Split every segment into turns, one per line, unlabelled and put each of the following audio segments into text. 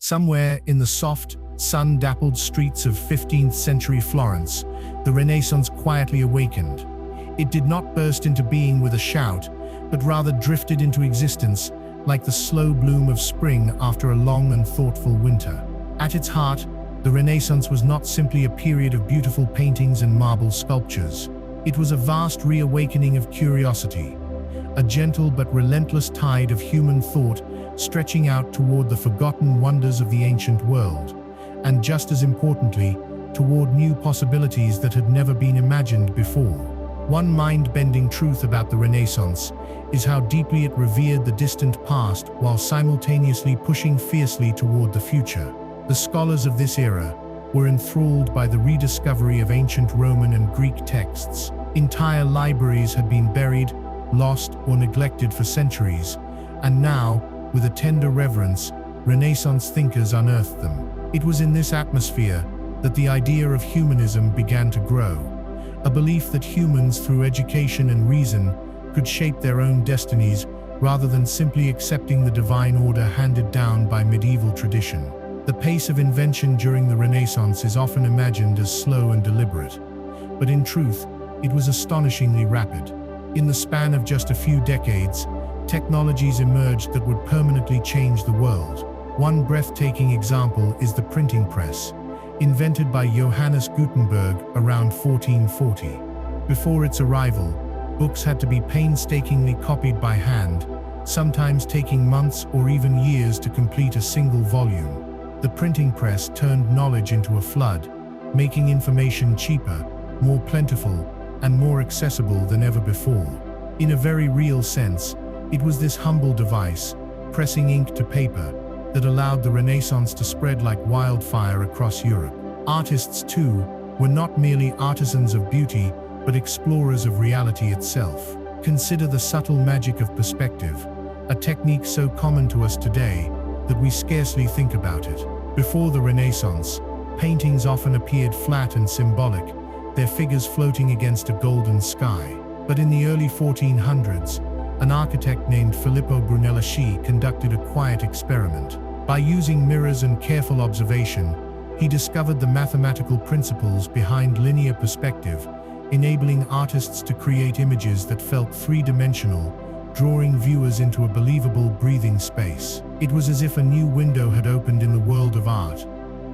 Somewhere in the soft, sun-dappled streets of 15th century Florence, the Renaissance quietly awakened. It did not burst into being with a shout, but rather drifted into existence like the slow bloom of spring after a long and thoughtful winter. At its heart, the Renaissance was not simply a period of beautiful paintings and marble sculptures. It was a vast reawakening of curiosity, a gentle but relentless tide of human thought stretching out toward the forgotten wonders of the ancient world, and just as importantly, toward new possibilities that had never been imagined before. One mind-bending truth about the Renaissance is how deeply it revered the distant past while simultaneously pushing fiercely toward the future. The scholars of this era were enthralled by the rediscovery of ancient Roman and Greek texts. Entire libraries had been buried, lost, or neglected for centuries, and now, with a tender reverence, Renaissance thinkers unearthed them. It was in this atmosphere that the idea of humanism began to grow, a belief that humans, through education and reason, could shape their own destinies rather than simply accepting the divine order handed down by medieval tradition. The pace of invention during the Renaissance is often imagined as slow and deliberate, but in truth, it was astonishingly rapid. In the span of just a few decades, technologies emerged that would permanently change the world. One breathtaking example is the printing press, invented by Johannes Gutenberg around 1440. Before its arrival, books had to be painstakingly copied by hand, sometimes taking months or even years to complete a single volume. The printing press turned knowledge into a flood, making information cheaper, more plentiful, and more accessible than ever before. In a very real sense, it was this humble device, pressing ink to paper, that allowed the Renaissance to spread like wildfire across Europe. Artists, too, were not merely artisans of beauty, but explorers of reality itself. Consider the subtle magic of perspective, a technique so common to us today that we scarcely think about it. Before the Renaissance, paintings often appeared flat and symbolic, their figures floating against a golden sky. But in the early 1400s, an architect named Filippo Brunelleschi conducted a quiet experiment. By using mirrors and careful observation, he discovered the mathematical principles behind linear perspective, enabling artists to create images that felt three-dimensional, drawing viewers into a believable breathing space. It was as if a new window had opened in the world of art,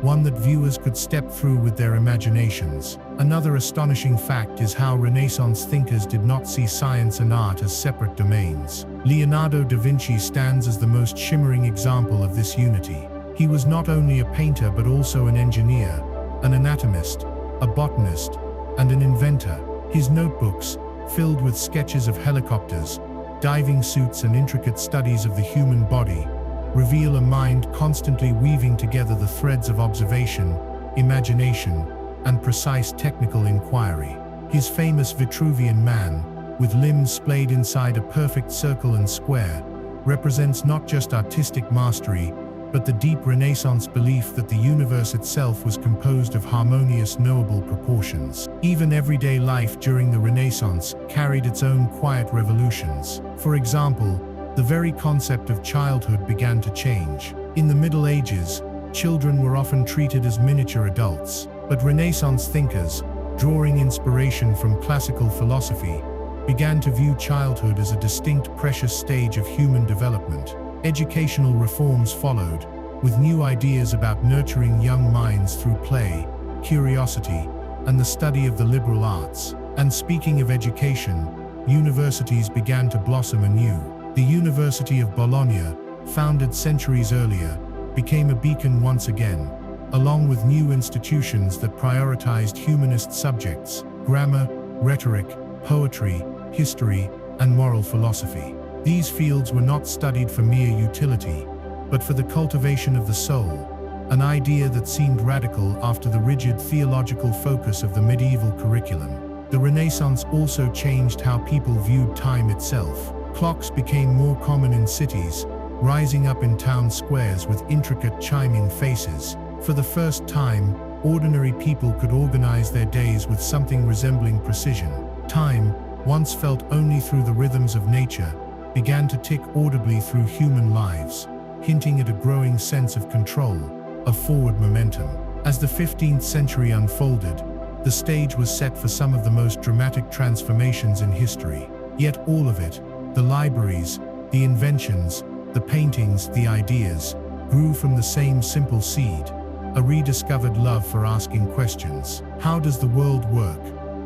one that viewers could step through with their imaginations. Another astonishing fact is how Renaissance thinkers did not see science and art as separate domains. Leonardo da Vinci stands as the most shimmering example of this unity. He was not only a painter but also an engineer, an anatomist, a botanist, and an inventor. His notebooks, filled with sketches of helicopters, diving suits, and intricate studies of the human body, reveal a mind constantly weaving together the threads of observation, imagination, and precise technical inquiry. His famous Vitruvian Man, with limbs splayed inside a perfect circle and square, represents not just artistic mastery, but the deep Renaissance belief that the universe itself was composed of harmonious, knowable proportions. Even everyday life during the Renaissance carried its own quiet revolutions. For example, the very concept of childhood began to change. In the Middle Ages, children were often treated as miniature adults, but Renaissance thinkers, drawing inspiration from classical philosophy, began to view childhood as a distinct, precious stage of human development. Educational reforms followed, with new ideas about nurturing young minds through play, curiosity, and the study of the liberal arts. And speaking of education, universities began to blossom anew. The University of Bologna, founded centuries earlier, became a beacon once again, along with new institutions that prioritized humanist subjects, grammar, rhetoric, poetry, history, and moral philosophy. These fields were not studied for mere utility, but for the cultivation of the soul, an idea that seemed radical after the rigid theological focus of the medieval curriculum. The Renaissance also changed how people viewed time itself. Clocks became more common in cities, rising up in town squares with intricate chiming faces. For the first time, ordinary people could organize their days with something resembling precision. Time, once felt only through the rhythms of nature, began to tick audibly through human lives. hinting at a growing sense of control, of forward momentum. As the 15th century unfolded, the stage was set for some of the most dramatic transformations in history. Yet all of it, the libraries, the inventions, the paintings, the ideas, grew from the same simple seed, a rediscovered love for asking questions. How does the world work?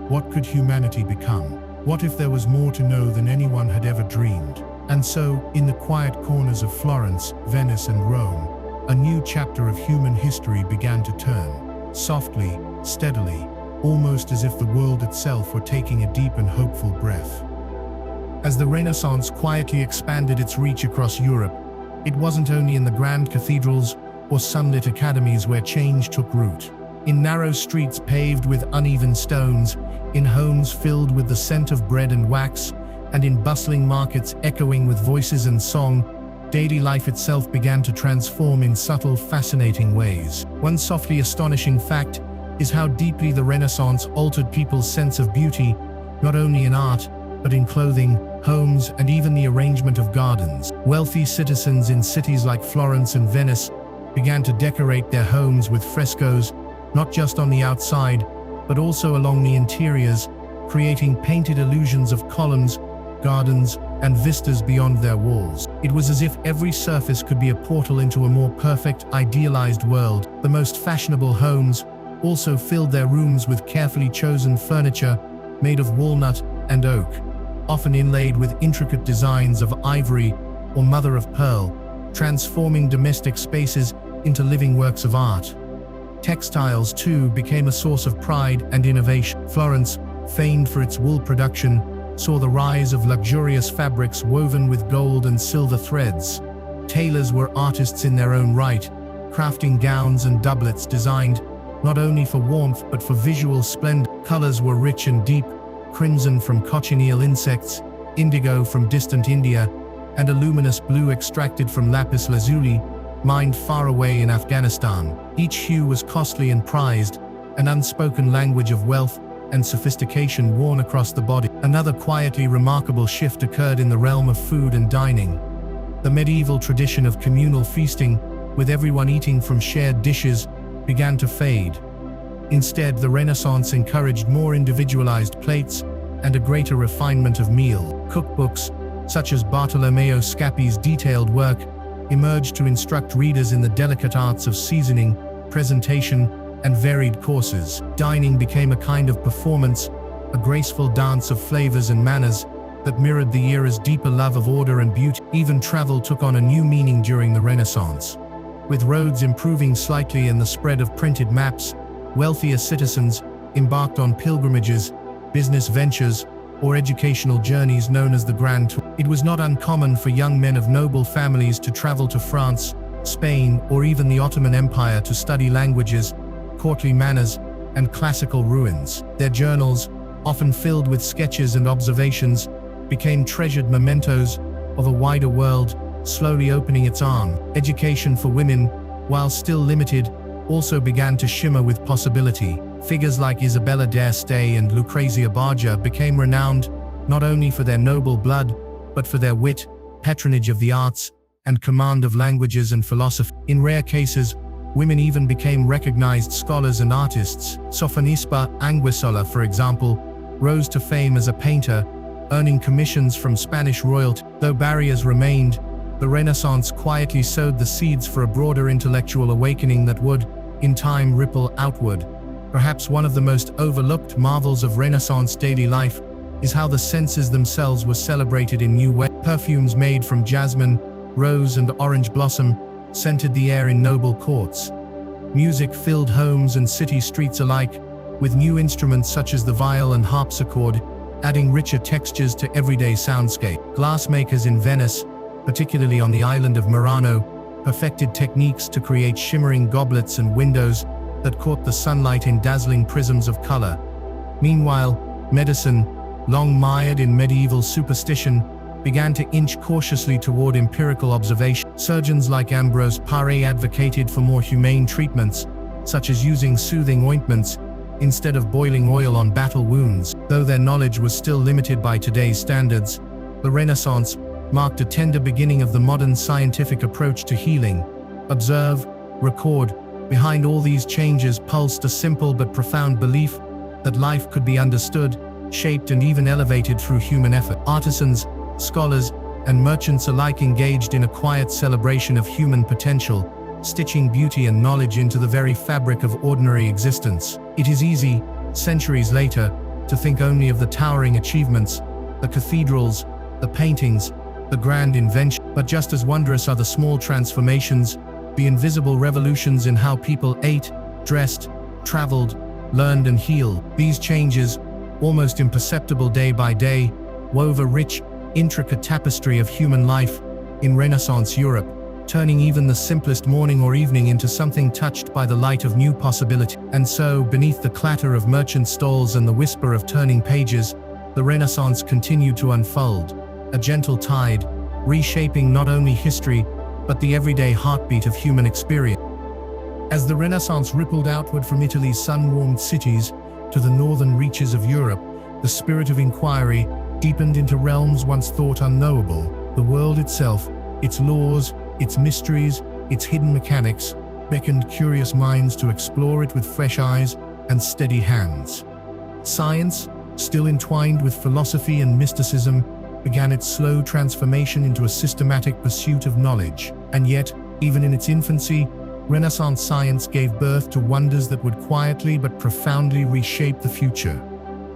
What could humanity become? What if there was more to know than anyone had ever dreamed? And so, in the quiet corners of Florence, Venice, and Rome, a new chapter of human history began to turn, softly, steadily, almost as if the world itself were taking a deep and hopeful breath. As the Renaissance quietly expanded its reach across Europe, it wasn't only in the grand cathedrals or sunlit academies where change took root. In narrow streets paved with uneven stones, in homes filled with the scent of bread and wax, and in bustling markets echoing with voices and song, daily life itself began to transform in subtle, fascinating ways. One softly astonishing fact is how deeply the Renaissance altered people's sense of beauty, not only in art, but in clothing, homes, and even the arrangement of gardens. Wealthy citizens in cities like Florence and Venice began to decorate their homes with frescoes, not just on the outside, but also along the interiors, creating painted illusions of columns, gardens, and vistas beyond their walls. It was as if every surface could be a portal into a more perfect, idealized world. The most fashionable homes also filled their rooms with carefully chosen furniture made of walnut and oak, often inlaid with intricate designs of ivory or mother of pearl, transforming domestic spaces into living works of art. Textiles, too, became a source of pride and innovation. Florence, famed for its wool production, saw the rise of luxurious fabrics woven with gold and silver threads. Tailors were artists in their own right, crafting gowns and doublets designed not only for warmth but for visual splendor. Colors were rich and deep, crimson from cochineal insects, indigo from distant India, and a luminous blue extracted from lapis lazuli, mined far away in Afghanistan. Each hue was costly and prized, an unspoken language of wealth and sophistication worn across the body. Another quietly remarkable shift occurred in the realm of food and dining. The medieval tradition of communal feasting, with everyone eating from shared dishes, began to fade. Instead, the Renaissance encouraged more individualized plates and a greater refinement of meal. Cookbooks, such as Bartolomeo Scappi's detailed work, emerged to instruct readers in the delicate arts of seasoning, presentation, and varied courses. Dining became a kind of performance, a graceful dance of flavors and manners that mirrored the era's deeper love of order and beauty. Even travel took on a new meaning during the Renaissance. With roads improving slightly and the spread of printed maps, wealthier citizens embarked on pilgrimages, business ventures, or educational journeys known as the Grand Tour. It was not uncommon for young men of noble families to travel to France, Spain, or even the Ottoman Empire to study languages, courtly manners, and classical ruins. Their journals, often filled with sketches and observations, became treasured mementos of a wider world, slowly opening its arms. Education for women, while still limited, also began to shimmer with possibility. Figures like Isabella d'Este and Lucrezia Borgia became renowned not only for their noble blood, but for their wit, patronage of the arts, and command of languages and philosophy. In rare cases, women even became recognized scholars and artists. Sofonisba Anguissola, for example, rose to fame as a painter, earning commissions from Spanish royalty. Though barriers remained, the Renaissance quietly sowed the seeds for a broader intellectual awakening that would, in time, ripple outward. Perhaps one of the most overlooked marvels of Renaissance daily life is how the senses themselves were celebrated in new ways. Perfumes made from jasmine, rose, and orange blossom scented the air in noble courts. Music filled homes and city streets alike, with new instruments such as the viol and harpsichord, adding richer textures to everyday soundscape. Glassmakers in Venice, particularly on the island of Murano, perfected techniques to create shimmering goblets and windows that caught the sunlight in dazzling prisms of color. Meanwhile, medicine, long mired in medieval superstition, began to inch cautiously toward empirical observation. Surgeons like Ambrose Paré advocated for more humane treatments, such as using soothing ointments instead of boiling oil on battle wounds. Though their knowledge was still limited by today's standards, the Renaissance marked a tender beginning of the modern scientific approach to healing. Observe, record. Behind all these changes pulsed a simple but profound belief that life could be understood, shaped and even elevated through human effort. Artisans, scholars, and merchants alike engaged in a quiet celebration of human potential, stitching beauty and knowledge into the very fabric of ordinary existence. It is easy, centuries later, to think only of the towering achievements, the cathedrals, the paintings, the grand invention. But just as wondrous are the small transformations, the invisible revolutions in how people ate, dressed, traveled, learned and healed. These changes, almost imperceptible day by day, wove a rich, intricate tapestry of human life in Renaissance Europe, turning even the simplest morning or evening into something touched by the light of new possibility. And so, beneath the clatter of merchant stalls and the whisper of turning pages, the Renaissance continued to unfold, a gentle tide, reshaping not only history, but the everyday heartbeat of human experience. As the Renaissance rippled outward from Italy's sun-warmed cities to the northern reaches of Europe, the spirit of inquiry deepened into realms once thought unknowable. The world itself, its laws, its mysteries, its hidden mechanics, beckoned curious minds to explore it with fresh eyes and steady hands. Science, still entwined with philosophy and mysticism, began its slow transformation into a systematic pursuit of knowledge. And yet, even in its infancy, Renaissance science gave birth to wonders that would quietly but profoundly reshape the future.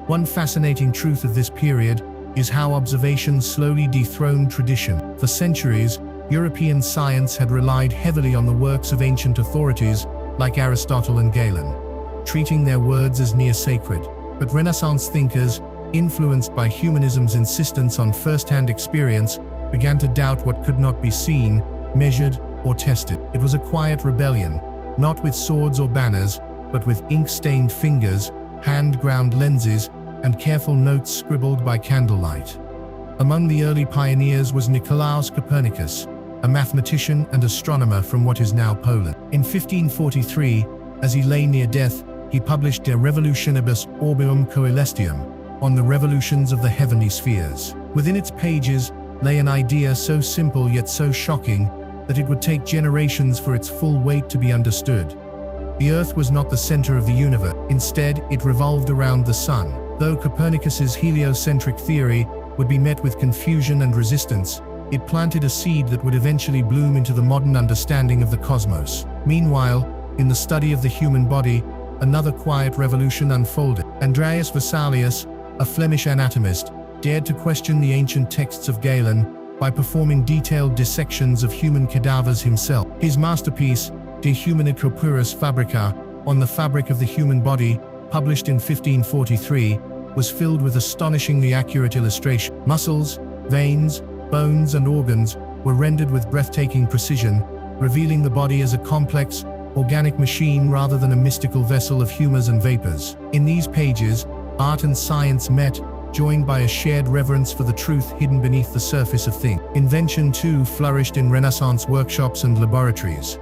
One fascinating truth of this period is how observation slowly dethroned tradition. For centuries, European science had relied heavily on the works of ancient authorities like Aristotle and Galen, treating their words as near sacred. But Renaissance thinkers, influenced by humanism's insistence on first-hand experience, began to doubt what could not be seen, measured, or tested. It was a quiet rebellion, not with swords or banners, but with ink-stained fingers, hand-ground lenses, and careful notes scribbled by candlelight. Among the early pioneers was Nicolaus Copernicus, a mathematician and astronomer from what is now Poland. In 1543, as he lay near death, he published De Revolutionibus Orbium Coelestium, on the revolutions of the heavenly spheres. Within its pages lay an idea so simple yet so shocking that it would take generations for its full weight to be understood. The Earth was not the center of the universe. Instead, it revolved around the sun. Though Copernicus's heliocentric theory would be met with confusion and resistance, it planted a seed that would eventually bloom into the modern understanding of the cosmos. Meanwhile, in the study of the human body, another quiet revolution unfolded. Andreas Vesalius, a Flemish anatomist, dared to question the ancient texts of Galen by performing detailed dissections of human cadavers himself. His masterpiece, De Humani Corporis Fabrica, on the fabric of the human body, published in 1543, was filled with astonishingly accurate illustration. Muscles, veins, bones and organs were rendered with breathtaking precision, revealing the body as a complex, organic machine rather than a mystical vessel of humors and vapors. In these pages, art and science met, joined by a shared reverence for the truth hidden beneath the surface of things. Invention, too, flourished in Renaissance workshops and laboratories.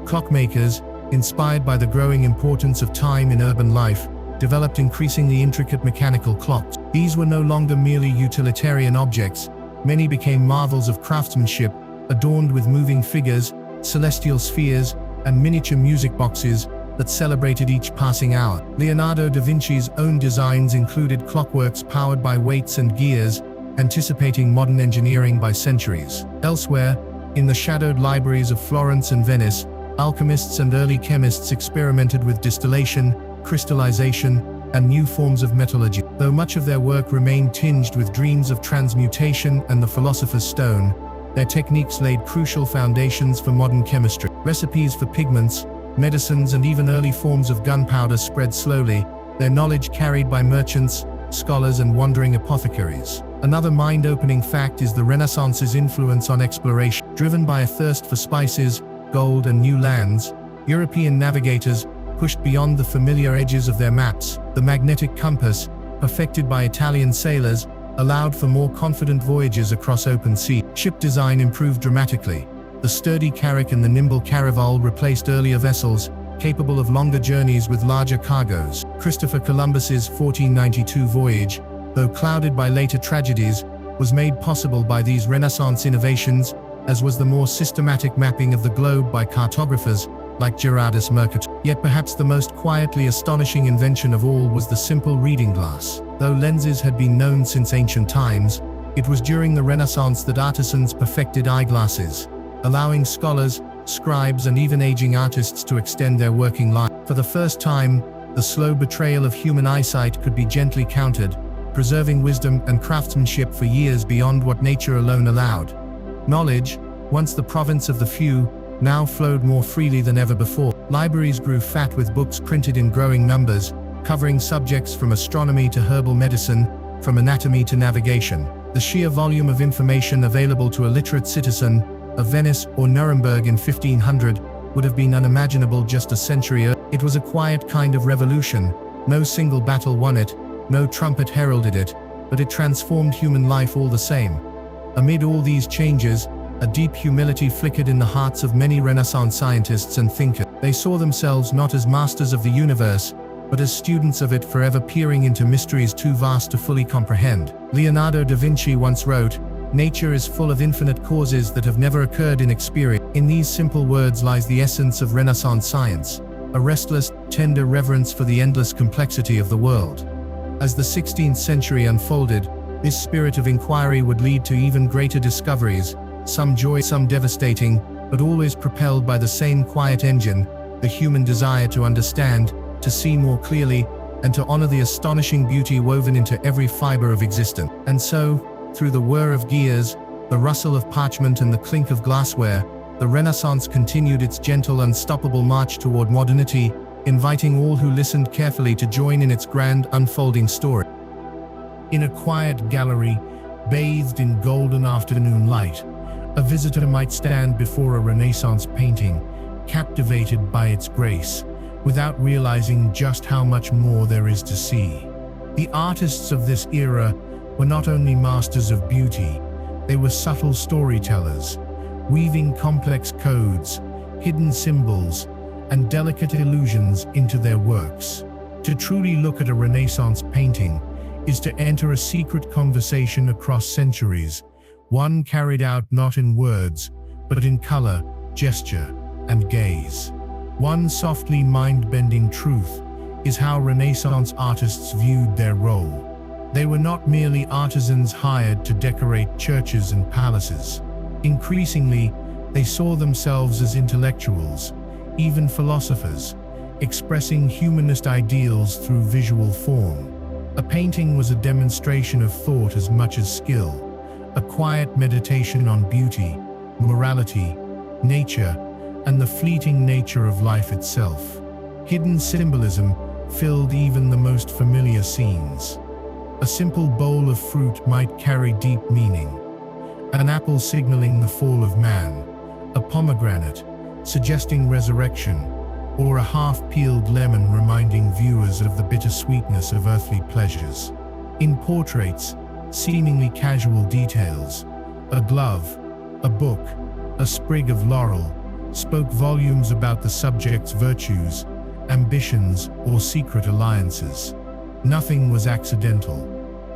Clockmakers, inspired by the growing importance of time in urban life, developed increasingly intricate mechanical clocks. These were no longer merely utilitarian objects. Many became marvels of craftsmanship, adorned with moving figures, celestial spheres, and miniature music boxes that celebrated each passing hour. Leonardo da Vinci's own designs included clockworks powered by weights and gears, anticipating modern engineering by centuries. Elsewhere, in the shadowed libraries of Florence and Venice, alchemists and early chemists experimented with distillation, crystallization, and new forms of metallurgy. Though much of their work remained tinged with dreams of transmutation and the philosopher's stone, their techniques laid crucial foundations for modern chemistry. Recipes for pigments, medicines, and even early forms of gunpowder spread slowly, their knowledge carried by merchants, scholars, and wandering apothecaries. Another mind-opening fact is the Renaissance's influence on exploration. Driven by a thirst for spices, gold, and new lands, European navigators pushed beyond the familiar edges of their maps. The magnetic compass, perfected by Italian sailors, allowed for more confident voyages across open sea. Ship design improved dramatically. The sturdy carrack and the nimble caravel replaced earlier vessels, capable of longer journeys with larger cargoes. Christopher Columbus's 1492 voyage, though clouded by later tragedies, was made possible by these Renaissance innovations, as was the more systematic mapping of the globe by cartographers like Gerardus Mercator. Yet perhaps the most quietly astonishing invention of all was the simple reading glass. Though lenses had been known since ancient times, it was during the Renaissance that artisans perfected eyeglasses, allowing scholars, scribes, and even aging artists to extend their working life. For the first time, the slow betrayal of human eyesight could be gently countered, preserving wisdom and craftsmanship for years beyond what nature alone allowed. Knowledge, once the province of the few, now flowed more freely than ever before. Libraries grew fat with books printed in growing numbers, covering subjects from astronomy to herbal medicine, from anatomy to navigation. The sheer volume of information available to a literate citizen of Venice or Nuremberg in 1500 would have been unimaginable just a century earlier. It was a quiet kind of revolution. No single battle won it, no trumpet heralded it, but it transformed human life all the same. Amid all these changes, a deep humility flickered in the hearts of many Renaissance scientists and thinkers. They saw themselves not as masters of the universe, but as students of it, forever peering into mysteries too vast to fully comprehend. Leonardo da Vinci once wrote, "Nature is full of infinite causes that have never occurred in experience." In these simple words lies the essence of Renaissance science, a restless, tender reverence for the endless complexity of the world. As the 16th century unfolded, this spirit of inquiry would lead to even greater discoveries, some joy, some devastating, but always propelled by the same quiet engine, the human desire to understand, to see more clearly, and to honor the astonishing beauty woven into every fiber of existence. And so, through the whir of gears, the rustle of parchment, and the clink of glassware, the Renaissance continued its gentle, unstoppable march toward modernity, inviting all who listened carefully to join in its grand, unfolding story. In a quiet gallery, bathed in golden afternoon light, a visitor might stand before a Renaissance painting, captivated by its grace, without realizing just how much more there is to see. The artists of this era were not only masters of beauty, they were subtle storytellers, weaving complex codes, hidden symbols, and delicate illusions into their works. To truly look at a Renaissance painting is to enter a secret conversation across centuries, one carried out not in words, but in color, gesture, and gaze. One softly mind-bending truth is how Renaissance artists viewed their role. They were not merely artisans hired to decorate churches and palaces. Increasingly, they saw themselves as intellectuals, even philosophers, expressing humanist ideals through visual form. A painting was a demonstration of thought as much as skill, a quiet meditation on beauty, morality, nature, and the fleeting nature of life itself. Hidden symbolism filled even the most familiar scenes. A simple bowl of fruit might carry deep meaning. An apple signaling the fall of man, a pomegranate suggesting resurrection, or a half-peeled lemon reminding viewers of the bittersweetness of earthly pleasures. In portraits, seemingly casual details, a glove, a book, a sprig of laurel, spoke volumes about the subject's virtues, ambitions, or secret alliances. Nothing was accidental.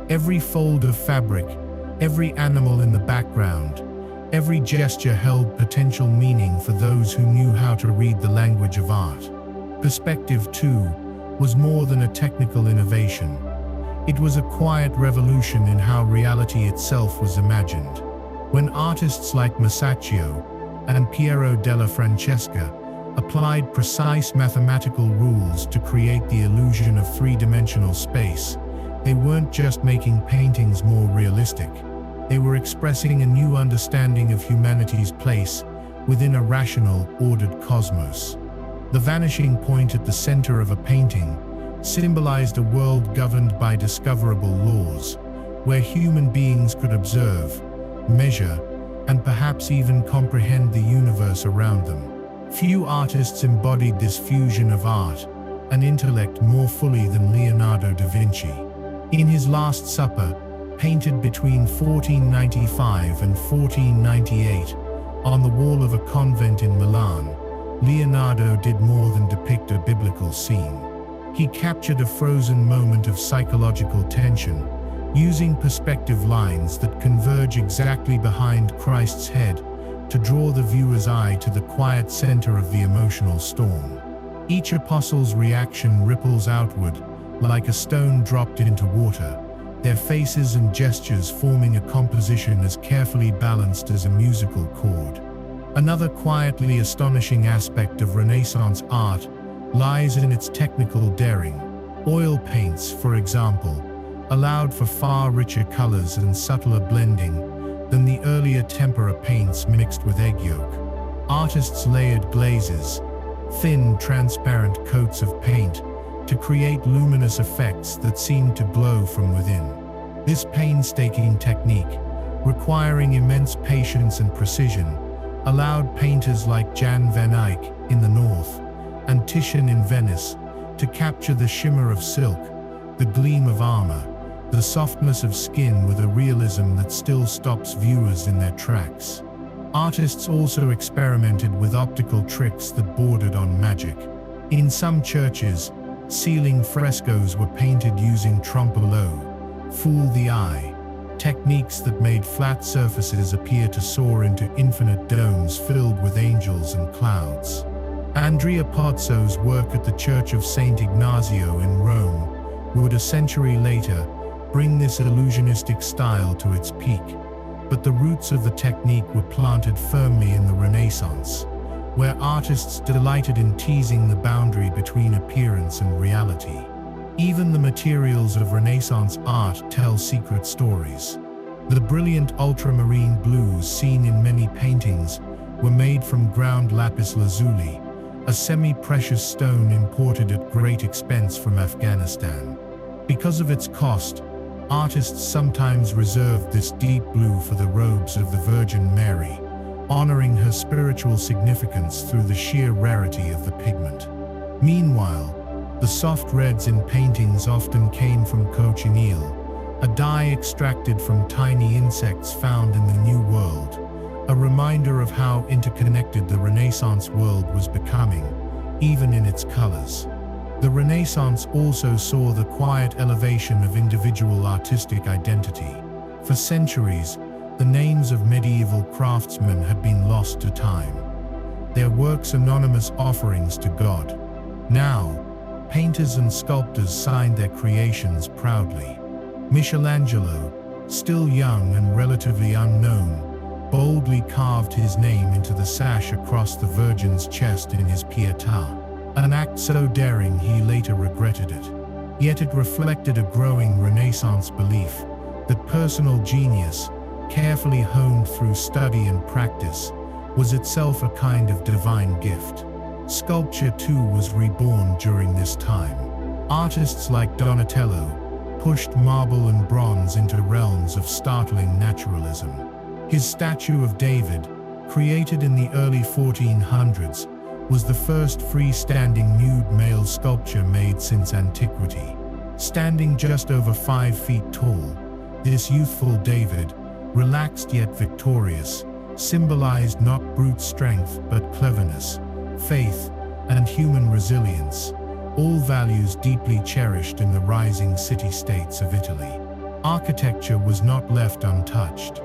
Every fold of fabric, every animal in the background, every gesture held potential meaning for those who knew how to read the language of art. Perspective, too, was more than a technical innovation. It was a quiet revolution in how reality itself was imagined. When artists like Masaccio and Piero della Francesca applied precise mathematical rules to create the illusion of three-dimensional space, they weren't just making paintings more realistic. They were expressing a new understanding of humanity's place within a rational, ordered cosmos. The vanishing point at the center of a painting symbolized a world governed by discoverable laws, where human beings could observe, measure, and perhaps even comprehend the universe around them. Few artists embodied this fusion of art and intellect more fully than Leonardo da Vinci. In his Last Supper, painted between 1495 and 1498, on the wall of a convent in Milan, Leonardo did more than depict a biblical scene. He captured a frozen moment of psychological tension, using perspective lines that converge exactly behind Christ's head to draw the viewer's eye to the quiet center of the emotional storm. Each apostle's reaction ripples outward like a stone dropped into water, their faces and gestures forming a composition as carefully balanced as a musical chord. Another quietly astonishing aspect of Renaissance art lies in its technical daring. Oil paints, for example, allowed for far richer colors and subtler blending than the earlier tempera paints mixed with egg yolk. Artists layered glazes, thin, transparent coats of paint, to create luminous effects that seemed to glow from within. This painstaking technique, requiring immense patience and precision, allowed painters like Jan van Eyck in the north and Titian in Venice to capture the shimmer of silk, the gleam of armor, the softness of skin with a realism that still stops viewers in their tracks. Artists also experimented with optical tricks that bordered on magic. In some churches, ceiling frescoes were painted using trompe-l'oeil, fool the eye, techniques that made flat surfaces appear to soar into infinite domes filled with angels and clouds. Andrea Pozzo's work at the Church of St. Ignazio in Rome would a century later bring this illusionistic style to its peak. But the roots of the technique were planted firmly in the Renaissance, where artists delighted in teasing the boundary between appearance and reality. Even the materials of Renaissance art tell secret stories. The brilliant ultramarine blues seen in many paintings were made from ground lapis lazuli, a semi-precious stone imported at great expense from Afghanistan. Because of its cost, artists sometimes reserved this deep blue for the robes of the Virgin Mary, honoring her spiritual significance through the sheer rarity of the pigment. Meanwhile, the soft reds in paintings often came from cochineal, a dye extracted from tiny insects found in the New World, a reminder of how interconnected the Renaissance world was becoming, even in its colors. The Renaissance also saw the quiet elevation of individual artistic identity. For centuries, the names of medieval craftsmen had been lost to time, their works anonymous offerings to God. Now, painters and sculptors signed their creations proudly. Michelangelo, still young and relatively unknown, boldly carved his name into the sash across the Virgin's chest in his Pietà, an act so daring he later regretted it. Yet it reflected a growing Renaissance belief that personal genius, carefully honed through study and practice, was itself a kind of divine gift. Sculpture too was reborn during this time. Artists like Donatello pushed marble and bronze into realms of startling naturalism. His statue of David, created in the early 1400s, was the first freestanding nude male sculpture made since antiquity. Standing just over 5 feet tall, this youthful David, relaxed yet victorious, symbolized not brute strength but cleverness, faith, and human resilience, all values deeply cherished in the rising city-states of Italy. Architecture was not left untouched.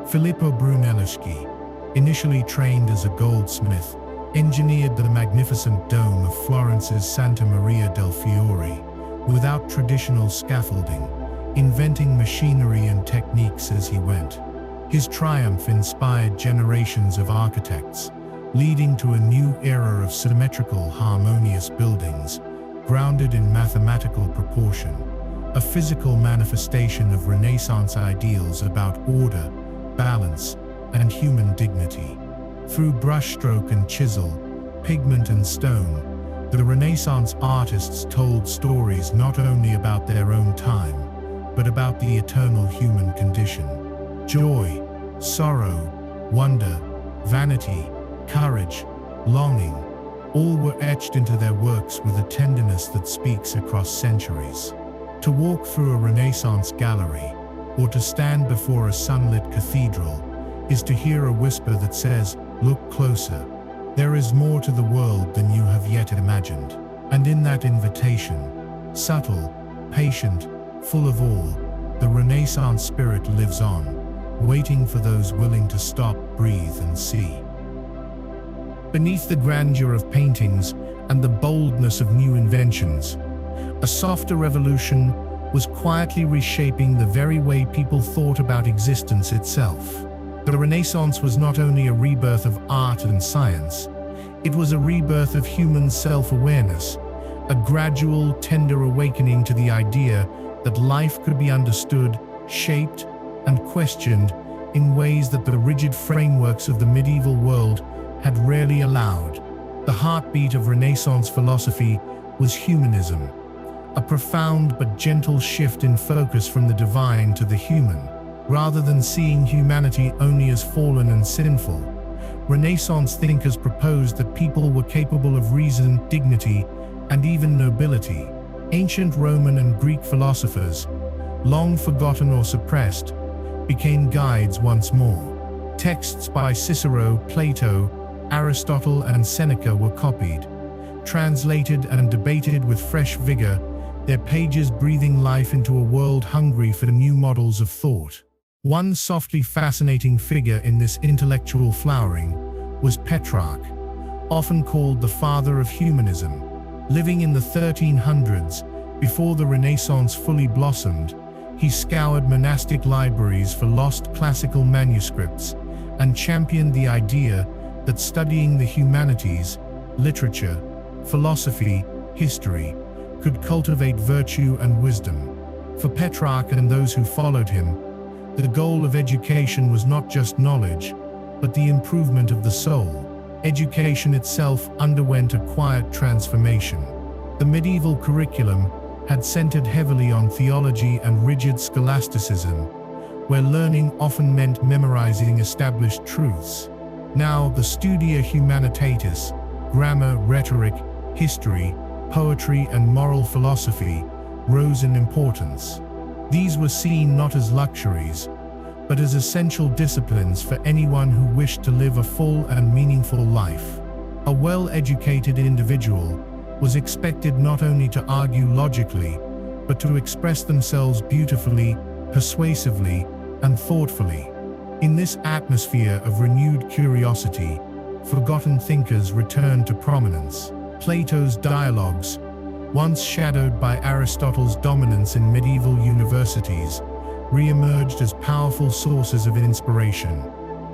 Filippo Brunelleschi, initially trained as a goldsmith, engineered the magnificent dome of Florence's Santa Maria del Fiore without traditional scaffolding, inventing machinery and techniques as he went. His triumph inspired generations of architects, leading to a new era of symmetrical, harmonious buildings, grounded in mathematical proportion, a physical manifestation of Renaissance ideals about order, balance, and human dignity. Through brushstroke and chisel, pigment and stone, the Renaissance artists told stories not only about their own time, but about the eternal human condition. Joy, sorrow, wonder, vanity, courage, longing, all were etched into their works with a tenderness that speaks across centuries. To walk through a Renaissance gallery, or to stand before a sunlit cathedral, is to hear a whisper that says, "Look closer. There is more to the world than you have yet imagined." And in that invitation, subtle, patient, full of awe, the Renaissance spirit lives on, waiting for those willing to stop, breathe, and see. Beneath the grandeur of paintings and the boldness of new inventions, a softer revolution was quietly reshaping the very way people thought about existence itself. The Renaissance was not only a rebirth of art and science, it was a rebirth of human self-awareness, a gradual, tender awakening to the idea that life could be understood, shaped, and questioned in ways that the rigid frameworks of the medieval world had rarely allowed. The heartbeat of Renaissance philosophy was humanism, a profound but gentle shift in focus from the divine to the human. Rather than seeing humanity only as fallen and sinful, Renaissance thinkers proposed that people were capable of reason, dignity, and even nobility. Ancient Roman and Greek philosophers, long forgotten or suppressed, became guides once more. Texts by Cicero, Plato, Aristotle, and Seneca were copied, translated, and debated with fresh vigor, their pages breathing life into a world hungry for new models of thought. One softly fascinating figure in this intellectual flowering was Petrarch, often called the father of humanism. Living in the 1300s, before the Renaissance fully blossomed, he scoured monastic libraries for lost classical manuscripts and championed the idea that studying the humanities, literature, philosophy, history, could cultivate virtue and wisdom. For Petrarch and those who followed him, the goal of education was not just knowledge, but the improvement of the soul. Education itself underwent a quiet transformation. The medieval curriculum had centered heavily on theology and rigid scholasticism, where learning often meant memorizing established truths. Now, the Studia Humanitatis, grammar, rhetoric, history, poetry, and moral philosophy rose in importance. These were seen not as luxuries, but as essential disciplines for anyone who wished to live a full and meaningful life. A well-educated individual was expected not only to argue logically, but to express themselves beautifully, persuasively, and thoughtfully. In this atmosphere of renewed curiosity, forgotten thinkers returned to prominence. Plato's dialogues, once shadowed by Aristotle's dominance in medieval universities, re-emerged as powerful sources of inspiration.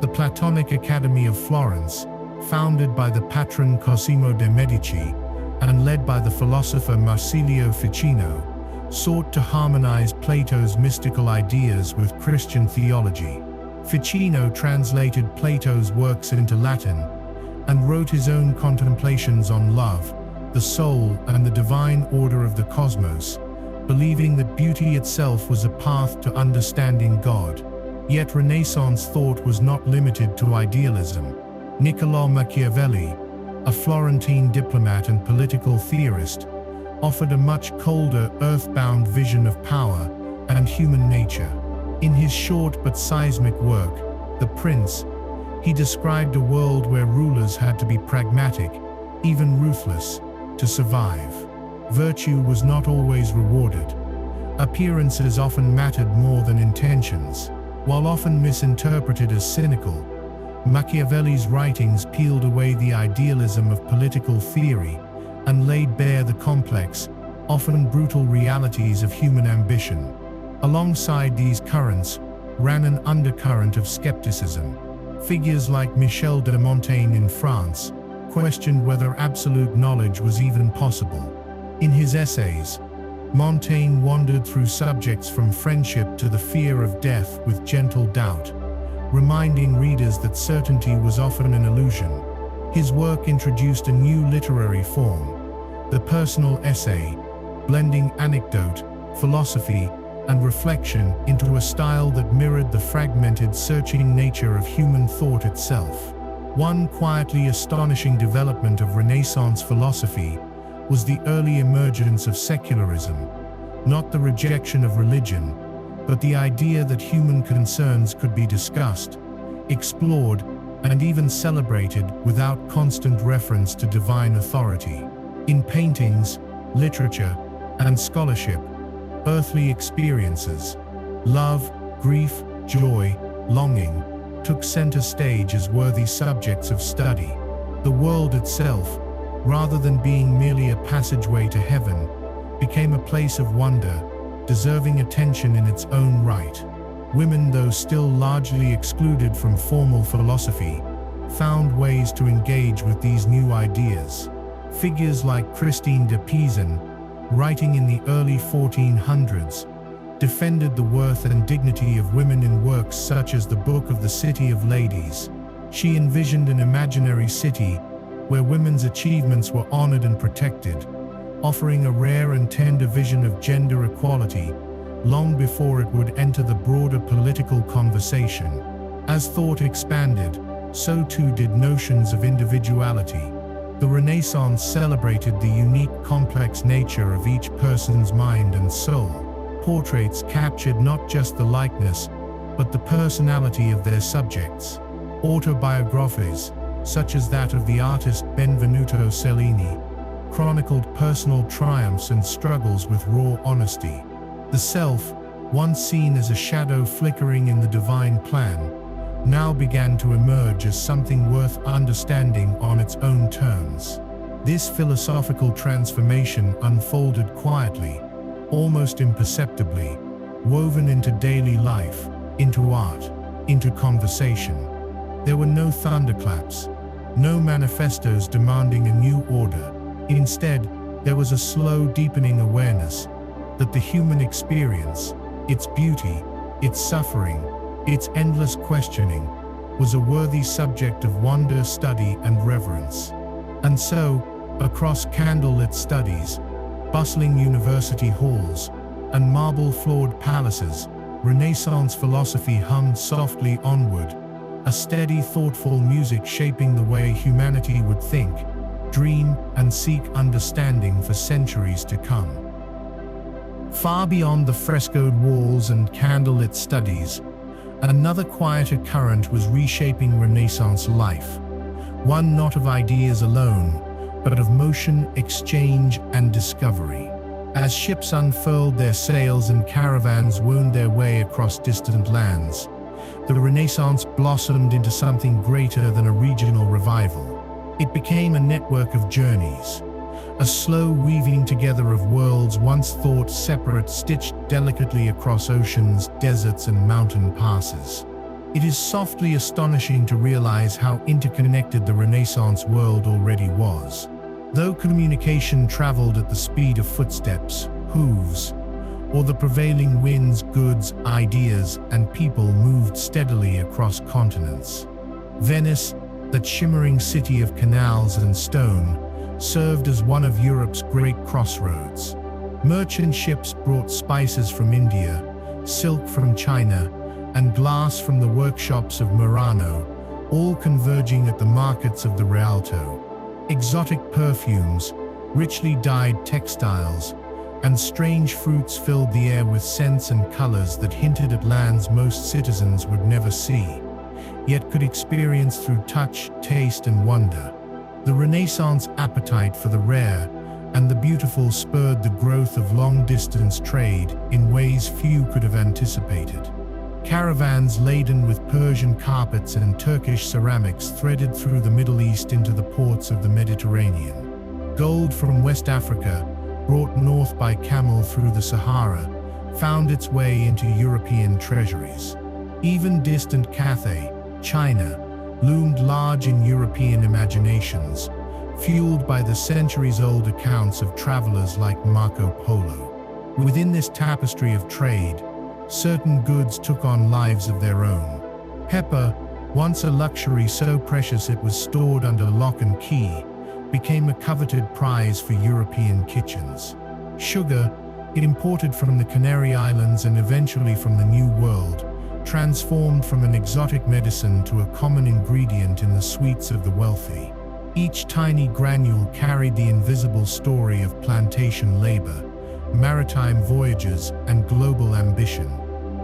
The Platonic Academy of Florence, founded by the patron Cosimo de' Medici and led by the philosopher Marsilio Ficino, sought to harmonize Plato's mystical ideas with Christian theology. Ficino translated Plato's works into Latin and wrote his own contemplations on love, the soul, and the divine order of the cosmos, believing that beauty itself was a path to understanding God. Yet Renaissance thought was not limited to idealism. Niccolò Machiavelli, a Florentine diplomat and political theorist, offered a much colder, earthbound vision of power and human nature. In his short but seismic work, The Prince, he described a world where rulers had to be pragmatic, even ruthless, to survive. Virtue was not always rewarded. Appearances often mattered more than intentions. While often misinterpreted as cynical, Machiavelli's writings peeled away the idealism of political theory and laid bare the complex, often brutal realities of human ambition. Alongside these currents ran an undercurrent of skepticism. Figures like Michel de Montaigne in France questioned whether absolute knowledge was even possible. In his essays, Montaigne wandered through subjects from friendship to the fear of death with gentle doubt, reminding readers that certainty was often an illusion. His work introduced a new literary form, the personal essay, blending anecdote, philosophy, and reflection into a style that mirrored the fragmented, searching nature of human thought itself. One quietly astonishing development of Renaissance philosophy was the early emergence of secularism, not the rejection of religion, but the idea that human concerns could be discussed, explored, and even celebrated without constant reference to divine authority. In paintings, literature, and scholarship, earthly experiences, Love, grief, joy, longing took center stage as worthy subjects of study. The world itself, rather than being merely a passageway to heaven, became a place of wonder, deserving attention in its own right. Women, though still largely excluded from formal philosophy, found ways to engage with these new ideas. Figures like Christine de Pizan, writing in the early 1400s, defended the worth and dignity of women in works such as the Book of the City of Ladies. She envisioned an imaginary city where women's achievements were honored and protected, offering a rare and tender vision of gender equality long before it would enter the broader political conversation. As thought expanded, so too did notions of individuality. The Renaissance celebrated the unique, complex nature of each person's mind and soul. Portraits captured not just the likeness, but the personality of their subjects. Autobiographies, such as that of the artist Benvenuto Cellini, chronicled personal triumphs and struggles with raw honesty. The self, once seen as a shadow flickering in the divine plan, now began to emerge as something worth understanding on its own terms. This philosophical transformation unfolded quietly, almost imperceptibly, woven into daily life, into art, into conversation. There were no thunderclaps, no manifestos demanding a new order. Instead, there was a slow deepening awareness that the human experience, its beauty, its suffering, its endless questioning, was a worthy subject of wonder, study, and reverence. And so, across candlelit studies, bustling university halls, and marble-floored palaces, Renaissance philosophy hummed softly onward, a steady, thoughtful music shaping the way humanity would think, dream, and seek understanding for centuries to come. Far beyond the frescoed walls and candlelit studies, another quieter current was reshaping Renaissance life, one not of ideas alone, but of motion, exchange, and discovery. As ships unfurled their sails and caravans wound their way across distant lands, the Renaissance blossomed into something greater than a regional revival. It became a network of journeys, a slow weaving together of worlds once thought separate, stitched delicately across oceans, deserts, and mountain passes. It is softly astonishing to realize how interconnected the Renaissance world already was. Though communication traveled at the speed of footsteps, hooves, or the prevailing winds, goods, ideas, and people moved steadily across continents. Venice, that shimmering city of canals and stone, served as one of Europe's great crossroads. Merchant ships brought spices from India, silk from China, and glass from the workshops of Murano, all converging at the markets of the Rialto. Exotic perfumes, richly dyed textiles, and strange fruits filled the air with scents and colors that hinted at lands most citizens would never see, yet could experience through touch, taste, and wonder. The Renaissance appetite for the rare and the beautiful spurred the growth of long-distance trade in ways few could have anticipated. Caravans laden with Persian carpets and Turkish ceramics threaded through the Middle East into the ports of the Mediterranean. Gold from West Africa, brought north by camel through the Sahara, found its way into European treasuries. Even distant Cathay, China, loomed large in European imaginations, fueled by the centuries-old accounts of travelers like Marco Polo. Within this tapestry of trade, certain goods took on lives of their own. Pepper, once a luxury so precious it was stored under lock and key, became a coveted prize for European kitchens. Sugar, imported from the Canary Islands and eventually from the New World, transformed from an exotic medicine to a common ingredient in the sweets of the wealthy. Each tiny granule carried the invisible story of plantation labor, maritime voyages, and global ambition.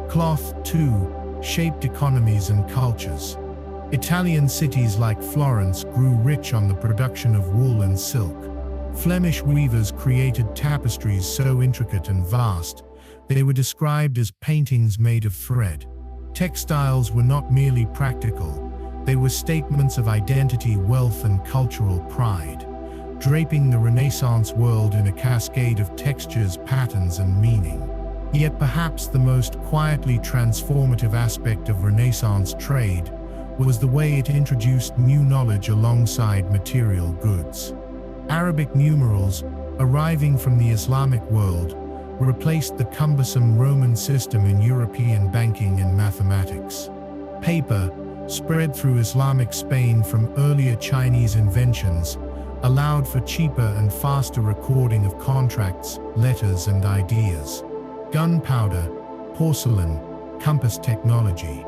Cloth, too, shaped economies and cultures. Italian cities like Florence grew rich on the production of wool and silk. Flemish weavers created tapestries so intricate and vast, They were described as paintings made of thread. Textiles were not merely practical, they were statements of identity, wealth, and cultural pride, draping the Renaissance world in a cascade of textures, patterns, and meaning. Yet perhaps the most quietly transformative aspect of Renaissance trade was the way it introduced new knowledge alongside material goods. Arabic numerals, arriving from the Islamic world, replaced the cumbersome Roman system in European banking and mathematics. Paper, spread through Islamic Spain from earlier Chinese inventions, allowed for cheaper and faster recording of contracts, letters, and ideas. Gunpowder, porcelain, compass technology,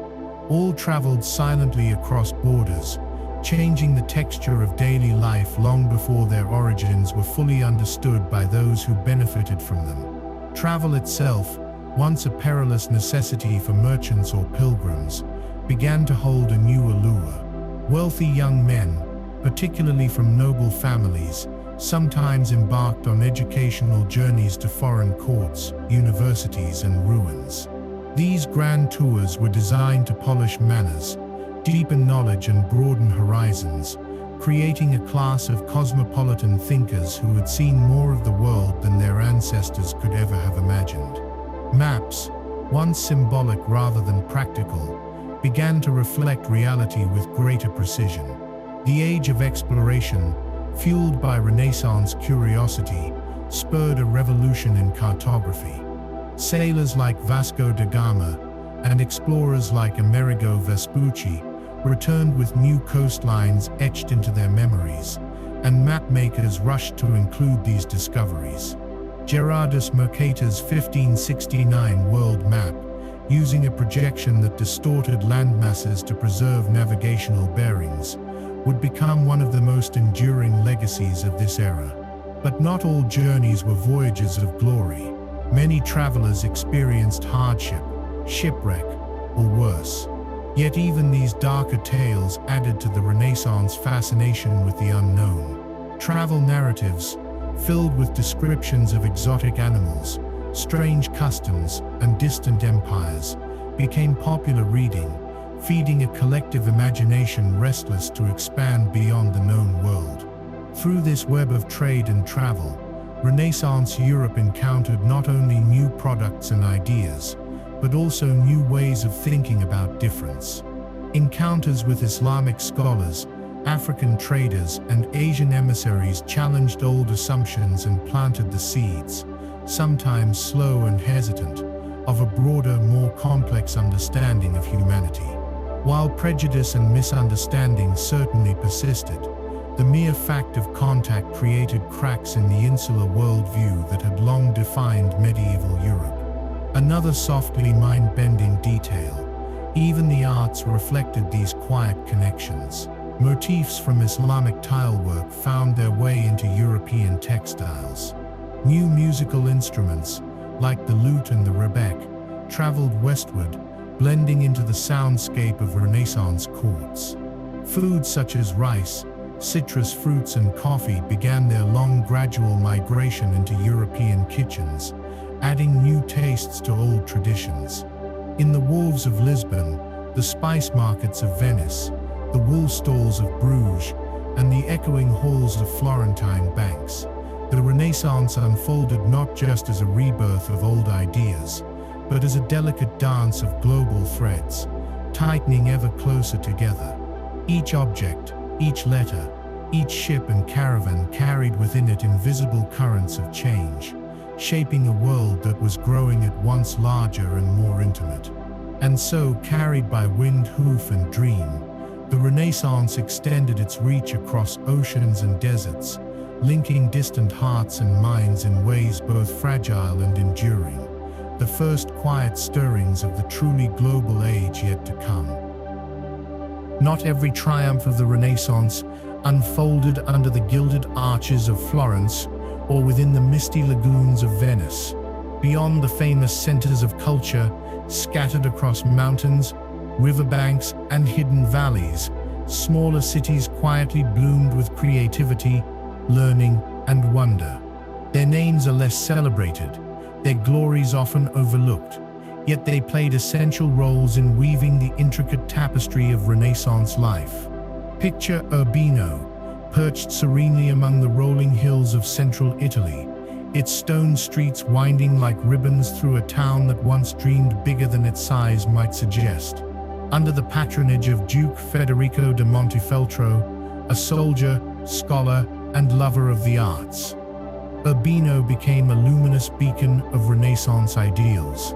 all traveled silently across borders, changing the texture of daily life long before their origins were fully understood by those who benefited from them. Travel itself, once a perilous necessity for merchants or pilgrims, began to hold a new allure. Wealthy young men, particularly from noble families, sometimes embarked on educational journeys to foreign courts, universities, and ruins. These grand tours were designed to polish manners, deepen knowledge, and broaden horizons, creating a class of cosmopolitan thinkers who had seen more of the world than their ancestors could ever have imagined. Maps, once symbolic rather than practical, began to reflect reality with greater precision. The age of exploration, fueled by Renaissance curiosity, spurred a revolution in cartography. Sailors like Vasco da Gama and explorers like Amerigo Vespucci returned with new coastlines etched into their memories, and mapmakers rushed to include these discoveries. Gerardus Mercator's 1569 world map, using a projection that distorted landmasses to preserve navigational bearings, would become one of the most enduring legacies of this era. But not all journeys were voyages of glory. Many travelers experienced hardship, shipwreck, or worse. Yet even these darker tales added to the Renaissance fascination with the unknown. Travel narratives, filled with descriptions of exotic animals, strange customs, and distant empires, became popular reading, feeding a collective imagination restless to expand beyond the known world. Through this web of trade and travel, Renaissance Europe encountered not only new products and ideas, but also new ways of thinking about difference. Encounters with Islamic scholars, African traders, and Asian emissaries challenged old assumptions and planted the seeds, sometimes slow and hesitant, of a broader, more complex understanding of humanity. While prejudice and misunderstanding certainly persisted, the mere fact of contact created cracks in the insular worldview that had long defined medieval Europe. Another softly mind-bending detail, even the arts reflected these quiet connections. Motifs from Islamic tilework found their way into European textiles. New musical instruments, like the lute and the rebec, traveled westward, blending into the soundscape of Renaissance courts. Foods such as rice, citrus fruits, and coffee began their long, gradual migration into European kitchens, adding new tastes to old traditions. In the wharves of Lisbon, the spice markets of Venice, the wool stalls of Bruges, and the echoing halls of Florentine banks, the Renaissance unfolded not just as a rebirth of old ideas, but as a delicate dance of global threads, tightening ever closer together. Each object, each letter, each ship and caravan carried within it invisible currents of change, shaping a world that was growing at once larger and more intimate. And so, carried by wind, hoof, and dream, the Renaissance extended its reach across oceans and deserts, linking distant hearts and minds in ways both fragile and enduring, the first quiet stirrings of the truly global age yet to come. Not every triumph of the Renaissance unfolded under the gilded arches of Florence or within the misty lagoons of Venice. Beyond the famous centers of culture, scattered across mountains, riverbanks, and hidden valleys, smaller cities quietly bloomed with creativity, learning, and wonder. Their names are less celebrated, their glories often overlooked, yet they played essential roles in weaving the intricate tapestry of Renaissance life. Picture Urbino, perched serenely among the rolling hills of central Italy, its stone streets winding like ribbons through a town that once dreamed bigger than its size might suggest. Under the patronage of Duke Federico da Montefeltro, a soldier, scholar, and lover of the arts, Urbino became a luminous beacon of Renaissance ideals.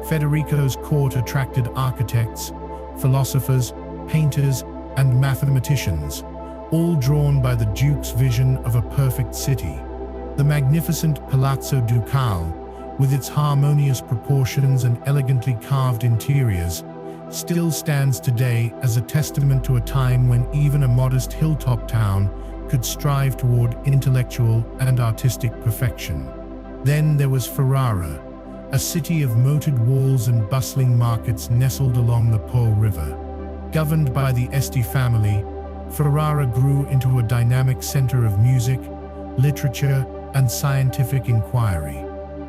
Federico's court attracted architects, philosophers, painters, and mathematicians, all drawn by the Duke's vision of a perfect city. The magnificent Palazzo Ducale, with its harmonious proportions and elegantly carved interiors, still stands today as a testament to a time when even a modest hilltop town could strive toward intellectual and artistic perfection. Then there was Ferrara, a city of moated walls and bustling markets nestled along the Po River. Governed by the Este family, Ferrara grew into a dynamic center of music, literature, and scientific inquiry.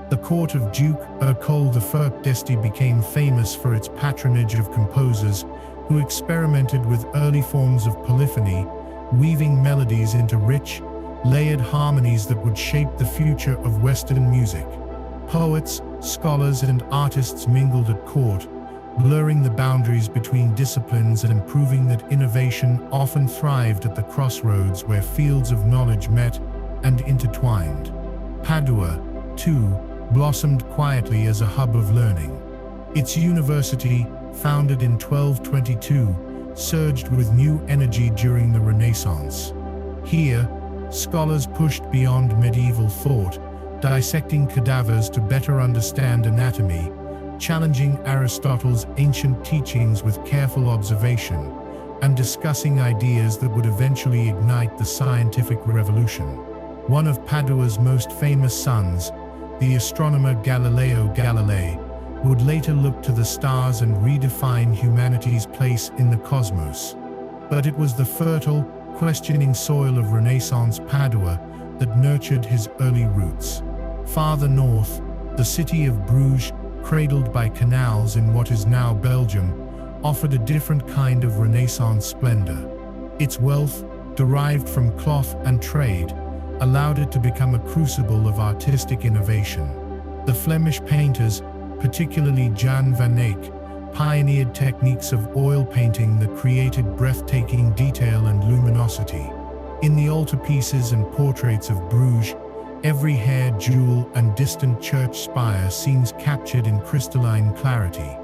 The court of Duke Ercole I d'Este became famous for its patronage of composers who experimented with early forms of polyphony, weaving melodies into rich, layered harmonies that would shape the future of Western music. Poets, scholars, and artists mingled at court, blurring the boundaries between disciplines and proving that innovation often thrived at the crossroads where fields of knowledge met and intertwined. Padua, too, blossomed quietly as a hub of learning. Its university, founded in 1222, surged with new energy during the Renaissance. Here, scholars pushed beyond medieval thought, dissecting cadavers to better understand anatomy, challenging Aristotle's ancient teachings with careful observation, and discussing ideas that would eventually ignite the scientific revolution. One of Padua's most famous sons, the astronomer Galileo Galilei, would later look to the stars and redefine humanity's place in the cosmos. But it was the fertile, questioning soil of Renaissance Padua that nurtured his early roots. Farther north, the city of Bruges, cradled by canals in what is now Belgium, offered a different kind of Renaissance splendor. Its wealth, derived from cloth and trade, allowed it to become a crucible of artistic innovation. The Flemish painters, particularly Jan van Eyck, pioneered techniques of oil painting that created breathtaking detail and luminosity. In the altarpieces and portraits of Bruges, every hair jewel and distant church spire seems captured in crystalline clarity,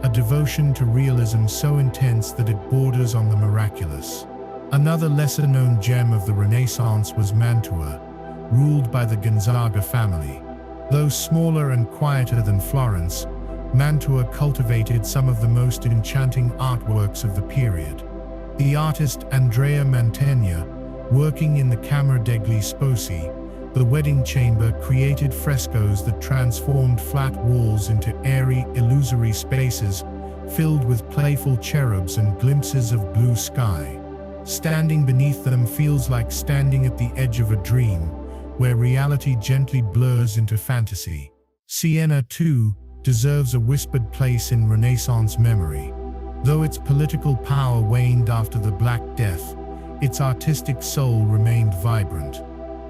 a devotion to realism so intense that it borders on the miraculous. Another lesser-known gem of the Renaissance was Mantua, ruled by the Gonzaga family. Though smaller and quieter than Florence, Mantua cultivated some of the most enchanting artworks of the period. The artist Andrea Mantegna, working in the Camera degli Sposi, the wedding chamber, created frescoes that transformed flat walls into airy, illusory spaces filled with playful cherubs and glimpses of blue sky. Standing beneath them feels like standing at the edge of a dream, where reality gently blurs into fantasy. Siena, too, deserves a whispered place in Renaissance memory. Though its political power waned after the Black Death, its artistic soul remained vibrant.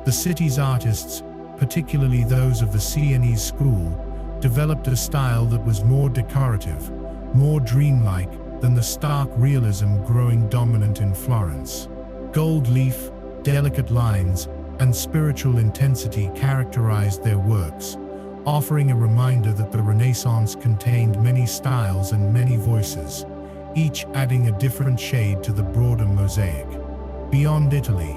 The city's artists, particularly those of the Sienese school, developed a style that was more decorative, more dreamlike than the stark realism growing dominant in Florence. Gold leaf, delicate lines, and spiritual intensity characterized their works, offering a reminder that the Renaissance contained many styles and many voices, each adding a different shade to the broader mosaic. Beyond Italy,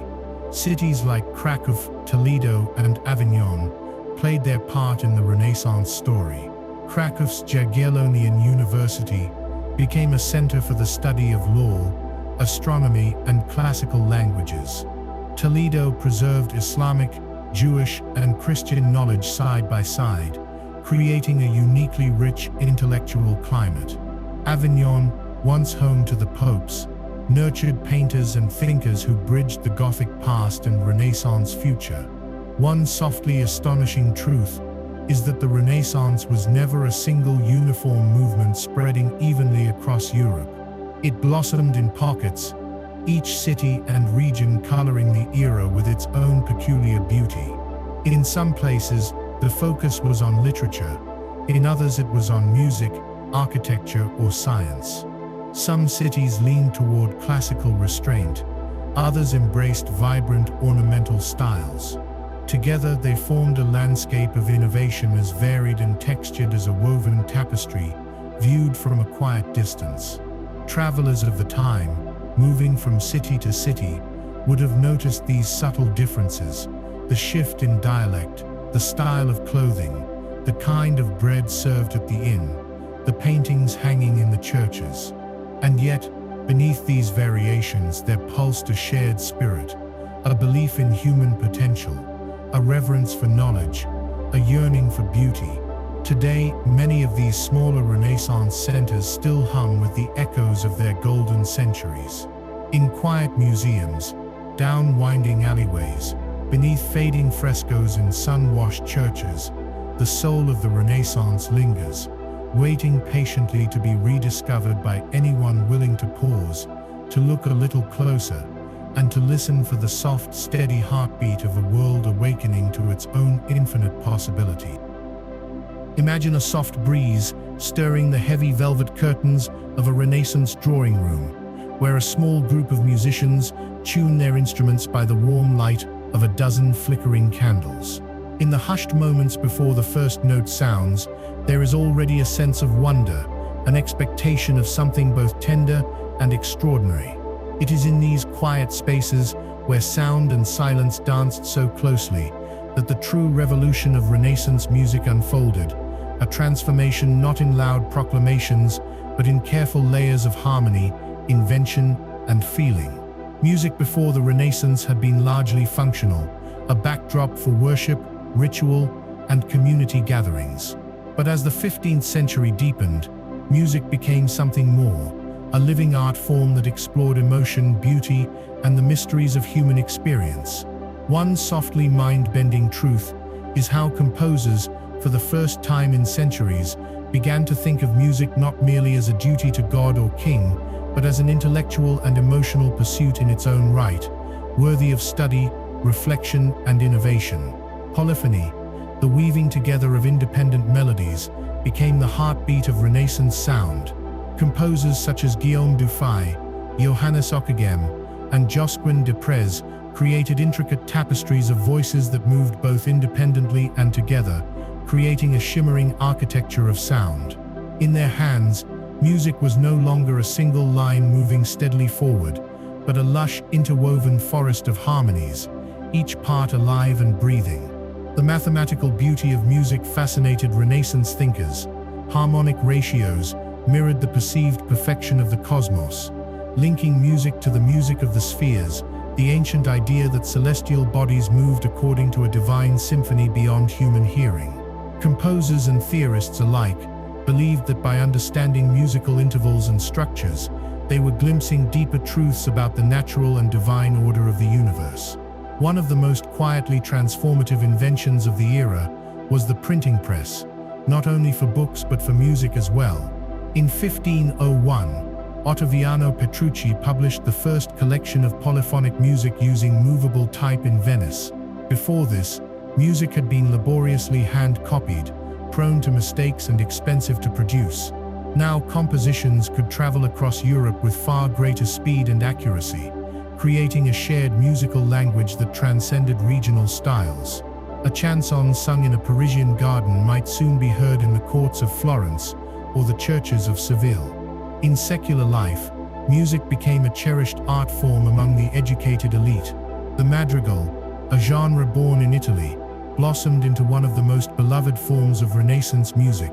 cities like Krakow, Toledo, and Avignon played their part in the Renaissance story. Krakow's Jagiellonian University became a center for the study of law, astronomy, and classical languages. Toledo preserved Islamic, Jewish, and Christian knowledge side by side, creating a uniquely rich intellectual climate. Avignon, once home to the popes, nurtured painters and thinkers who bridged the Gothic past and Renaissance future. One softly astonishing truth is that the Renaissance was never a single uniform movement spreading evenly across Europe. It blossomed in pockets, each city and region coloring the era with its own peculiar beauty. In some places, the focus was on literature. In others, it was on music, architecture, or science. Some cities leaned toward classical restraint, others embraced vibrant ornamental styles. Together, they formed a landscape of innovation as varied and textured as a woven tapestry, viewed from a quiet distance. Travelers of the time, moving from city to city, would have noticed these subtle differences: the shift in dialect, the style of clothing, the kind of bread served at the inn, the paintings hanging in the churches. And yet, beneath these variations, there pulsed a shared spirit, a belief in human potential, a reverence for knowledge, a yearning for beauty. Today, many of these smaller Renaissance centers still hum with the echoes of their golden centuries. In quiet museums, down winding alleyways, beneath fading frescoes in sun-washed churches, the soul of the Renaissance lingers, waiting patiently to be rediscovered by anyone willing to pause, to look a little closer, and to listen for the soft, steady heartbeat of a world awakening to its own infinite possibility. Imagine a soft breeze stirring the heavy velvet curtains of a Renaissance drawing room, where a small group of musicians tune their instruments by the warm light of a dozen flickering candles. In the hushed moments before the first note sounds, there is already a sense of wonder, an expectation of something both tender and extraordinary. It is in these quiet spaces where sound and silence danced so closely that the true revolution of Renaissance music unfolded, a transformation not in loud proclamations, but in careful layers of harmony, invention, and feeling. Music before the Renaissance had been largely functional, a backdrop for worship, ritual, and community gatherings. But as the 15th century deepened, music became something more, a living art form that explored emotion, beauty, and the mysteries of human experience. One softly mind-bending truth is how composers, for the first time in centuries, began to think of music not merely as a duty to God or king, but as an intellectual and emotional pursuit in its own right, worthy of study, reflection, and innovation. Polyphony, the weaving together of independent melodies, became the heartbeat of Renaissance sound. Composers such as Guillaume Dufay, Johannes Ockeghem, and Josquin des Prez created intricate tapestries of voices that moved both independently and together, creating a shimmering architecture of sound. In their hands, music was no longer a single line moving steadily forward, but a lush, interwoven forest of harmonies, each part alive and breathing. The mathematical beauty of music fascinated Renaissance thinkers. Harmonic ratios mirrored the perceived perfection of the cosmos, linking music to the music of the spheres, the ancient idea that celestial bodies moved according to a divine symphony beyond human hearing. Composers and theorists alike believed that by understanding musical intervals and structures, they were glimpsing deeper truths about the natural and divine order of the universe. One of the most quietly transformative inventions of the era was the printing press, not only for books but for music as well. In 1501, Ottaviano Petrucci published the first collection of polyphonic music using movable type in Venice. Before this, music had been laboriously hand-copied, prone to mistakes and expensive to produce. Now compositions could travel across Europe with far greater speed and accuracy, creating a shared musical language that transcended regional styles. A chanson sung in a Parisian garden might soon be heard in the courts of Florence or the churches of Seville. In secular life, music became a cherished art form among the educated elite. The madrigal, a genre born in Italy, blossomed into one of the most beloved forms of Renaissance music.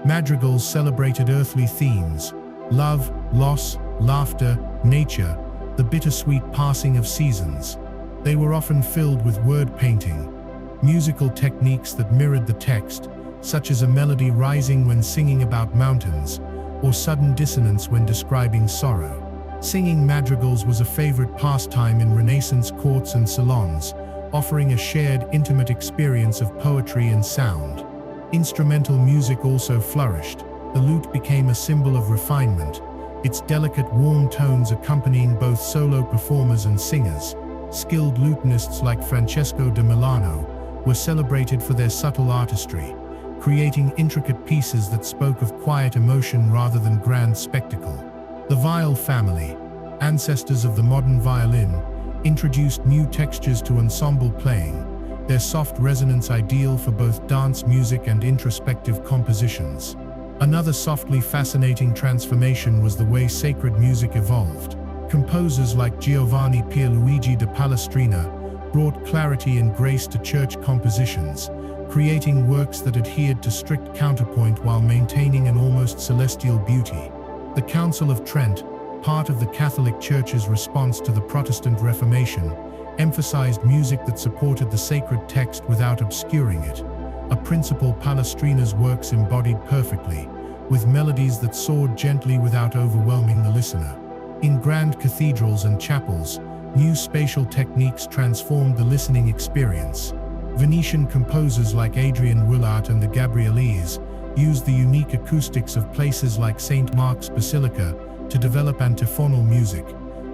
Madrigals celebrated earthly themes: love, loss, laughter, nature, the bittersweet passing of seasons. They were often filled with word painting, musical techniques that mirrored the text, such as a melody rising when singing about mountains, or sudden dissonance when describing sorrow. Singing madrigals was a favorite pastime in Renaissance courts and salons, offering a shared, intimate experience of poetry and sound. Instrumental music also flourished. The lute became a symbol of refinement, its delicate, warm tones accompanying both solo performers and singers. Skilled lutenists like Francesco da Milano were celebrated for their subtle artistry, creating intricate pieces that spoke of quiet emotion rather than grand spectacle. The viol family, ancestors of the modern violin, introduced new textures to ensemble playing, their soft resonance ideal for both dance music and introspective compositions. Another softly fascinating transformation was the way sacred music evolved. Composers like Giovanni Pierluigi da Palestrina brought clarity and grace to church compositions, creating works that adhered to strict counterpoint while maintaining an almost celestial beauty. The Council of Trent, part of the Catholic Church's response to the Protestant Reformation, emphasized music that supported the sacred text without obscuring it, a principle Palestrina's works embodied perfectly, with melodies that soared gently without overwhelming the listener. In grand cathedrals and chapels, new spatial techniques transformed the listening experience. Venetian composers like Adrian Willart and the Gabrielese used the unique acoustics of places like St. Mark's Basilica to develop antiphonal music,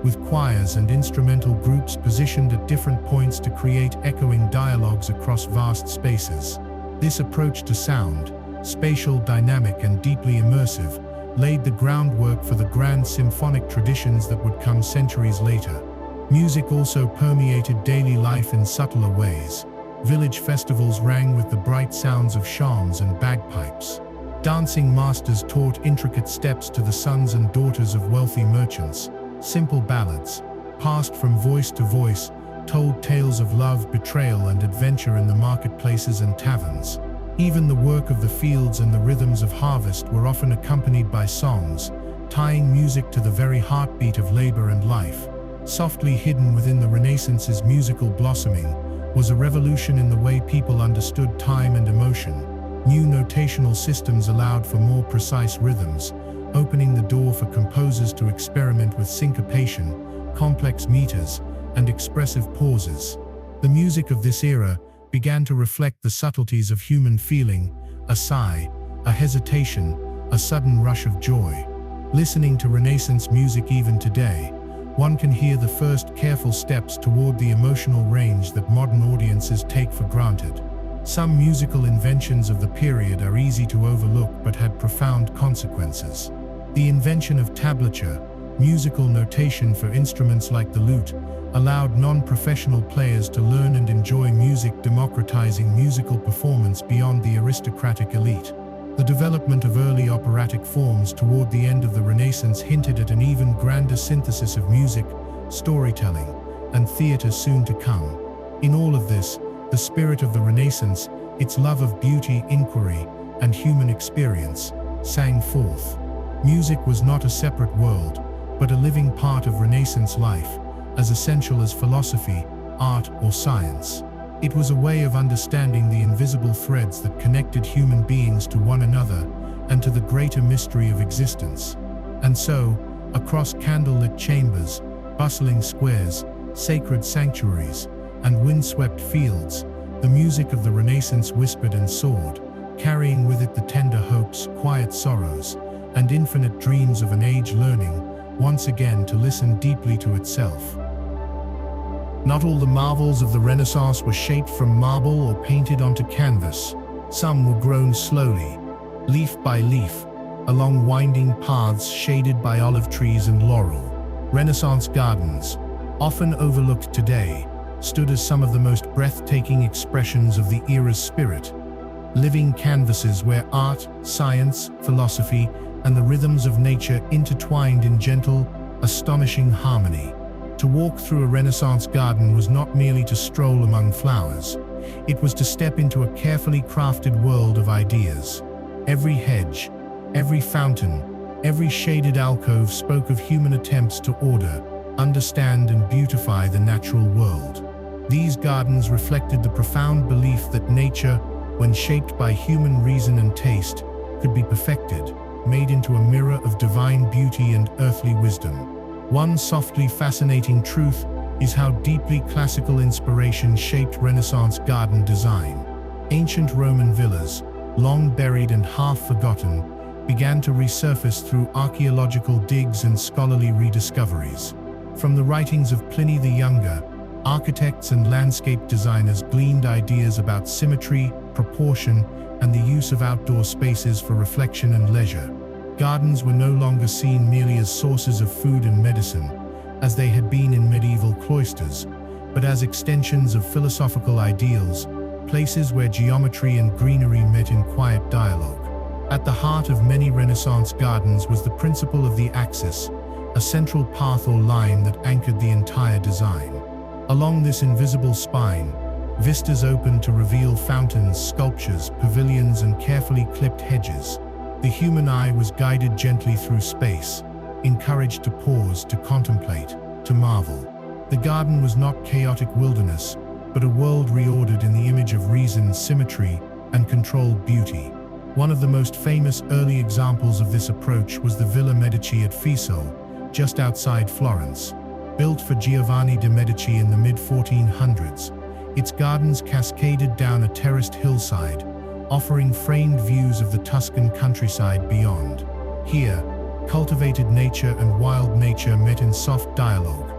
with choirs and instrumental groups positioned at different points to create echoing dialogues across vast spaces. This approach to sound, spatial, dynamic, and deeply immersive, laid the groundwork for the grand symphonic traditions that would come centuries later. Music also permeated daily life in subtler ways. Village festivals rang with the bright sounds of shawms and bagpipes. Dancing masters taught intricate steps to the sons and daughters of wealthy merchants. Simple ballads, passed from voice to voice, told tales of love, betrayal, and adventure in the marketplaces and taverns. Even the work of the fields and the rhythms of harvest were often accompanied by songs, tying music to the very heartbeat of labor and life. Softly hidden within the Renaissance's musical blossoming was a revolution in the way people understood time and emotion. New notational systems allowed for more precise rhythms, opening the door for composers to experiment with syncopation, complex meters, and expressive pauses. The music of this era began to reflect the subtleties of human feeling, a sigh, a hesitation, a sudden rush of joy. Listening to Renaissance music even today, one can hear the first careful steps toward the emotional range that modern audiences take for granted. Some musical inventions of the period are easy to overlook but had profound consequences. The invention of tablature, musical notation for instruments like the lute, allowed non-professional players to learn and enjoy music, democratizing musical performance beyond the aristocratic elite. The development of early operatic forms toward the end of the Renaissance hinted at an even grander synthesis of music, storytelling, and theater soon to come. In all of this, the spirit of the Renaissance, its love of beauty, inquiry, and human experience, sang forth. Music was not a separate world, but a living part of Renaissance life, as essential as philosophy, art, or science. It was a way of understanding the invisible threads that connected human beings to one another and to the greater mystery of existence. And so, across candlelit chambers, bustling squares, sacred sanctuaries, and windswept fields, the music of the Renaissance whispered and soared, carrying with it the tender hopes, quiet sorrows, and infinite dreams of an age learning, once again, to listen deeply to itself. Not all the marvels of the Renaissance were shaped from marble or painted onto canvas. Some were grown slowly, leaf by leaf, along winding paths shaded by olive trees and laurel. Renaissance gardens, often overlooked today, stood as some of the most breathtaking expressions of the era's spirit. Living canvases where art, science, philosophy, and the rhythms of nature intertwined in gentle, astonishing harmony. To walk through a Renaissance garden was not merely to stroll among flowers. It was to step into a carefully crafted world of ideas. Every hedge, every fountain, every shaded alcove spoke of human attempts to order, understand, and beautify the natural world. These gardens reflected the profound belief that nature, when shaped by human reason and taste, could be perfected, made into a mirror of divine beauty and earthly wisdom. One softly fascinating truth is how deeply classical inspiration shaped Renaissance garden design. Ancient Roman villas, long buried and half forgotten, began to resurface through archaeological digs and scholarly rediscoveries. From the writings of Pliny the Younger, architects and landscape designers gleaned ideas about symmetry, proportion, and the use of outdoor spaces for reflection and leisure. Gardens were no longer seen merely as sources of food and medicine, as they had been in medieval cloisters, but as extensions of philosophical ideals, places where geometry and greenery met in quiet dialogue. At the heart of many Renaissance gardens was the principle of the axis, a central path or line that anchored the entire design. Along this invisible spine, vistas opened to reveal fountains, sculptures, pavilions, and carefully clipped hedges. The human eye was guided gently through space, encouraged to pause, to contemplate, to marvel. The garden was not chaotic wilderness, but a world reordered in the image of reason, symmetry, and controlled beauty. One of the most famous early examples of this approach was the Villa Medici at Fiesole, just outside Florence. Built for Giovanni de' Medici in the mid-1400s, its gardens cascaded down a terraced hillside, offering framed views of the Tuscan countryside beyond. Here, cultivated nature and wild nature met in soft dialogue,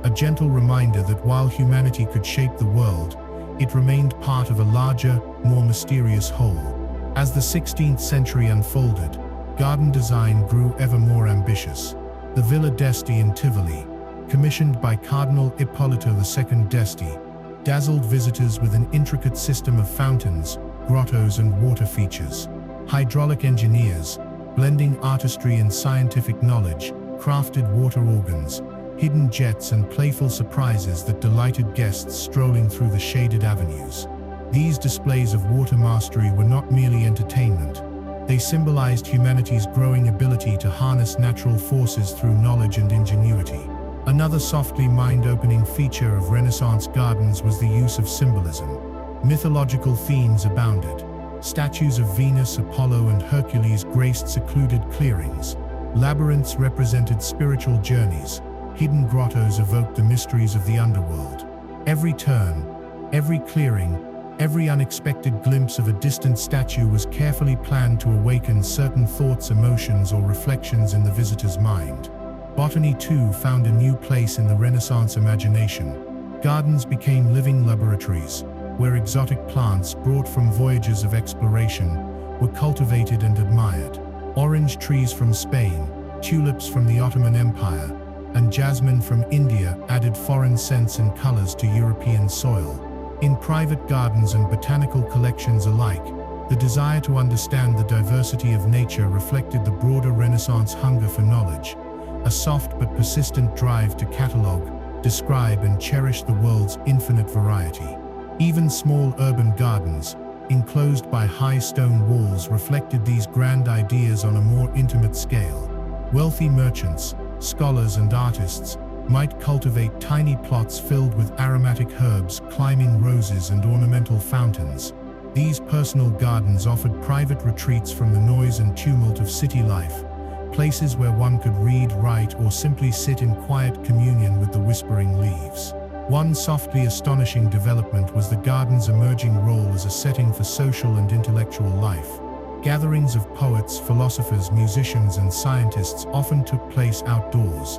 a gentle reminder that while humanity could shape the world, it remained part of a larger, more mysterious whole. As the 16th century unfolded, garden design grew ever more ambitious. The Villa d'Este in Tivoli, commissioned by Cardinal Ippolito II d'Este, dazzled visitors with an intricate system of fountains, grottos, and water features. Hydraulic engineers, blending artistry and scientific knowledge, crafted water organs, hidden jets, and playful surprises that delighted guests strolling through the shaded avenues. These displays of water mastery were not merely entertainment. They symbolized humanity's growing ability to harness natural forces through knowledge and ingenuity. Another softly mind-opening feature of Renaissance gardens was the use of symbolism. Mythological themes abounded. Statues of Venus, Apollo, and Hercules graced secluded clearings. Labyrinths represented spiritual journeys. Hidden grottos evoked the mysteries of the underworld. Every turn, every clearing, every unexpected glimpse of a distant statue was carefully planned to awaken certain thoughts, emotions, or reflections in the visitor's mind. Botany too found a new place in the Renaissance imagination. Gardens became living laboratories, where exotic plants brought from voyages of exploration were cultivated and admired. Orange trees from Spain, tulips from the Ottoman Empire, and jasmine from India added foreign scents and colors to European soil. In private gardens and botanical collections alike, the desire to understand the diversity of nature reflected the broader Renaissance hunger for knowledge, a soft but persistent drive to catalog, describe, and cherish the world's infinite variety. Even small urban gardens, enclosed by high stone walls, reflected these grand ideas on a more intimate scale. Wealthy merchants, scholars, and artists might cultivate tiny plots filled with aromatic herbs, climbing roses, and ornamental fountains. These personal gardens offered private retreats from the noise and tumult of city life, places where one could read, write, or simply sit in quiet communion with the whispering leaves. One softly astonishing development was the garden's emerging role as a setting for social and intellectual life. Gatherings of poets, philosophers, musicians, and scientists often took place outdoors,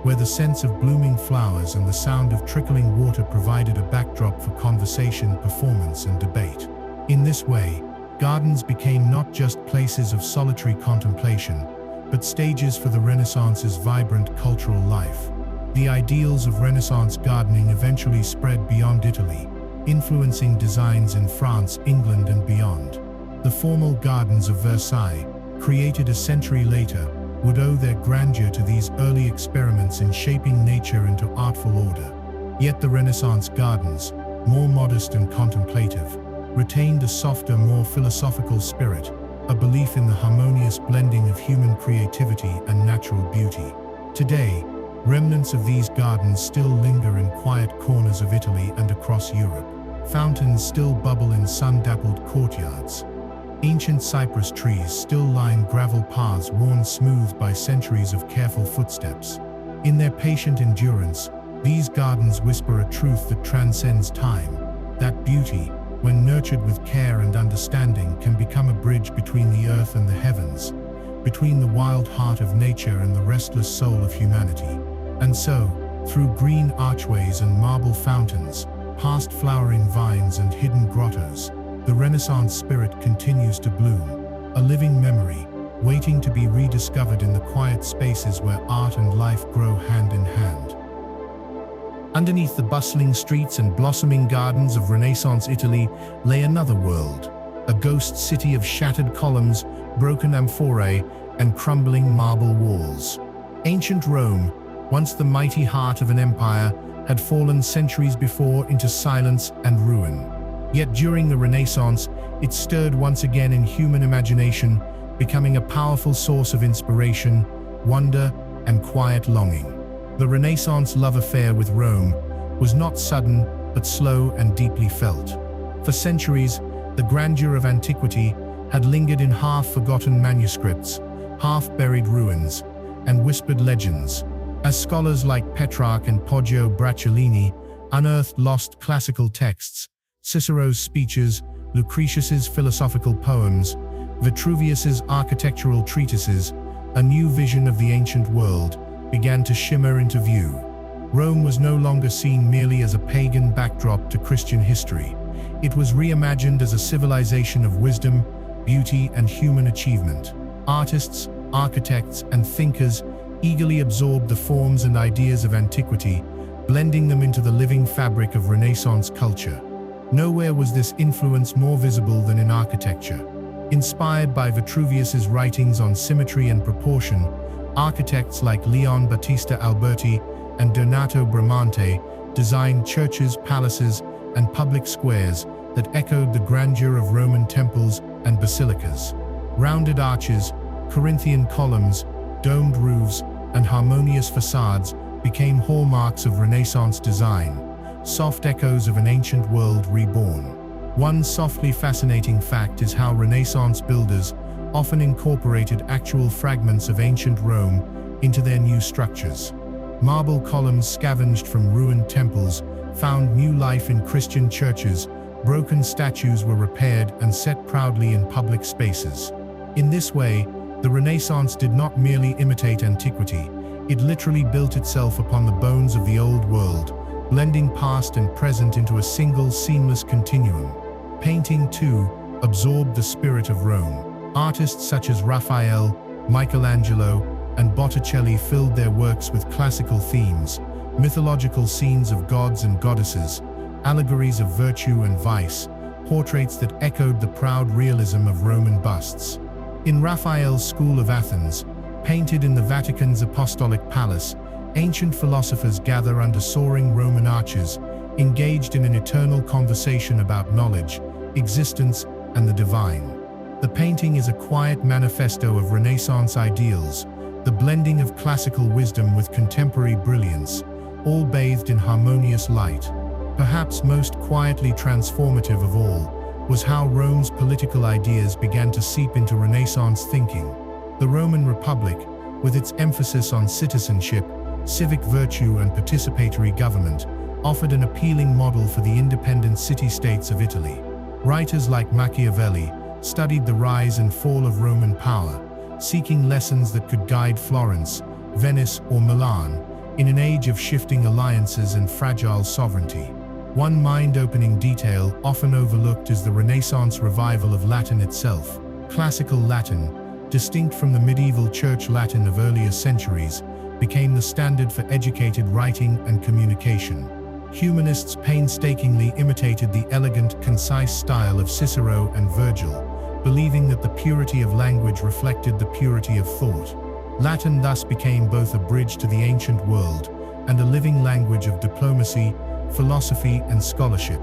where the scents of blooming flowers and the sound of trickling water provided a backdrop for conversation, performance, and debate. In this way, gardens became not just places of solitary contemplation, but stages for the Renaissance's vibrant cultural life. The ideals of Renaissance gardening eventually spread beyond Italy, influencing designs in France, England, and beyond. The formal gardens of Versailles, created a century later, would owe their grandeur to these early experiments in shaping nature into artful order. Yet the Renaissance gardens, more modest and contemplative, retained a softer, more philosophical spirit, a belief in the harmonious blending of human creativity and natural beauty. Today, remnants of these gardens still linger in quiet corners of Italy and across Europe. Fountains still bubble in sun-dappled courtyards. Ancient cypress trees still line gravel paths worn smooth by centuries of careful footsteps. In their patient endurance, these gardens whisper a truth that transcends time, that beauty, when nurtured with care and understanding, can become a bridge between the earth and the heavens, between the wild heart of nature and the restless soul of humanity. And so, through green archways and marble fountains, past flowering vines and hidden grottos, the Renaissance spirit continues to bloom, a living memory, waiting to be rediscovered in the quiet spaces where art and life grow hand in hand. Underneath the bustling streets and blossoming gardens of Renaissance Italy lay another world, a ghost city of shattered columns, broken amphorae, and crumbling marble walls. Ancient Rome, once the mighty heart of an empire, had fallen centuries before into silence and ruin. Yet during the Renaissance, it stirred once again in human imagination, becoming a powerful source of inspiration, wonder, and quiet longing. The Renaissance love affair with Rome was not sudden, but slow and deeply felt. For centuries, the grandeur of antiquity had lingered in half-forgotten manuscripts, half-buried ruins, and whispered legends. As scholars like Petrarch and Poggio Bracciolini unearthed lost classical texts, Cicero's speeches, Lucretius's philosophical poems, Vitruvius's architectural treatises, a new vision of the ancient world began to shimmer into view. Rome was no longer seen merely as a pagan backdrop to Christian history. It was reimagined as a civilization of wisdom, beauty, and human achievement. Artists, architects, and thinkers eagerly absorbed the forms and ideas of antiquity, blending them into the living fabric of Renaissance culture. Nowhere was this influence more visible than in architecture. Inspired by Vitruvius's writings on symmetry and proportion, architects like Leon Battista Alberti and Donato Bramante designed churches, palaces, and public squares that echoed the grandeur of Roman temples and basilicas. Rounded arches, Corinthian columns, domed roofs, and harmonious facades became hallmarks of Renaissance design, soft echoes of an ancient world reborn. One softly fascinating fact is how Renaissance builders often incorporated actual fragments of ancient Rome into their new structures. Marble columns scavenged from ruined temples found new life in Christian churches, broken statues were repaired and set proudly in public spaces. In this way, the Renaissance did not merely imitate antiquity, it literally built itself upon the bones of the old world, blending past and present into a single seamless continuum. Painting, too, absorbed the spirit of Rome. Artists such as Raphael, Michelangelo, and Botticelli filled their works with classical themes, mythological scenes of gods and goddesses, allegories of virtue and vice, portraits that echoed the proud realism of Roman busts. In Raphael's School of Athens, painted in the Vatican's Apostolic Palace, ancient philosophers gather under soaring Roman arches, engaged in an eternal conversation about knowledge, existence, and the divine. The painting is a quiet manifesto of Renaissance ideals, the blending of classical wisdom with contemporary brilliance, all bathed in harmonious light. Perhaps most quietly transformative of all was how Rome's political ideas began to seep into Renaissance thinking. The Roman Republic, with its emphasis on citizenship, civic virtue, and participatory government, offered an appealing model for the independent city-states of Italy. Writers like Machiavelli studied the rise and fall of Roman power, seeking lessons that could guide Florence, Venice, or Milan in an age of shifting alliances and fragile sovereignty. One mind-opening detail often overlooked is the Renaissance revival of Latin itself. Classical Latin, distinct from the medieval Church Latin of earlier centuries, became the standard for educated writing and communication. Humanists painstakingly imitated the elegant, concise style of Cicero and Virgil, believing that the purity of language reflected the purity of thought. Latin thus became both a bridge to the ancient world and a living language of diplomacy, philosophy, and scholarship.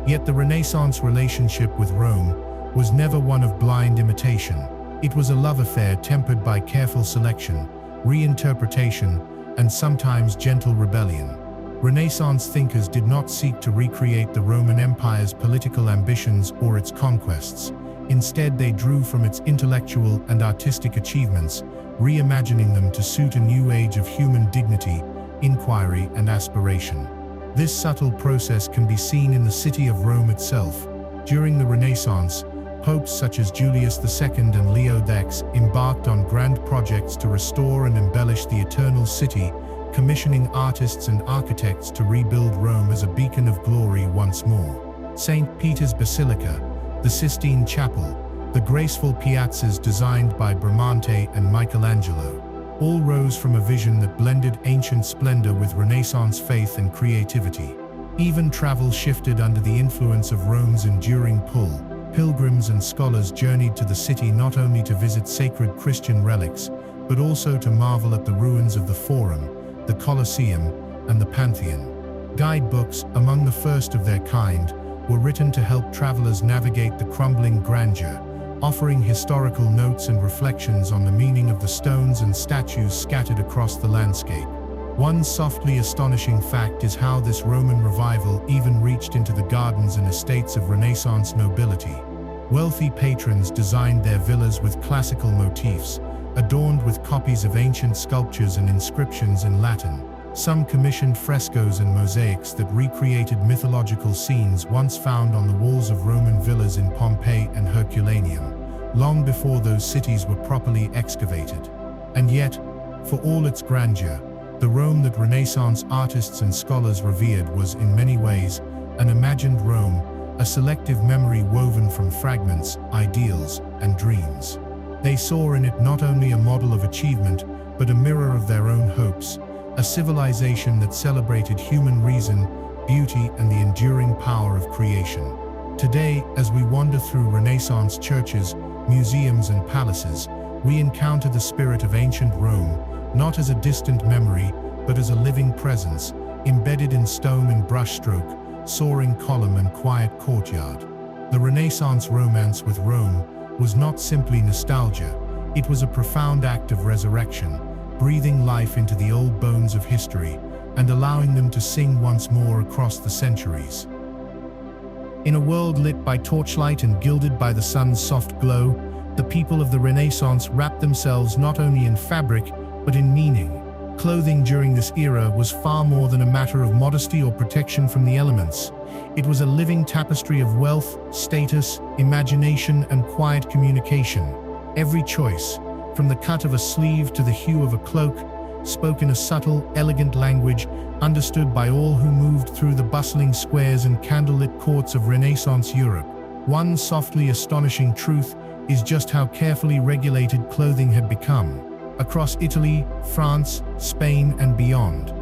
Yet the Renaissance relationship with Rome was never one of blind imitation. It was a love affair tempered by careful selection, reinterpretation, and sometimes gentle rebellion. Renaissance thinkers did not seek to recreate the Roman Empire's political ambitions or its conquests. Instead, they drew from its intellectual and artistic achievements, reimagining them to suit a new age of human dignity, inquiry, and aspiration. This subtle process can be seen in the city of Rome itself. During the Renaissance, popes such as Julius II and Leo X embarked on grand projects to restore and embellish the Eternal City, commissioning artists and architects to rebuild Rome as a beacon of glory once more. St. Peter's Basilica, the Sistine Chapel, the graceful piazzas designed by Bramante and Michelangelo, all rose from a vision that blended ancient splendor with Renaissance faith and creativity. Even travel shifted under the influence of Rome's enduring pull. Pilgrims and scholars journeyed to the city not only to visit sacred Christian relics, but also to marvel at the ruins of the Forum, the Colosseum, and the Pantheon. Guidebooks, among the first of their kind, were written to help travelers navigate the crumbling grandeur, offering historical notes and reflections on the meaning of the stones and statues scattered across the landscape. One softly astonishing fact is how this Roman revival even reached into the gardens and estates of Renaissance nobility. Wealthy patrons designed their villas with classical motifs, adorned with copies of ancient sculptures and inscriptions in Latin. Some commissioned frescoes and mosaics that recreated mythological scenes once found on the walls of Roman villas in Pompeii and Herculaneum, long before those cities were properly excavated. And yet, for all its grandeur, the Rome that Renaissance artists and scholars revered was, in many ways, an imagined Rome, a selective memory woven from fragments, ideals, and dreams. They saw in it not only a model of achievement, but a mirror of their own hopes, a civilization that celebrated human reason, beauty, and the enduring power of creation. Today, as we wander through Renaissance churches, museums, and palaces, we encounter the spirit of ancient Rome, not as a distant memory, but as a living presence, embedded in stone and brushstroke, soaring column and quiet courtyard. The Renaissance romance with Rome was not simply nostalgia, it was a profound act of resurrection, breathing life into the old bones of history and allowing them to sing once more across the centuries. In a world lit by torchlight and gilded by the sun's soft glow, the people of the Renaissance wrapped themselves not only in fabric, but in meaning. Clothing during this era was far more than a matter of modesty or protection from the elements. It was a living tapestry of wealth, status, imagination, and quiet communication. Every choice, from the cut of a sleeve to the hue of a cloak, spoke in a subtle, elegant language understood by all who moved through the bustling squares and candlelit courts of Renaissance Europe. One softly astonishing truth is just how carefully regulated clothing had become. Across Italy, France, Spain, and beyond,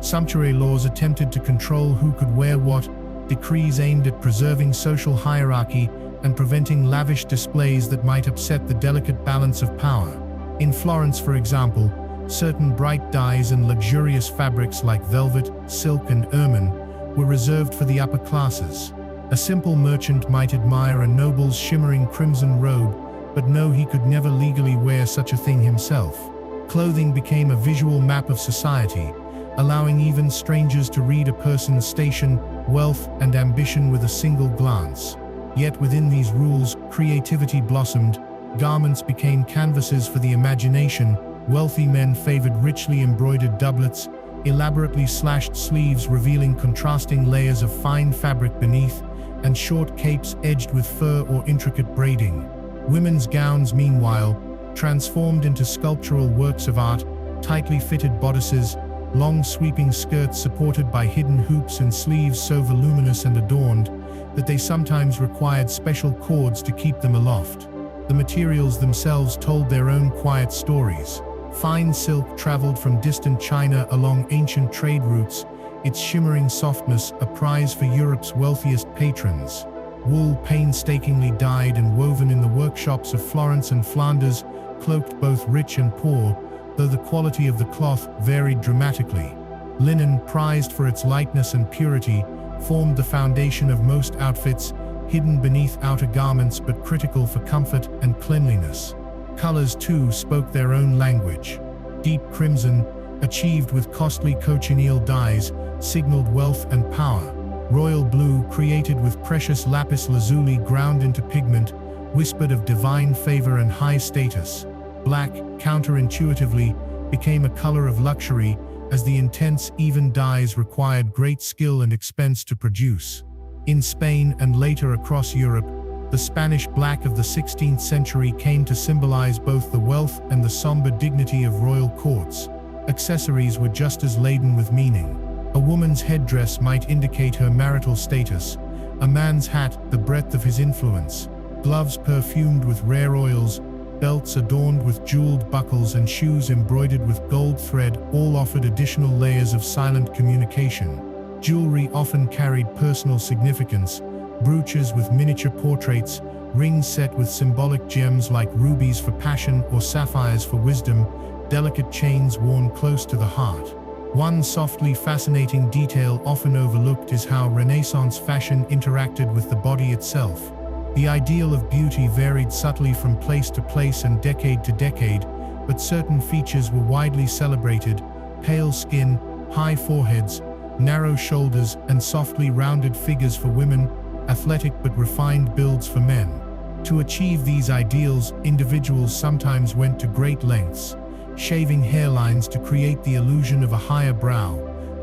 sumptuary laws attempted to control who could wear what, decrees aimed at preserving social hierarchy and preventing lavish displays that might upset the delicate balance of power. In Florence, for example, certain bright dyes and luxurious fabrics like velvet, silk, and ermine were reserved for the upper classes. A simple merchant might admire a noble's shimmering crimson robe, but know he could never legally wear such a thing himself. Clothing became a visual map of society, allowing even strangers to read a person's station, wealth, and ambition with a single glance. Yet within these rules, creativity blossomed. Garments became canvases for the imagination. Wealthy men favored richly embroidered doublets, elaborately slashed sleeves revealing contrasting layers of fine fabric beneath, and short capes edged with fur or intricate braiding. Women's gowns, meanwhile, transformed into sculptural works of art, tightly fitted bodices, long sweeping skirts supported by hidden hoops and sleeves so voluminous and adorned that they sometimes required special cords to keep them aloft. The materials themselves told their own quiet stories. Fine silk traveled from distant China along ancient trade routes, its shimmering softness a prize for Europe's wealthiest patrons. Wool, painstakingly dyed and woven in the workshops of Florence and Flanders, cloaked both rich and poor, though the quality of the cloth varied dramatically. Linen, prized for its lightness and purity, formed the foundation of most outfits, hidden beneath outer garments but critical for comfort and cleanliness. Colors, too, spoke their own language. Deep crimson, achieved with costly cochineal dyes, signaled wealth and power. Royal blue, created with precious lapis lazuli ground into pigment, whispered of divine favor and high status. Black, counterintuitively, became a color of luxury, as the intense, even dyes required great skill and expense to produce. In Spain and later across Europe, the Spanish black of the 16th century came to symbolize both the wealth and the somber dignity of royal courts. Accessories were just as laden with meaning. A woman's headdress might indicate her marital status, a man's hat the breadth of his influence, gloves perfumed with rare oils, belts adorned with jeweled buckles and shoes embroidered with gold thread all offered additional layers of silent communication. Jewelry often carried personal significance, brooches with miniature portraits, rings set with symbolic gems like rubies for passion or sapphires for wisdom, delicate chains worn close to the heart. One softly fascinating detail often overlooked is how Renaissance fashion interacted with the body itself. The ideal of beauty varied subtly from place to place and decade to decade, but certain features were widely celebrated: pale skin, high foreheads, narrow shoulders, and softly rounded figures for women, athletic but refined builds for men. To achieve these ideals, individuals sometimes went to great lengths, shaving hairlines to create the illusion of a higher brow,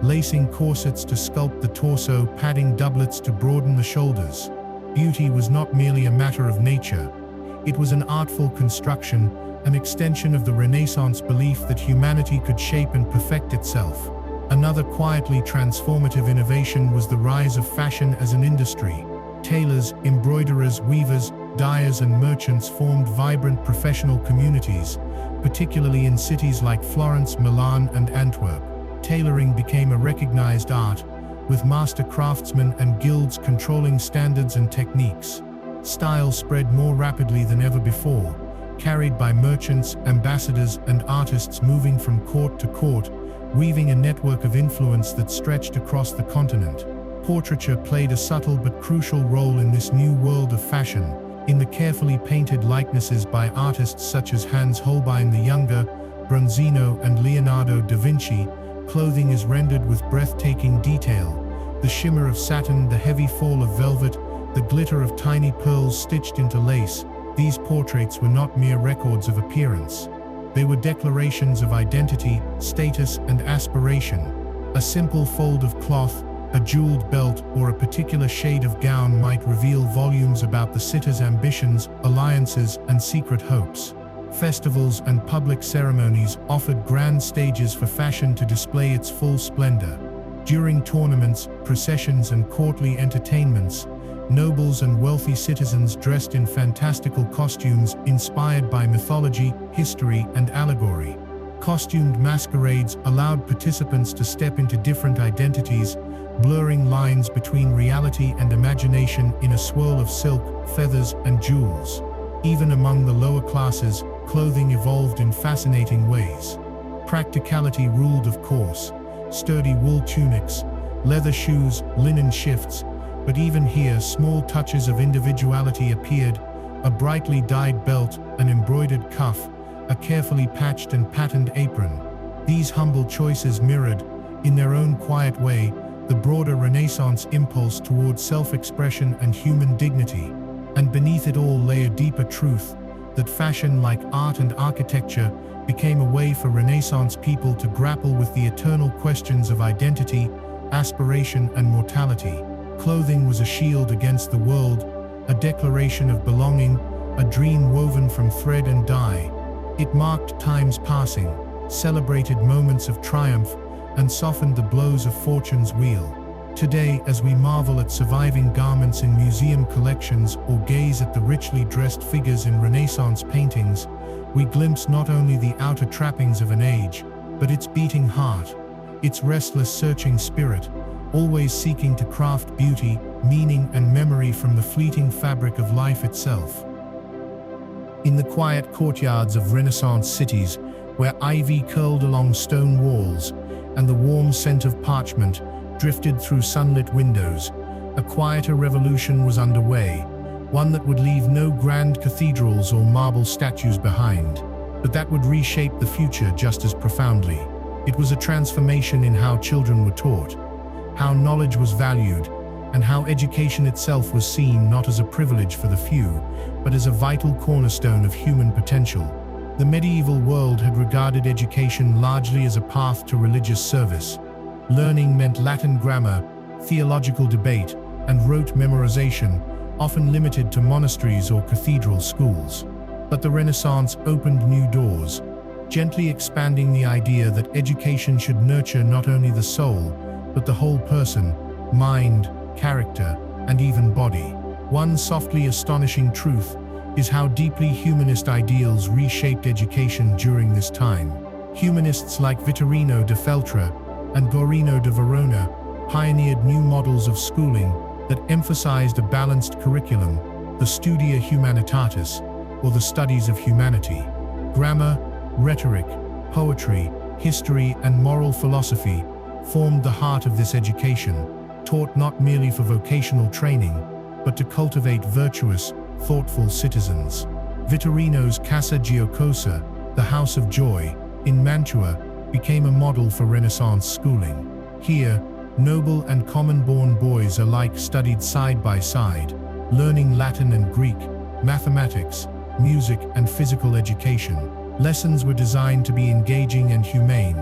lacing corsets to sculpt the torso, padding doublets to broaden the shoulders. Beauty was not merely a matter of nature. It was an artful construction, an extension of the Renaissance belief that humanity could shape and perfect itself. Another quietly transformative innovation was the rise of fashion as an industry. Tailors, embroiderers, weavers, dyers, and merchants formed vibrant professional communities, particularly in cities like Florence, Milan, and Antwerp. Tailoring became a recognized art, with master craftsmen and guilds controlling standards and techniques. Style spread more rapidly than ever before, carried by merchants, ambassadors, and artists moving from court to court, weaving a network of influence that stretched across the continent. Portraiture played a subtle but crucial role in this new world of fashion. In the carefully painted likenesses by artists such as Hans Holbein the Younger, Bronzino, and Leonardo da Vinci, clothing is rendered with breathtaking detail. The shimmer of satin, the heavy fall of velvet, the glitter of tiny pearls stitched into lace. These portraits were not mere records of appearance. They were declarations of identity, status, and aspiration. A simple fold of cloth, a jeweled belt, or a particular shade of gown might reveal volumes about the sitter's ambitions, alliances, and secret hopes. Festivals and public ceremonies offered grand stages for fashion to display its full splendor. During tournaments, processions, and courtly entertainments, nobles and wealthy citizens dressed in fantastical costumes inspired by mythology, history, and allegory. Costumed masquerades allowed participants to step into different identities, blurring lines between reality and imagination in a swirl of silk, feathers, and jewels. Even among the lower classes, clothing evolved in fascinating ways. Practicality ruled, of course: sturdy wool tunics, leather shoes, linen shifts, but even here small touches of individuality appeared: a brightly dyed belt, an embroidered cuff, a carefully patched and patterned apron. These humble choices mirrored, in their own quiet way, the broader Renaissance impulse toward self-expression and human dignity. And beneath it all lay a deeper truth, that fashion, like art and architecture, became a way for Renaissance people to grapple with the eternal questions of identity, aspiration, and mortality. Clothing was a shield against the world, a declaration of belonging, a dream woven from thread and dye. It marked time's passing, celebrated moments of triumph, and softened the blows of fortune's wheel. Today, as we marvel at surviving garments in museum collections or gaze at the richly dressed figures in Renaissance paintings, we glimpse not only the outer trappings of an age, but its beating heart, its restless searching spirit, always seeking to craft beauty, meaning, and memory from the fleeting fabric of life itself. In the quiet courtyards of Renaissance cities, where ivy curled along stone walls, and the warm scent of parchment drifted through sunlit windows, a quieter revolution was underway, one that would leave no grand cathedrals or marble statues behind, but that would reshape the future just as profoundly. It was a transformation in how children were taught, how knowledge was valued, and how education itself was seen not as a privilege for the few, but as a vital cornerstone of human potential. The medieval world had regarded education largely as a path to religious service. Learning meant Latin grammar, theological debate, and rote memorization, often limited to monasteries or cathedral schools. But the Renaissance opened new doors, gently expanding the idea that education should nurture not only the soul, but the whole person, mind, character, and even body. One softly astonishing truth is how deeply humanist ideals reshaped education during this time. Humanists like Vittorino da Feltre and Guarino da Verona pioneered new models of schooling that emphasized a balanced curriculum, the Studia Humanitatis, or the studies of humanity. Grammar, rhetoric, poetry, history, and moral philosophy formed the heart of this education, taught not merely for vocational training, but to cultivate virtuous, thoughtful citizens. Vittorino's Casa Giocosa, the House of Joy, in Mantua, became a model for Renaissance schooling. Here, noble and common-born boys alike studied side by side, learning Latin and Greek, mathematics, music, and physical education. Lessons were designed to be engaging and humane,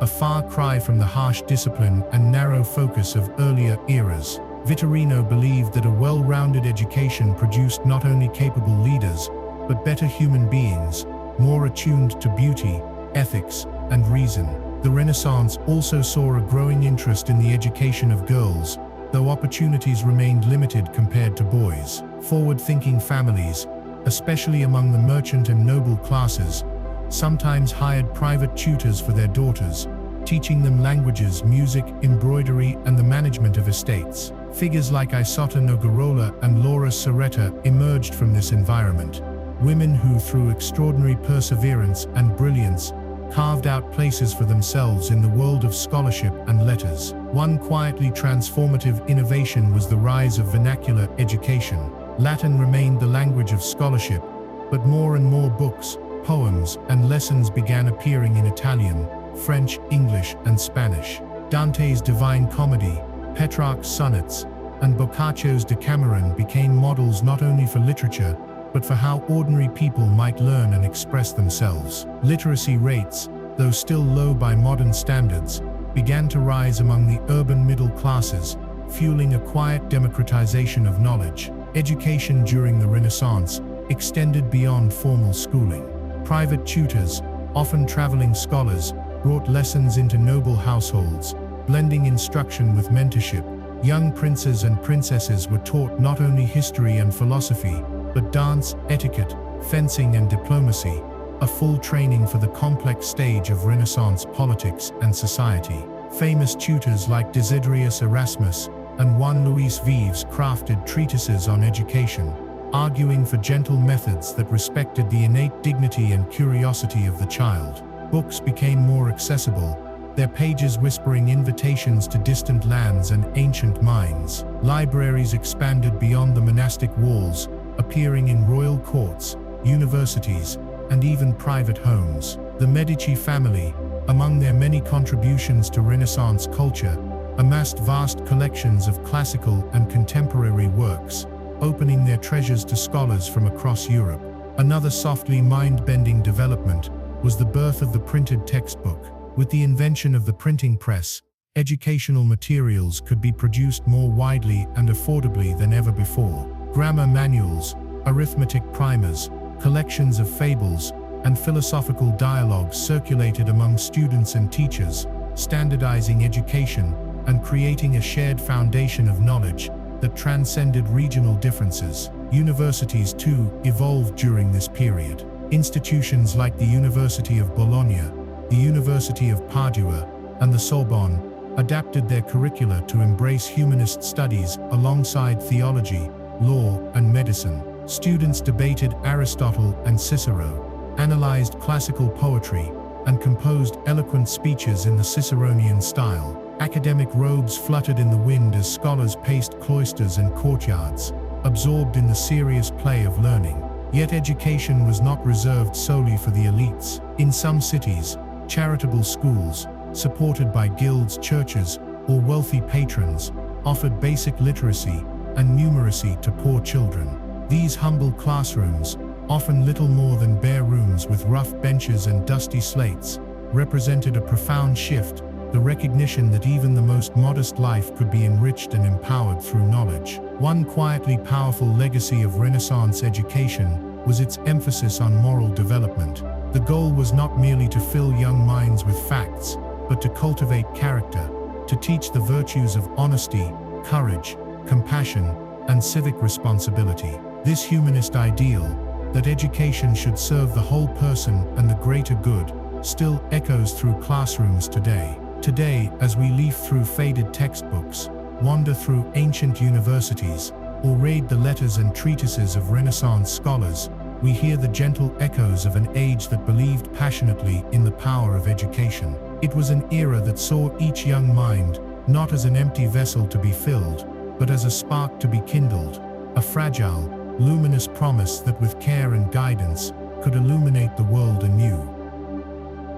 a far cry from the harsh discipline and narrow focus of earlier eras. Vittorino believed that a well-rounded education produced not only capable leaders, but better human beings, more attuned to beauty, ethics, and reason. The Renaissance also saw a growing interest in the education of girls, though opportunities remained limited compared to boys. Forward-thinking families, especially among the merchant and noble classes, sometimes hired private tutors for their daughters, teaching them languages, music, embroidery, and the management of estates. Figures like Isotta Nogarola and Laura Serretta emerged from this environment, women who, through extraordinary perseverance and brilliance, carved out places for themselves in the world of scholarship and letters. One quietly transformative innovation was the rise of vernacular education. Latin remained the language of scholarship, but more and more books, poems, and lessons began appearing in Italian, French, English, and Spanish. Dante's Divine Comedy, Petrarch's Sonnets, and Boccaccio's Decameron became models not only for literature, but for how ordinary people might learn and express themselves. Literacy rates, though still low by modern standards, began to rise among the urban middle classes, fueling a quiet democratization of knowledge. Education during the Renaissance extended beyond formal schooling. Private tutors, often traveling scholars, brought lessons into noble households, blending instruction with mentorship. Young princes and princesses were taught not only history and philosophy, but dance, etiquette, fencing, and diplomacy, a full training for the complex stage of Renaissance politics and society. Famous tutors like Desiderius Erasmus and Juan Luis Vives crafted treatises on education, arguing for gentle methods that respected the innate dignity and curiosity of the child. Books became more accessible, their pages whispering invitations to distant lands and ancient minds. Libraries expanded beyond the monastic walls, appearing in royal courts, universities, and even private homes. The Medici family, among their many contributions to Renaissance culture, amassed vast collections of classical and contemporary works, opening their treasures to scholars from across Europe. Another softly mind-bending development was the birth of the printed textbook. With the invention of the printing press, educational materials could be produced more widely and affordably than ever before. Grammar manuals, arithmetic primers, collections of fables, and philosophical dialogues circulated among students and teachers, standardizing education and creating a shared foundation of knowledge that transcended regional differences. Universities, too, evolved during this period. Institutions like the University of Bologna, the University of Padua, and the Sorbonne adapted their curricula to embrace humanist studies alongside theology, law, and medicine. Students debated Aristotle and Cicero, analyzed classical poetry, and composed eloquent speeches in the Ciceronian style. Academic robes fluttered in the wind as scholars paced cloisters and courtyards, absorbed in the serious play of learning. Yet education was not reserved solely for the elites. In some cities, charitable schools, supported by guilds, churches, or wealthy patrons, offered basic literacy and numeracy to poor children. These humble classrooms, often little more than bare rooms with rough benches and dusty slates, represented a profound shift the recognition that even the most modest life could be enriched and empowered through knowledge. One quietly powerful legacy of Renaissance education was its emphasis on moral development. The goal was not merely to fill young minds with facts, but to cultivate character, to teach the virtues of honesty, courage, compassion, and civic responsibility. This humanist ideal, that education should serve the whole person and the greater good, still echoes through classrooms today. Today, as we leaf through faded textbooks, wander through ancient universities, or read the letters and treatises of Renaissance scholars, we hear the gentle echoes of an age that believed passionately in the power of education. It was an era that saw each young mind not as an empty vessel to be filled, but as a spark to be kindled, a fragile, luminous promise that with care and guidance could illuminate the world anew.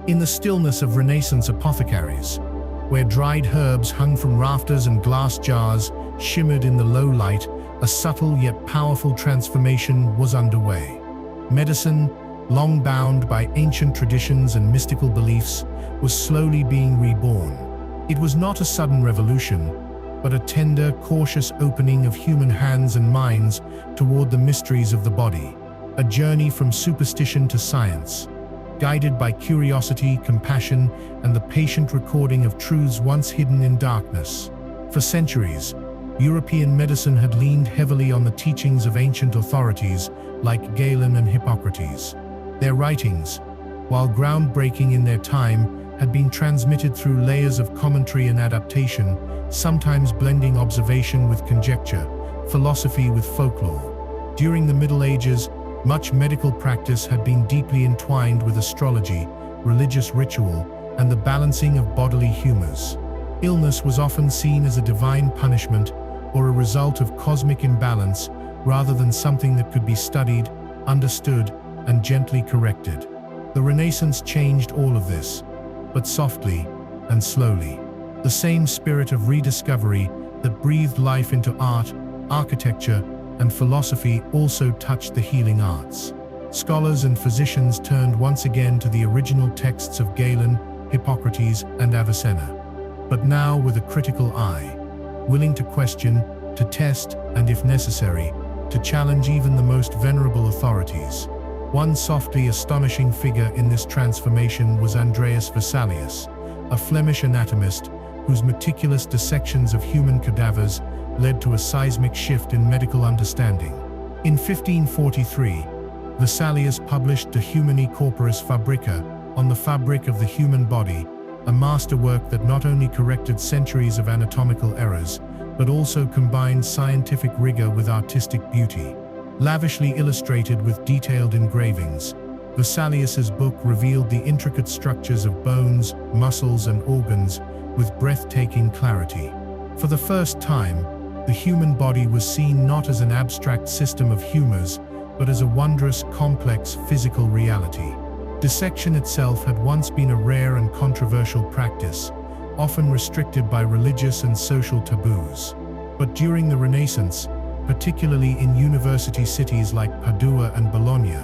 In the stillness of Renaissance apothecaries, where dried herbs hung from rafters and glass jars shimmered in the low light, a subtle yet powerful transformation was underway. Medicine, long bound by ancient traditions and mystical beliefs, was slowly being reborn. It was not a sudden revolution, but a tender, cautious opening of human hands and minds toward the mysteries of the body, a journey from superstition to science, guided by curiosity, compassion, and the patient recording of truths once hidden in darkness. For centuries, European medicine had leaned heavily on the teachings of ancient authorities like Galen and Hippocrates. Their writings, while groundbreaking in their time, had been transmitted through layers of commentary and adaptation, sometimes blending observation with conjecture, philosophy with folklore. During the Middle Ages, much medical practice had been deeply entwined with astrology, religious ritual, and the balancing of bodily humors. Illness was often seen as a divine punishment or a result of cosmic imbalance rather than something that could be studied, understood, and gently corrected. The Renaissance changed all of this, but softly and slowly. The same spirit of rediscovery that breathed life into art, architecture, and philosophy also touched the healing arts. Scholars and physicians turned once again to the original texts of Galen, Hippocrates, and Avicenna, but now with a critical eye, willing to question, to test, and if necessary, to challenge even the most venerable authorities. One softly astonishing figure in this transformation was Andreas Vesalius, a Flemish anatomist whose meticulous dissections of human cadavers led to a seismic shift in medical understanding. In 1543, Vesalius published De Humani Corporis Fabrica, on the fabric of the human body, a masterwork that not only corrected centuries of anatomical errors, but also combined scientific rigor with artistic beauty. Lavishly illustrated with detailed engravings, Vesalius's book revealed the intricate structures of bones, muscles, and organs with breathtaking clarity. For the first time, the human body was seen not as an abstract system of humors, but as a wondrous, complex physical reality. Dissection itself had once been a rare and controversial practice, often restricted by religious and social taboos. But during the Renaissance, particularly in university cities like Padua and Bologna,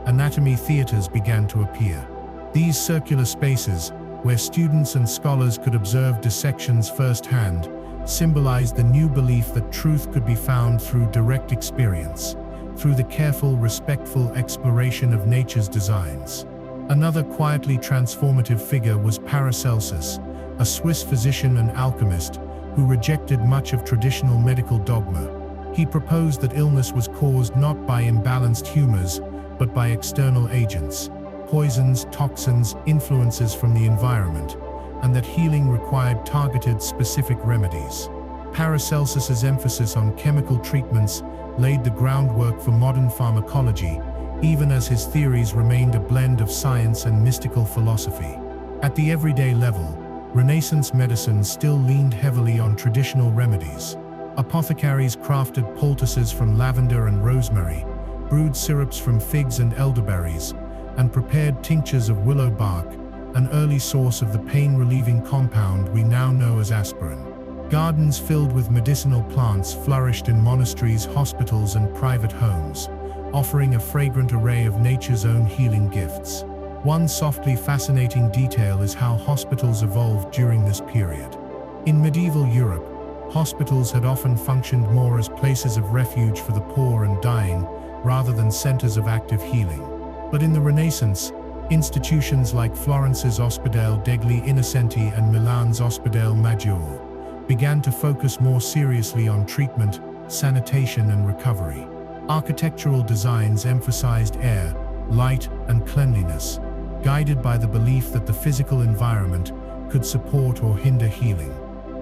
anatomy theaters began to appear. These circular spaces, where students and scholars could observe dissections firsthand, symbolized the new belief that truth could be found through direct experience, through the careful, respectful exploration of nature's designs. Another quietly transformative figure was Paracelsus, a Swiss physician and alchemist who rejected much of traditional medical dogma. He proposed that illness was caused not by imbalanced humors, but by external agents, poisons, toxins, influences from the environment, and that healing required targeted, specific remedies. Paracelsus's emphasis on chemical treatments laid the groundwork for modern pharmacology, even as his theories remained a blend of science and mystical philosophy. At the everyday level, Renaissance medicine still leaned heavily on traditional remedies. Apothecaries crafted poultices from lavender and rosemary, brewed syrups from figs and elderberries, and prepared tinctures of willow bark, an early source of the pain-relieving compound we now know as aspirin. Gardens filled with medicinal plants flourished in monasteries, hospitals, and private homes, offering a fragrant array of nature's own healing gifts. One softly fascinating detail is how hospitals evolved during this period. In medieval Europe, hospitals had often functioned more as places of refuge for the poor and dying, rather than centers of active healing. But in the Renaissance, institutions like Florence's Ospedale degli Innocenti and Milan's Ospedale Maggiore began to focus more seriously on treatment, sanitation, and recovery. Architectural designs emphasized air, light, and cleanliness, guided by the belief that the physical environment could support or hinder healing.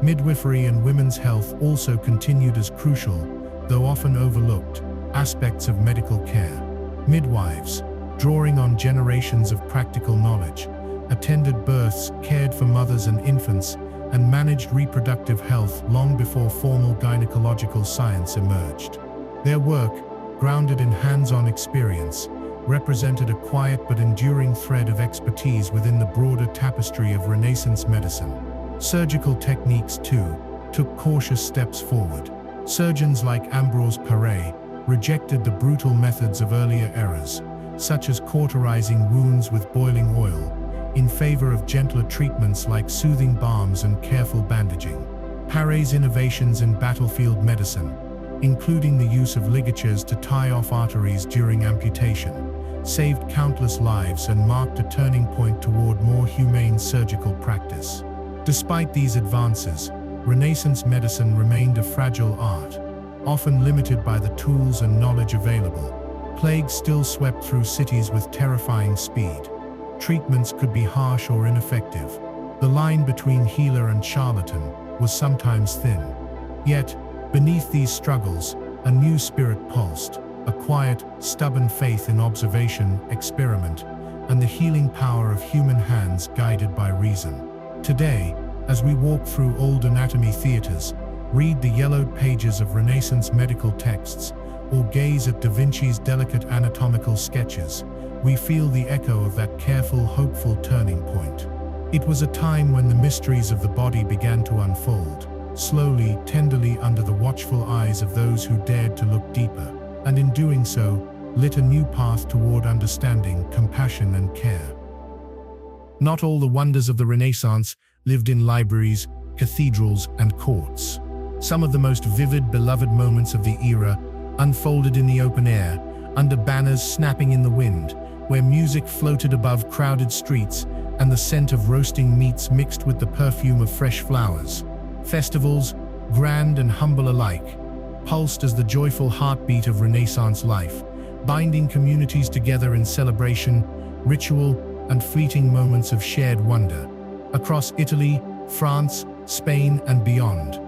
Midwifery and women's health also continued as crucial, though often overlooked, aspects of medical care. Midwives, drawing on generations of practical knowledge, attended births, cared for mothers and infants, and managed reproductive health long before formal gynecological science emerged. Their work, grounded in hands-on experience, represented a quiet but enduring thread of expertise within the broader tapestry of Renaissance medicine. Surgical techniques, too, took cautious steps forward. Surgeons like Ambroise Paré rejected the brutal methods of earlier eras, such as cauterizing wounds with boiling oil, in favor of gentler treatments like soothing balms and careful bandaging. Paré's innovations in battlefield medicine, including the use of ligatures to tie off arteries during amputation, saved countless lives and marked a turning point toward more humane surgical practice. Despite these advances, Renaissance medicine remained a fragile art, often limited by the tools and knowledge available. Plagues still swept through cities with terrifying speed. Treatments could be harsh or ineffective. The line between healer and charlatan was sometimes thin. Yet, beneath these struggles, a new spirit pulsed, a quiet, stubborn faith in observation, experiment, and the healing power of human hands guided by reason. Today, as we walk through old anatomy theaters, read the yellowed pages of Renaissance medical texts, or gaze at Da Vinci's delicate anatomical sketches, we feel the echo of that careful, hopeful turning point. It was a time when the mysteries of the body began to unfold, slowly, tenderly under the watchful eyes of those who dared to look deeper, and in doing so, lit a new path toward understanding, compassion, and care. Not all the wonders of the Renaissance lived in libraries, cathedrals, and courts. Some of the most vivid, beloved moments of the era unfolded in the open air, under banners snapping in the wind, where music floated above crowded streets and the scent of roasting meats mixed with the perfume of fresh flowers. Festivals, grand and humble alike, pulsed as the joyful heartbeat of Renaissance life, binding communities together in celebration, ritual, and fleeting moments of shared wonder. Across Italy, France, Spain, and beyond,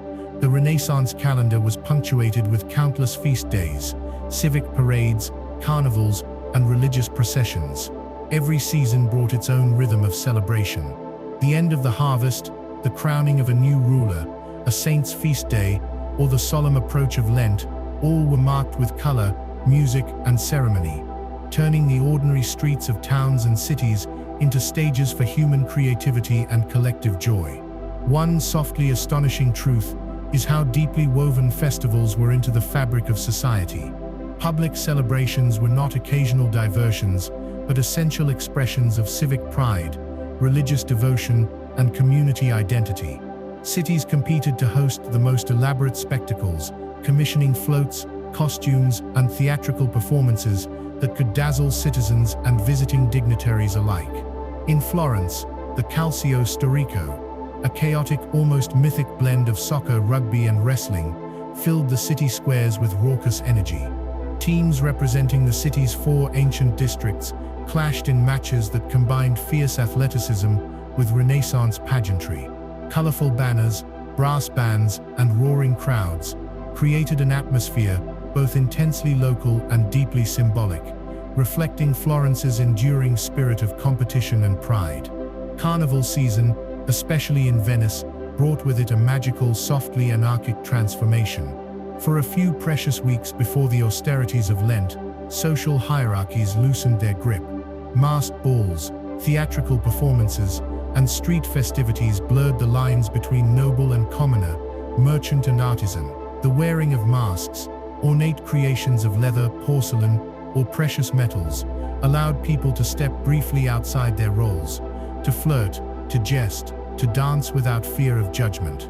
the Renaissance calendar was punctuated with countless feast days, civic parades, carnivals, and religious processions. Every season brought its own rhythm of celebration. The end of the harvest, the crowning of a new ruler, a saint's feast day, or the solemn approach of Lent, all were marked with color, music, and ceremony, turning the ordinary streets of towns and cities into stages for human creativity and collective joy. One softly astonishing truth is how deeply woven festivals were into the fabric of society. Public celebrations were not occasional diversions, but essential expressions of civic pride, religious devotion, and community identity. Cities competed to host the most elaborate spectacles, commissioning floats, costumes, and theatrical performances that could dazzle citizens and visiting dignitaries alike. In Florence, the Calcio Storico, a chaotic, almost mythic blend of soccer, rugby, and wrestling, filled the city squares with raucous energy. Teams representing the city's 4 ancient districts clashed in matches that combined fierce athleticism with Renaissance pageantry. Colorful banners, brass bands, and roaring crowds created an atmosphere both intensely local and deeply symbolic, reflecting Florence's enduring spirit of competition and pride. Carnival season, especially in Venice, brought with it a magical, softly anarchic transformation. For a few precious weeks before the austerities of Lent, social hierarchies loosened their grip. Masked balls, theatrical performances, and street festivities blurred the lines between noble and commoner, merchant and artisan. The wearing of masks, ornate creations of leather, porcelain, or precious metals, allowed people to step briefly outside their roles, to flirt, to jest, to dance without fear of judgment.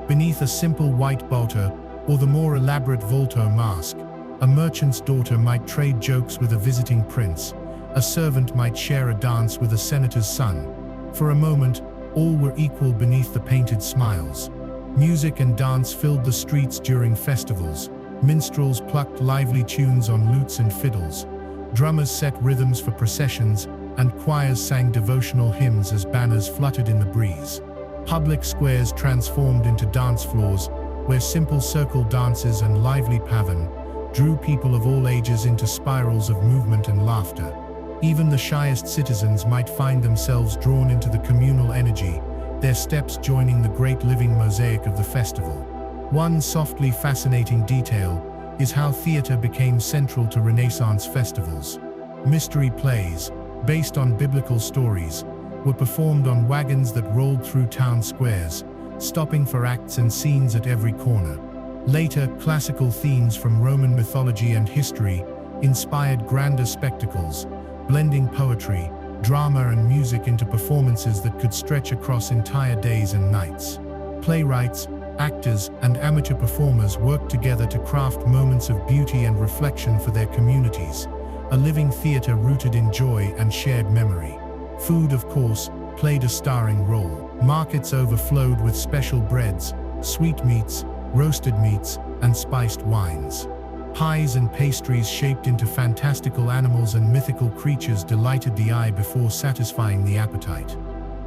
Beneath a simple white bota, or the more elaborate volto mask, a merchant's daughter might trade jokes with a visiting prince, a servant might share a dance with a senator's son. For a moment, all were equal beneath the painted smiles. Music and dance filled the streets during festivals. Minstrels plucked lively tunes on lutes and fiddles. Drummers set rhythms for processions, and choirs sang devotional hymns as banners fluttered in the breeze. Public squares transformed into dance floors, where simple circle dances and lively pavane drew people of all ages into spirals of movement and laughter. Even the shyest citizens might find themselves drawn into the communal energy, their steps joining the great living mosaic of the festival. One softly fascinating detail is how theater became central to Renaissance festivals. Mystery plays, based on biblical stories, were performed on wagons that rolled through town squares, stopping for acts and scenes at every corner. Later, classical themes from Roman mythology and history inspired grander spectacles, blending poetry, drama and music into performances that could stretch across entire days and nights. Playwrights, actors, and amateur performers worked together to craft moments of beauty and reflection for their communities, a living theater rooted in joy and shared memory. Food, of course, played a starring role. Markets overflowed with special breads, sweetmeats, roasted meats, and spiced wines. Pies and pastries shaped into fantastical animals and mythical creatures delighted the eye before satisfying the appetite.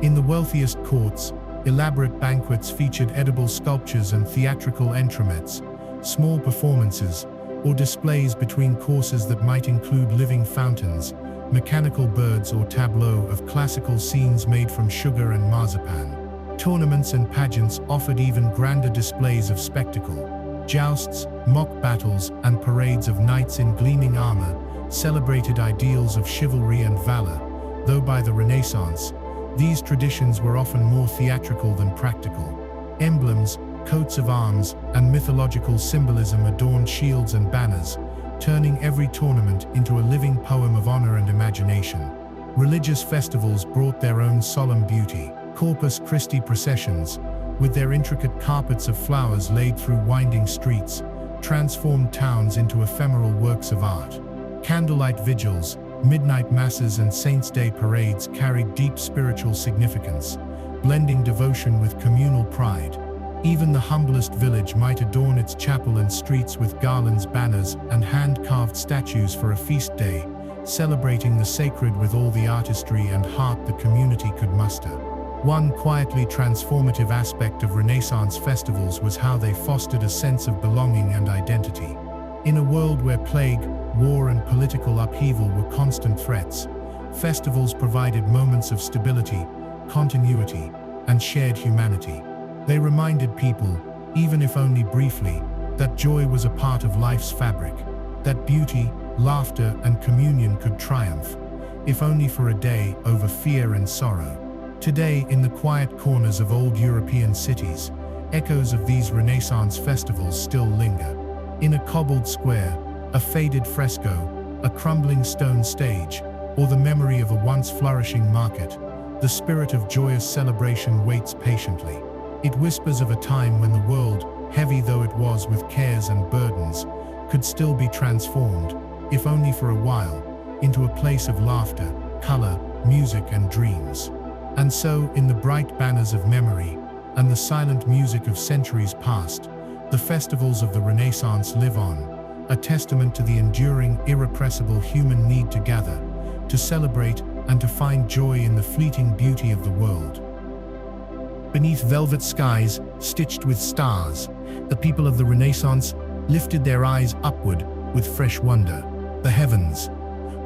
In the wealthiest courts, elaborate banquets featured edible sculptures and theatrical entremets, small performances, or displays between courses that might include living fountains, mechanical birds, or tableaux of classical scenes made from sugar and marzipan. Tournaments and pageants offered even grander displays of spectacle. Jousts, mock battles, and parades of knights in gleaming armor celebrated ideals of chivalry and valor, though by the Renaissance, these traditions were often more theatrical than practical. Emblems, coats of arms, and mythological symbolism adorned shields and banners, turning every tournament into a living poem of honor and imagination. Religious festivals brought their own solemn beauty. Corpus Christi processions, with their intricate carpets of flowers laid through winding streets, transformed towns into ephemeral works of art. Candlelight vigils, midnight masses, and Saints' Day parades carried deep spiritual significance, blending devotion with communal pride. Even the humblest village might adorn its chapel and streets with garlands, banners, and hand-carved statues for a feast day, celebrating the sacred with all the artistry and heart the community could muster. One quietly transformative aspect of Renaissance festivals was how they fostered a sense of belonging and identity. In a world where plague, war, and political upheaval were constant threats, festivals provided moments of stability, continuity, and shared humanity. They reminded people, even if only briefly, that joy was a part of life's fabric, that beauty, laughter, and communion could triumph, if only for a day, over fear and sorrow. Today, in the quiet corners of old European cities, echoes of these Renaissance festivals still linger. In a cobbled square, a faded fresco, a crumbling stone stage, or the memory of a once flourishing market, the spirit of joyous celebration waits patiently. It whispers of a time when the world, heavy though it was with cares and burdens, could still be transformed, if only for a while, into a place of laughter, color, music, and dreams. And so, in the bright banners of memory and the silent music of centuries past, the festivals of the Renaissance live on, a testament to the enduring, irrepressible human need to gather, to celebrate, and to find joy in the fleeting beauty of the world. Beneath velvet skies, stitched with stars, the people of the Renaissance lifted their eyes upward with fresh wonder. The heavens,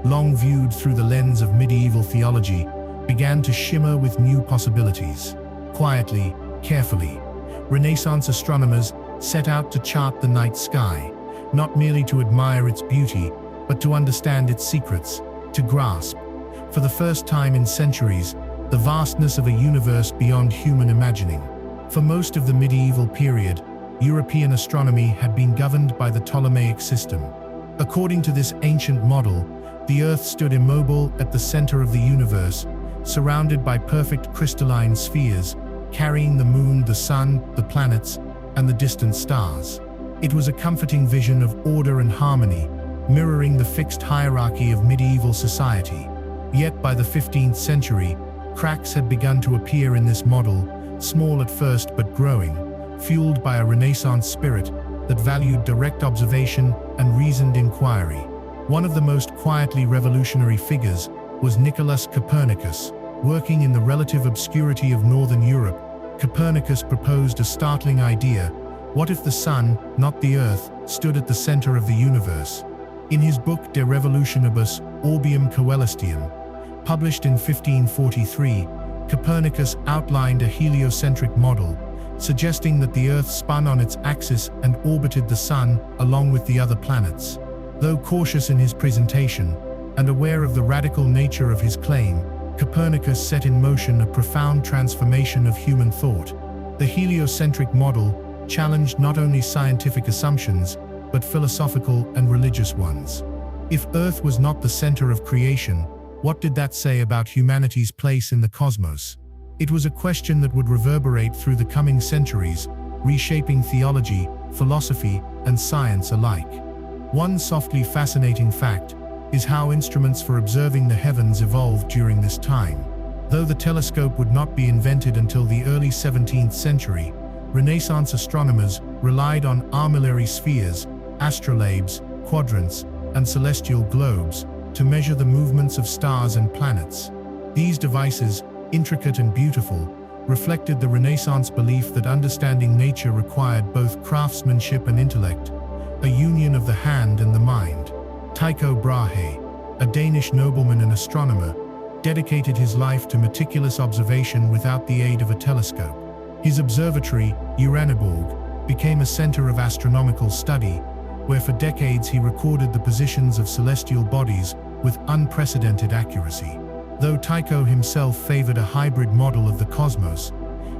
long viewed through the lens of medieval theology, began to shimmer with new possibilities. Quietly, carefully, Renaissance astronomers set out to chart the night sky, not merely to admire its beauty, but to understand its secrets, to grasp, for the first time in centuries, the vastness of a universe beyond human imagining. For most of the medieval period, European astronomy had been governed by the Ptolemaic system. According to this ancient model, the Earth stood immobile at the center of the universe, surrounded by perfect crystalline spheres, carrying the moon, the sun, the planets, and the distant stars. It was a comforting vision of order and harmony, mirroring the fixed hierarchy of medieval society. Yet by the 15th century, cracks had begun to appear in this model, small at first but growing, fueled by a Renaissance spirit that valued direct observation and reasoned inquiry. One of the most quietly revolutionary figures was Nicholas Copernicus. Working in the relative obscurity of Northern Europe, Copernicus proposed a startling idea: what if the sun, not the Earth, stood at the center of the universe? In his book De Revolutionibus Orbium Coelestium, published in 1543, Copernicus outlined a heliocentric model, suggesting that the Earth spun on its axis and orbited the Sun along with the other planets. Though cautious in his presentation, and aware of the radical nature of his claim, Copernicus set in motion a profound transformation of human thought. The heliocentric model challenged not only scientific assumptions, but philosophical and religious ones. If Earth was not the center of creation, what did that say about humanity's place in the cosmos? It was a question that would reverberate through the coming centuries, reshaping theology, philosophy, and science alike. One softly fascinating fact is how instruments for observing the heavens evolved during this time. Though the telescope would not be invented until the early 17th century, Renaissance astronomers relied on armillary spheres, astrolabes, quadrants, and celestial globes to measure the movements of stars and planets. These devices, intricate and beautiful, reflected the Renaissance belief that understanding nature required both craftsmanship and intellect, a union of the hand and the mind. Tycho Brahe, a Danish nobleman and astronomer, dedicated his life to meticulous observation without the aid of a telescope. His observatory, Uraniborg, became a center of astronomical study, where for decades he recorded the positions of celestial bodies with unprecedented accuracy. Though Tycho himself favored a hybrid model of the cosmos,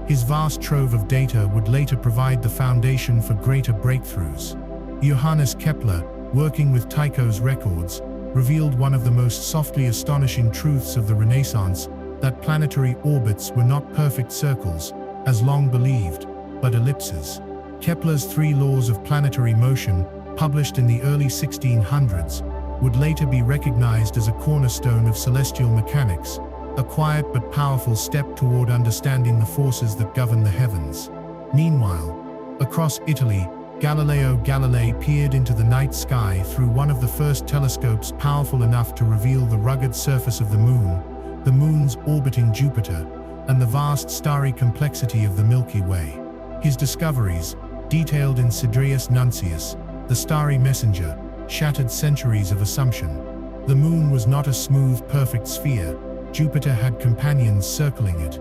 his vast trove of data would later provide the foundation for greater breakthroughs. Johannes Kepler, working with Tycho's records, revealed one of the most softly astonishing truths of the Renaissance: that planetary orbits were not perfect circles, as long believed, but ellipses. Kepler's 3 laws of planetary motion, published in the early 1600s, would later be recognized as a cornerstone of celestial mechanics, a quiet but powerful step toward understanding the forces that govern the heavens. Meanwhile, across Italy, Galileo Galilei peered into the night sky through one of the first telescopes powerful enough to reveal the rugged surface of the moons orbiting Jupiter, and the vast starry complexity of the Milky Way. His discoveries, detailed in Siderius Nuncius, the starry messenger, shattered centuries of assumption. The moon was not a smooth, perfect sphere. Jupiter had companions circling it.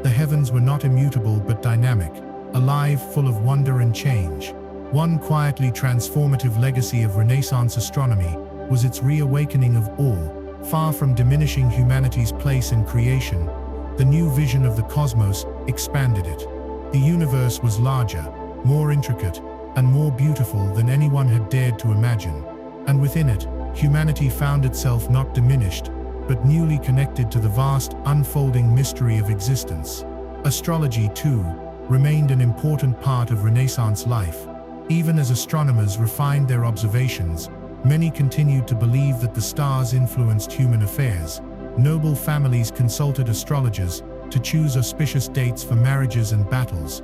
The heavens were not immutable but dynamic, alive, full of wonder and change. One quietly transformative legacy of Renaissance astronomy was its reawakening of awe. Far from diminishing humanity's place in creation, the new vision of the cosmos expanded it. The universe was larger, more intricate, and more beautiful than anyone had dared to imagine. And within it, humanity found itself not diminished, but newly connected to the vast, unfolding mystery of existence. Astrology, too, remained an important part of Renaissance life. Even as astronomers refined their observations, many continued to believe that the stars influenced human affairs. Noble families consulted astrologers to choose auspicious dates for marriages and battles.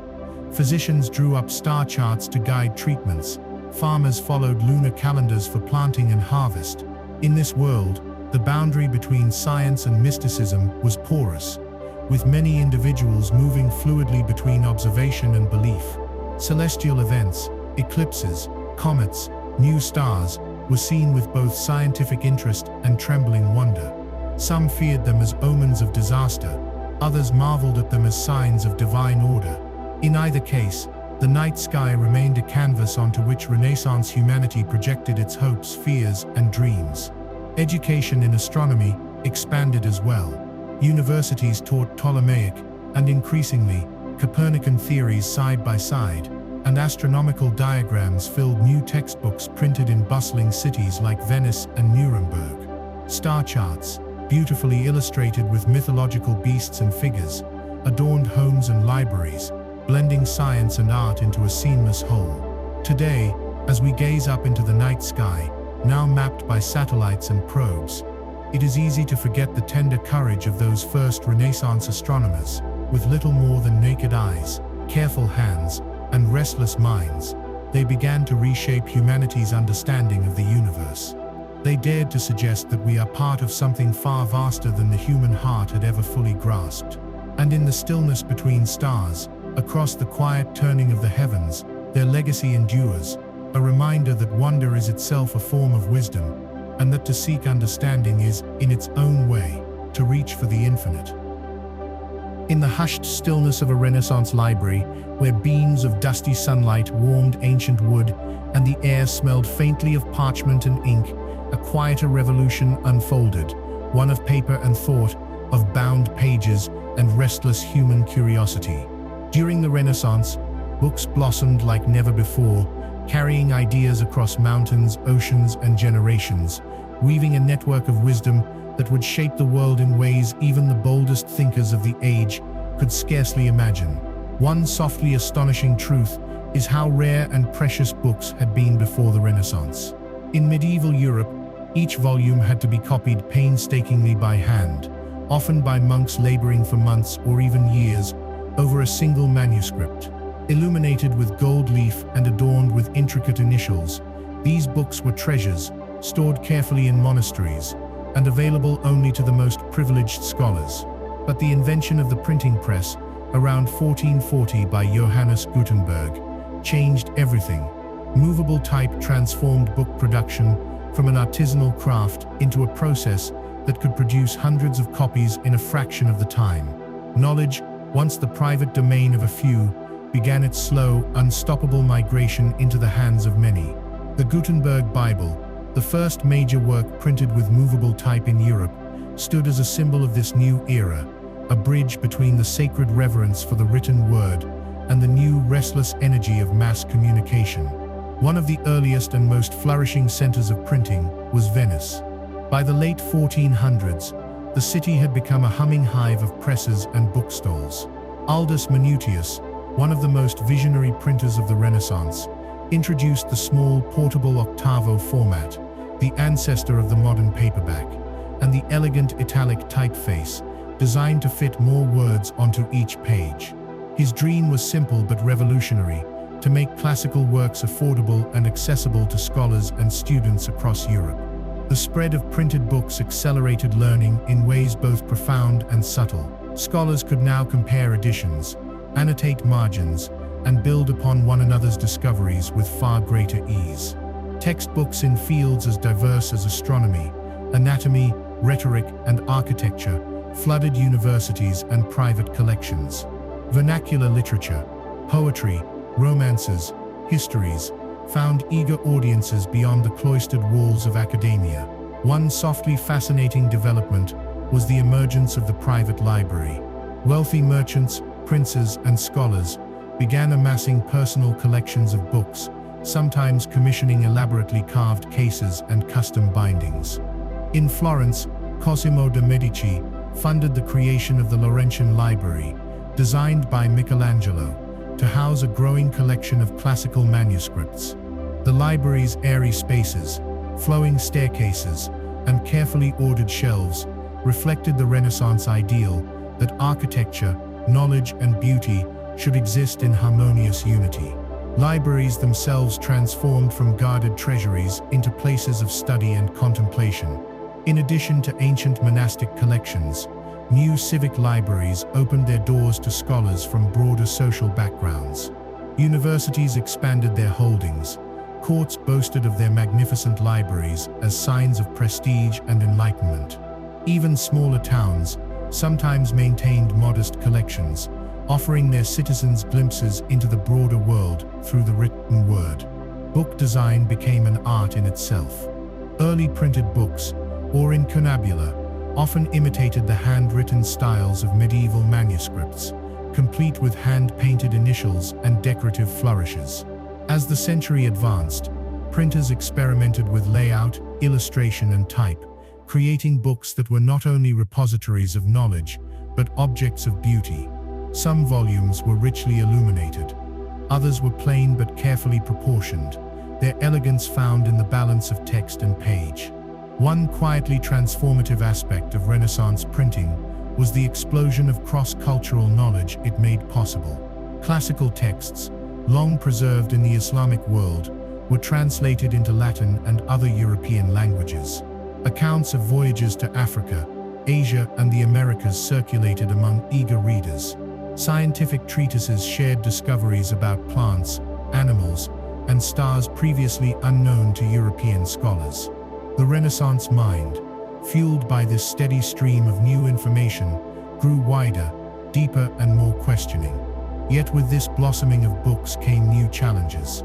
Physicians drew up star charts to guide treatments. Farmers followed lunar calendars for planting and harvest. In this world, the boundary between science and mysticism was porous, with many individuals moving fluidly between observation and belief. Celestial events, eclipses, comets, new stars, were seen with both scientific interest and trembling wonder. Some feared them as omens of disaster, others marveled at them as signs of divine order. In either case, the night sky remained a canvas onto which Renaissance humanity projected its hopes, fears, and dreams. Education in astronomy expanded as well. Universities taught Ptolemaic and increasingly Copernican theories side by side. and astronomical diagrams filled new textbooks printed in bustling cities like Venice and Nuremberg. Star charts, beautifully illustrated with mythological beasts and figures, adorned homes and libraries, blending science and art into a seamless whole. Today, as we gaze up into the night sky, now mapped by satellites and probes, it is easy to forget the tender courage of those first Renaissance astronomers. With little more than naked eyes, careful hands, and restless minds, they began to reshape humanity's understanding of the universe. They dared to suggest that we are part of something far vaster than the human heart had ever fully grasped. And in the stillness between stars, across the quiet turning of the heavens, their legacy endures, a reminder that wonder is itself a form of wisdom, and that to seek understanding is, in its own way, to reach for the infinite. In the hushed stillness of a Renaissance library, where beams of dusty sunlight warmed ancient wood and the air smelled faintly of parchment and ink, a quieter revolution unfolded, one of paper and thought, of bound pages and restless human curiosity. During the Renaissance, books blossomed like never before, carrying ideas across mountains, oceans, and generations, weaving a network of wisdom that would shape the world in ways even the boldest thinkers of the age could scarcely imagine. One softly astonishing truth is how rare and precious books had been before the Renaissance. In medieval Europe, each volume had to be copied painstakingly by hand, often by monks laboring for months or even years over a single manuscript. Illuminated with gold leaf and adorned with intricate initials, these books were treasures, stored carefully in monasteries, and available only to the most privileged scholars. But the invention of the printing press, around 1440 by Johannes Gutenberg, changed everything. Movable type transformed book production from an artisanal craft into a process that could produce hundreds of copies in a fraction of the time. Knowledge, once the private domain of a few, began its slow, unstoppable migration into the hands of many. The Gutenberg Bible, the first major work printed with movable type in Europe, stood as a symbol of this new era, a bridge between the sacred reverence for the written word and the new restless energy of mass communication. One of the earliest and most flourishing centers of printing was Venice. By the late 1400s, the city had become a humming hive of presses and bookstalls. Aldus Manutius, one of the most visionary printers of the Renaissance, introduced the small portable octavo format, the ancestor of the modern paperback, and the elegant italic typeface, designed to fit more words onto each page. His dream was simple but revolutionary, to make classical works affordable and accessible to scholars and students across Europe. The spread of printed books accelerated learning in ways both profound and subtle. Scholars could now compare editions, annotate margins, and build upon one another's discoveries with far greater ease. Textbooks in fields as diverse as astronomy, anatomy, rhetoric, and architecture flooded universities and private collections. Vernacular literature, poetry, romances, histories, found eager audiences beyond the cloistered walls of academia. One softly fascinating development was the emergence of the private library. Wealthy merchants, princes, and scholars began amassing personal collections of books, sometimes commissioning elaborately carved cases and custom bindings. In Florence, Cosimo de' Medici funded the creation of the Laurentian Library, designed by Michelangelo, to house a growing collection of classical manuscripts. The library's airy spaces, flowing staircases, and carefully ordered shelves reflected the Renaissance ideal that architecture, knowledge, and beauty should exist in harmonious unity. Libraries themselves transformed from guarded treasuries into places of study and contemplation. In addition to ancient monastic collections, new civic libraries opened their doors to scholars from broader social backgrounds. Universities expanded their holdings. Courts boasted of their magnificent libraries as signs of prestige and enlightenment. Even smaller towns sometimes maintained modest collections, offering their citizens glimpses into the broader world through the written word. Book design became an art in itself. Early printed books, or incunabula, often imitated the handwritten styles of medieval manuscripts, complete with hand-painted initials and decorative flourishes. As the century advanced, printers experimented with layout, illustration, and type, creating books that were not only repositories of knowledge, but objects of beauty. Some volumes were richly illuminated. Others were plain but carefully proportioned, their elegance found in the balance of text and page. One quietly transformative aspect of Renaissance printing was the explosion of cross-cultural knowledge it made possible. Classical texts, long preserved in the Islamic world, were translated into Latin and other European languages. Accounts of voyages to Africa, Asia, and the Americas circulated among eager readers. Scientific treatises shared discoveries about plants, animals, and stars previously unknown to European scholars. The Renaissance mind, fueled by this steady stream of new information, grew wider, deeper, and more questioning. Yet with this blossoming of books came new challenges.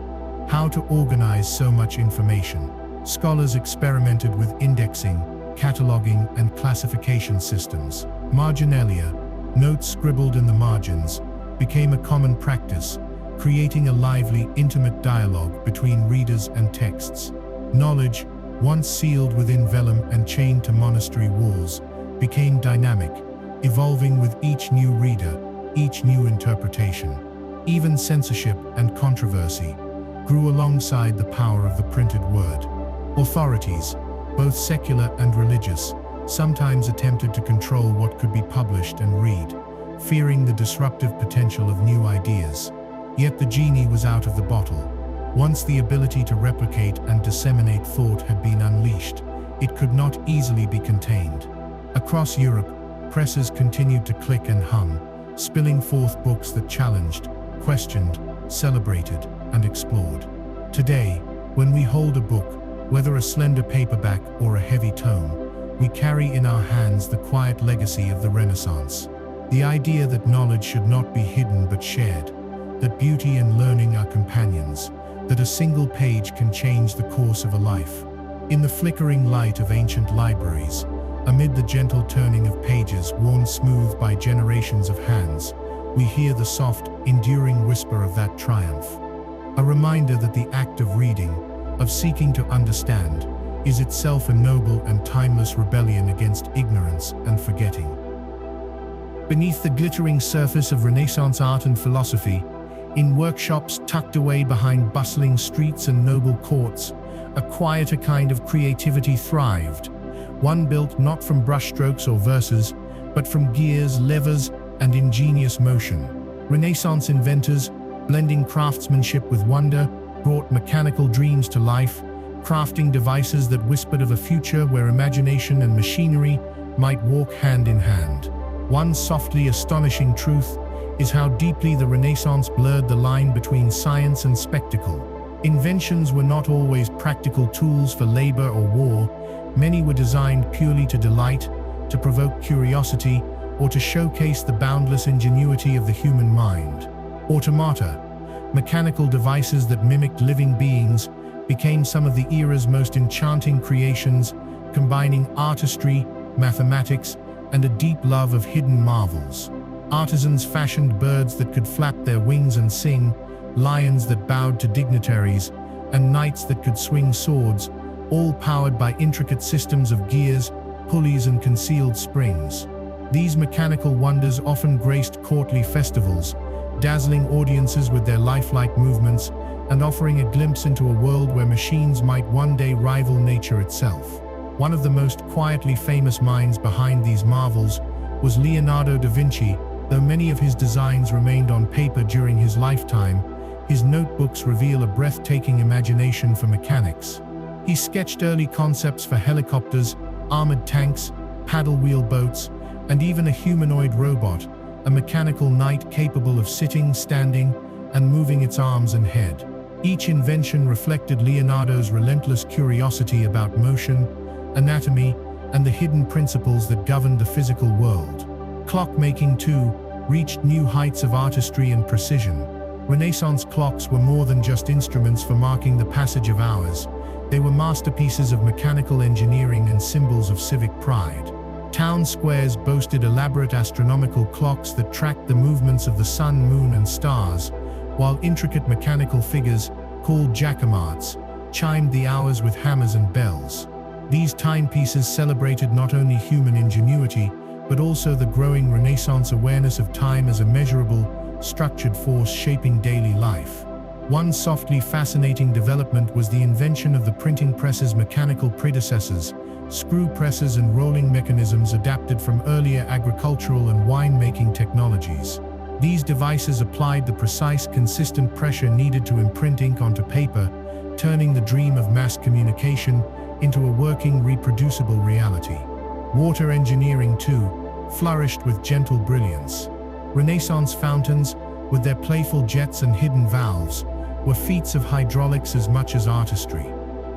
How to organize so much information? Scholars experimented with indexing, cataloging, and classification systems. Marginalia, notes scribbled in the margins, became a common practice, creating a lively, intimate dialogue between readers and texts. Knowledge, once sealed within vellum and chained to monastery walls, became dynamic, evolving with each new reader, each new interpretation. Even censorship and controversy grew alongside the power of the printed word. Authorities, both secular and religious, sometimes attempted to control what could be published and read, fearing the disruptive potential of new ideas. Yet the genie was out of the bottle. Once the ability to replicate and disseminate thought had been unleashed, it could not easily be contained. Across Europe, presses continued to click and hum, spilling forth books that challenged, questioned, celebrated, and explored. Today, when we hold a book, whether a slender paperback or a heavy tome, we carry in our hands the quiet legacy of the Renaissance. The idea that knowledge should not be hidden but shared, that beauty and learning are companions, that a single page can change the course of a life. In the flickering light of ancient libraries, amid the gentle turning of pages worn smooth by generations of hands, we hear the soft, enduring whisper of that triumph. A reminder that the act of reading, of seeking to understand, is itself a noble and timeless rebellion against ignorance and forgetting. Beneath the glittering surface of Renaissance art and philosophy, in workshops tucked away behind bustling streets and noble courts, a quieter kind of creativity thrived, one built not from brushstrokes or verses, but from gears, levers, and ingenious motion. Renaissance inventors, blending craftsmanship with wonder, brought mechanical dreams to life, crafting devices that whispered of a future where imagination and machinery might walk hand in hand. One softly astonishing truth is how deeply the Renaissance blurred the line between science and spectacle. Inventions were not always practical tools for labor or war. Many were designed purely to delight, to provoke curiosity, or to showcase the boundless ingenuity of the human mind. Automata, mechanical devices that mimicked living beings, became some of the era's most enchanting creations, combining artistry, mathematics, and a deep love of hidden marvels. Artisans fashioned birds that could flap their wings and sing, lions that bowed to dignitaries, and knights that could swing swords, all powered by intricate systems of gears, pulleys, and concealed springs. These mechanical wonders often graced courtly festivals, dazzling audiences with their lifelike movements, and offering a glimpse into a world where machines might one day rival nature itself. One of the most quietly famous minds behind these marvels was Leonardo da Vinci. Though many of his designs remained on paper during his lifetime, his notebooks reveal a breathtaking imagination for mechanics. He sketched early concepts for helicopters, armored tanks, paddle-wheel boats, and even a humanoid robot, a mechanical knight capable of sitting, standing, and moving its arms and head. Each invention reflected Leonardo's relentless curiosity about motion, anatomy, and the hidden principles that governed the physical world. Clockmaking, too, reached new heights of artistry and precision. Renaissance clocks were more than just instruments for marking the passage of hours. They were masterpieces of mechanical engineering and symbols of civic pride. Town squares boasted elaborate astronomical clocks that tracked the movements of the sun, moon, and stars, while intricate mechanical figures, called jacquemarts, chimed the hours with hammers and bells. These timepieces celebrated not only human ingenuity, but also the growing Renaissance awareness of time as a measurable, structured force shaping daily life. One softly fascinating development was the invention of the printing press's mechanical predecessors, screw presses and rolling mechanisms adapted from earlier agricultural and wine-making technologies. These devices applied the precise, consistent pressure needed to imprint ink onto paper, turning the dream of mass communication into a working, reproducible reality. Water engineering, too, flourished with gentle brilliance. Renaissance fountains, with their playful jets and hidden valves, were feats of hydraulics as much as artistry.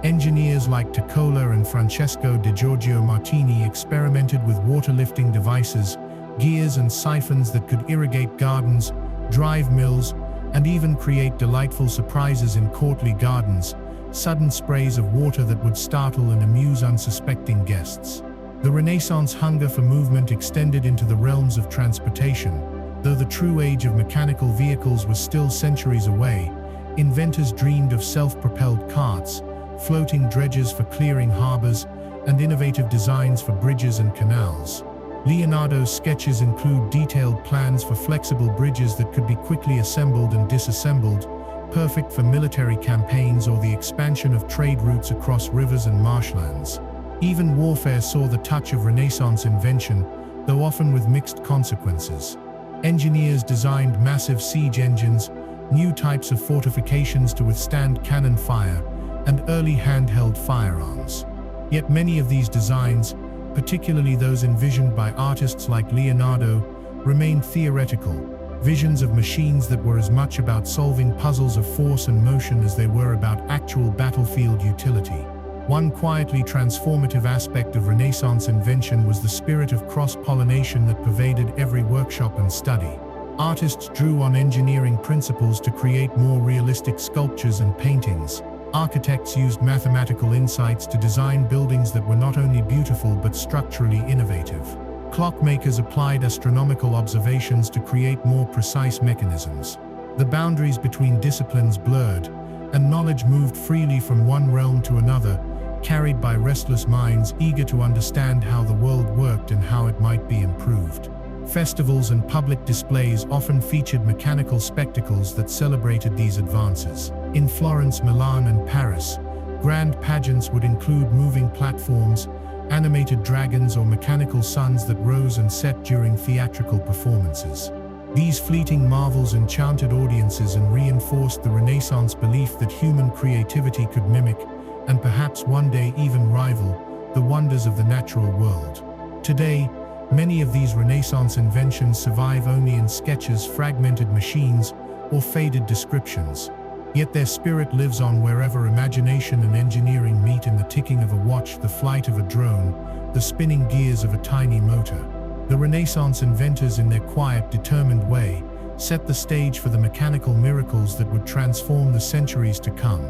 Engineers like Toccola and Francesco di Giorgio Martini experimented with water-lifting devices, gears and siphons that could irrigate gardens, drive mills, and even create delightful surprises in courtly gardens, sudden sprays of water that would startle and amuse unsuspecting guests. The Renaissance hunger for movement extended into the realms of transportation. Though the true age of mechanical vehicles was still centuries away, inventors dreamed of self-propelled carts, floating dredges for clearing harbors, and innovative designs for bridges and canals. Leonardo's sketches include detailed plans for flexible bridges that could be quickly assembled and disassembled, perfect for military campaigns or the expansion of trade routes across rivers and marshlands. Even warfare saw the touch of Renaissance invention, though often with mixed consequences. Engineers designed massive siege engines, new types of fortifications to withstand cannon fire, and early handheld firearms. Yet many of these designs, particularly those envisioned by artists like Leonardo, remained theoretical, visions of machines that were as much about solving puzzles of force and motion as they were about actual battlefield utility. One quietly transformative aspect of Renaissance invention was the spirit of cross-pollination that pervaded every workshop and study. Artists drew on engineering principles to create more realistic sculptures and paintings. Architects used mathematical insights to design buildings that were not only beautiful but structurally innovative. Clockmakers applied astronomical observations to create more precise mechanisms. The boundaries between disciplines blurred, and knowledge moved freely from one realm to another, carried by restless minds eager to understand how the world worked and how it might be improved. Festivals and public displays often featured mechanical spectacles that celebrated these advances. In Florence, Milan, and Paris, grand pageants would include moving platforms, animated dragons, or mechanical suns that rose and set during theatrical performances. These fleeting marvels enchanted audiences and reinforced the Renaissance belief that human creativity could mimic, and perhaps one day even rival, the wonders of the natural world. Today, many of these Renaissance inventions survive only in sketches, fragmented machines, or faded descriptions. Yet their spirit lives on wherever imagination and engineering meet, in the ticking of a watch, the flight of a drone, the spinning gears of a tiny motor. The Renaissance inventors, in their quiet, determined way, set the stage for the mechanical miracles that would transform the centuries to come.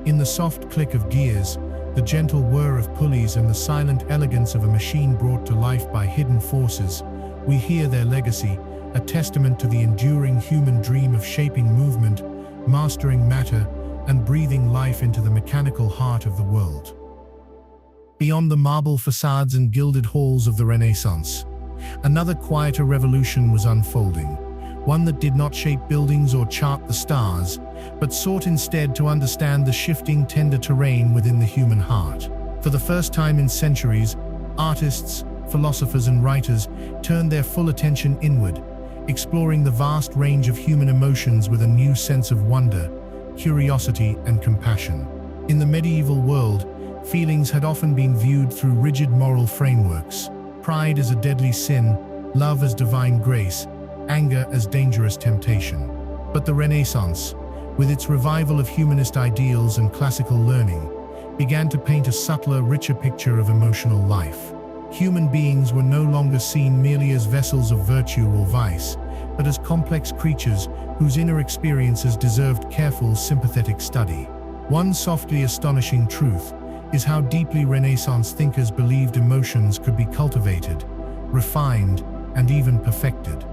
In the soft click of gears, the gentle whir of pulleys, and the silent elegance of a machine brought to life by hidden forces, we hear their legacy, a testament to the enduring human dream of shaping movement, mastering matter, and breathing life into the mechanical heart of the world. Beyond the marble facades and gilded halls of the Renaissance, another quieter revolution was unfolding, one that did not shape buildings or chart the stars, but sought instead to understand the shifting, tender terrain within the human heart. For the first time in centuries, artists, philosophers, and writers turned their full attention inward, exploring the vast range of human emotions with a new sense of wonder, curiosity, and compassion. In the medieval world, feelings had often been viewed through rigid moral frameworks: pride as a deadly sin, love as divine grace, anger as dangerous temptation. But the Renaissance, with its revival of humanist ideals and classical learning, began to paint a subtler, richer picture of emotional life. Human beings were no longer seen merely as vessels of virtue or vice, but as complex creatures whose inner experiences deserved careful, sympathetic study. One softly astonishing truth is how deeply Renaissance thinkers believed emotions could be cultivated, refined, and even perfected.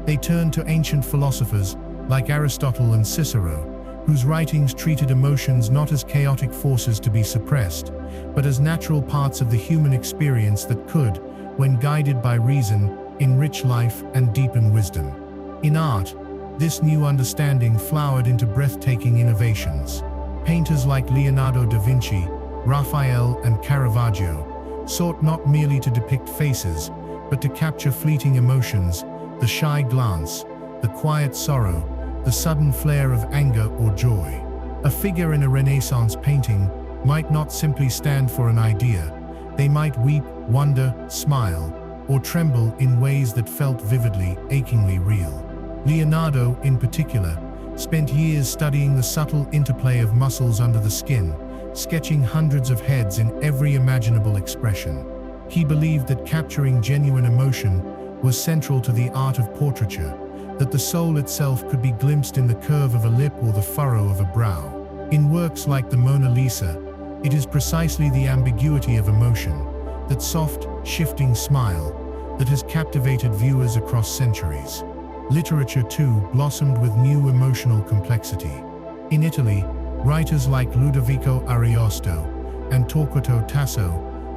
They turned to ancient philosophers like Aristotle and Cicero, whose writings treated emotions not as chaotic forces to be suppressed, but as natural parts of the human experience that could, when guided by reason, enrich life and deepen wisdom. In art, this new understanding flowered into breathtaking innovations. Painters like Leonardo da Vinci, Raphael, and Caravaggio sought not merely to depict faces, but to capture fleeting emotions, the shy glance, the quiet sorrow, the sudden flare of anger or joy. A figure in a Renaissance painting might not simply stand for an idea. They might weep, wonder, smile, or tremble in ways that felt vividly, achingly real. Leonardo, in particular, spent years studying the subtle interplay of muscles under the skin, sketching hundreds of heads in every imaginable expression. He believed that capturing genuine emotion was central to the art of portraiture, that the soul itself could be glimpsed in the curve of a lip or the furrow of a brow. In works like the Mona Lisa, it is precisely the ambiguity of emotion, that soft, shifting smile, that has captivated viewers across centuries. Literature, too, blossomed with new emotional complexity. In Italy, writers like Ludovico Ariosto and Torquato Tasso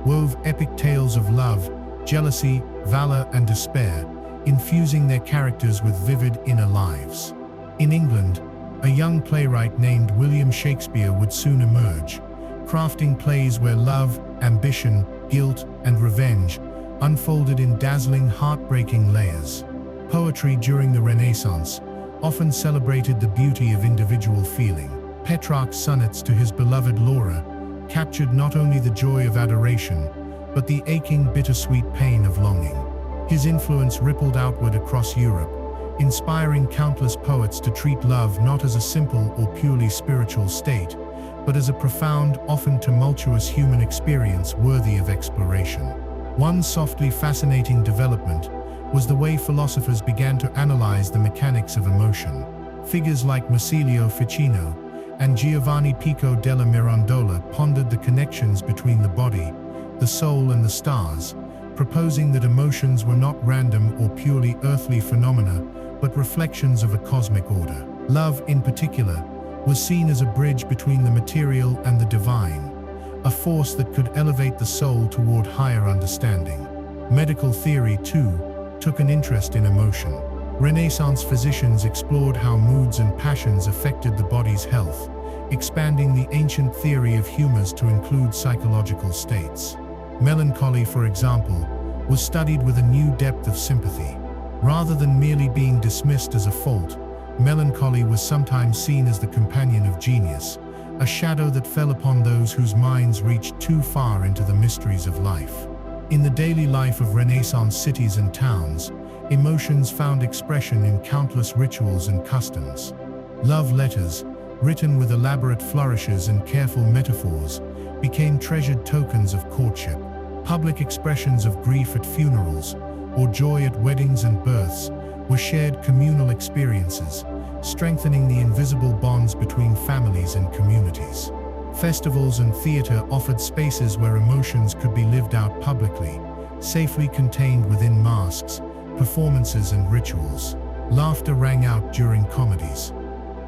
wove epic tales of love, jealousy, valor, and despair, infusing their characters with vivid inner lives. In England, a young playwright named William Shakespeare would soon emerge, crafting plays where love, ambition, guilt, and revenge unfolded in dazzling, heartbreaking layers. Poetry during the Renaissance often celebrated the beauty of individual feeling. Petrarch's sonnets to his beloved Laura captured not only the joy of adoration, but the aching, bittersweet pain of longing. His influence rippled outward across Europe, inspiring countless poets to treat love not as a simple or purely spiritual state, but as a profound, often tumultuous human experience worthy of exploration. One softly fascinating development was the way philosophers began to analyze the mechanics of emotion. Figures like Marsilio Ficino and Giovanni Pico della Mirandola pondered the connections between the body, the soul, and the stars, proposing that emotions were not random or purely earthly phenomena, but reflections of a cosmic order. Love, in particular, was seen as a bridge between the material and the divine, a force that could elevate the soul toward higher understanding. Medical theory, too, took an interest in emotion. Renaissance physicians explored how moods and passions affected the body's health, expanding the ancient theory of humors to include psychological states. Melancholy, for example, was studied with a new depth of sympathy. Rather than merely being dismissed as a fault, melancholy was sometimes seen as the companion of genius, a shadow that fell upon those whose minds reached too far into the mysteries of life. In the daily life of Renaissance cities and towns, emotions found expression in countless rituals and customs. Love letters, written with elaborate flourishes and careful metaphors, became treasured tokens of courtship. Public expressions of grief at funerals, or joy at weddings and births, were shared communal experiences, strengthening the invisible bonds between families and communities. Festivals and theater offered spaces where emotions could be lived out publicly, safely contained within masks, performances, and rituals. Laughter rang out during comedies.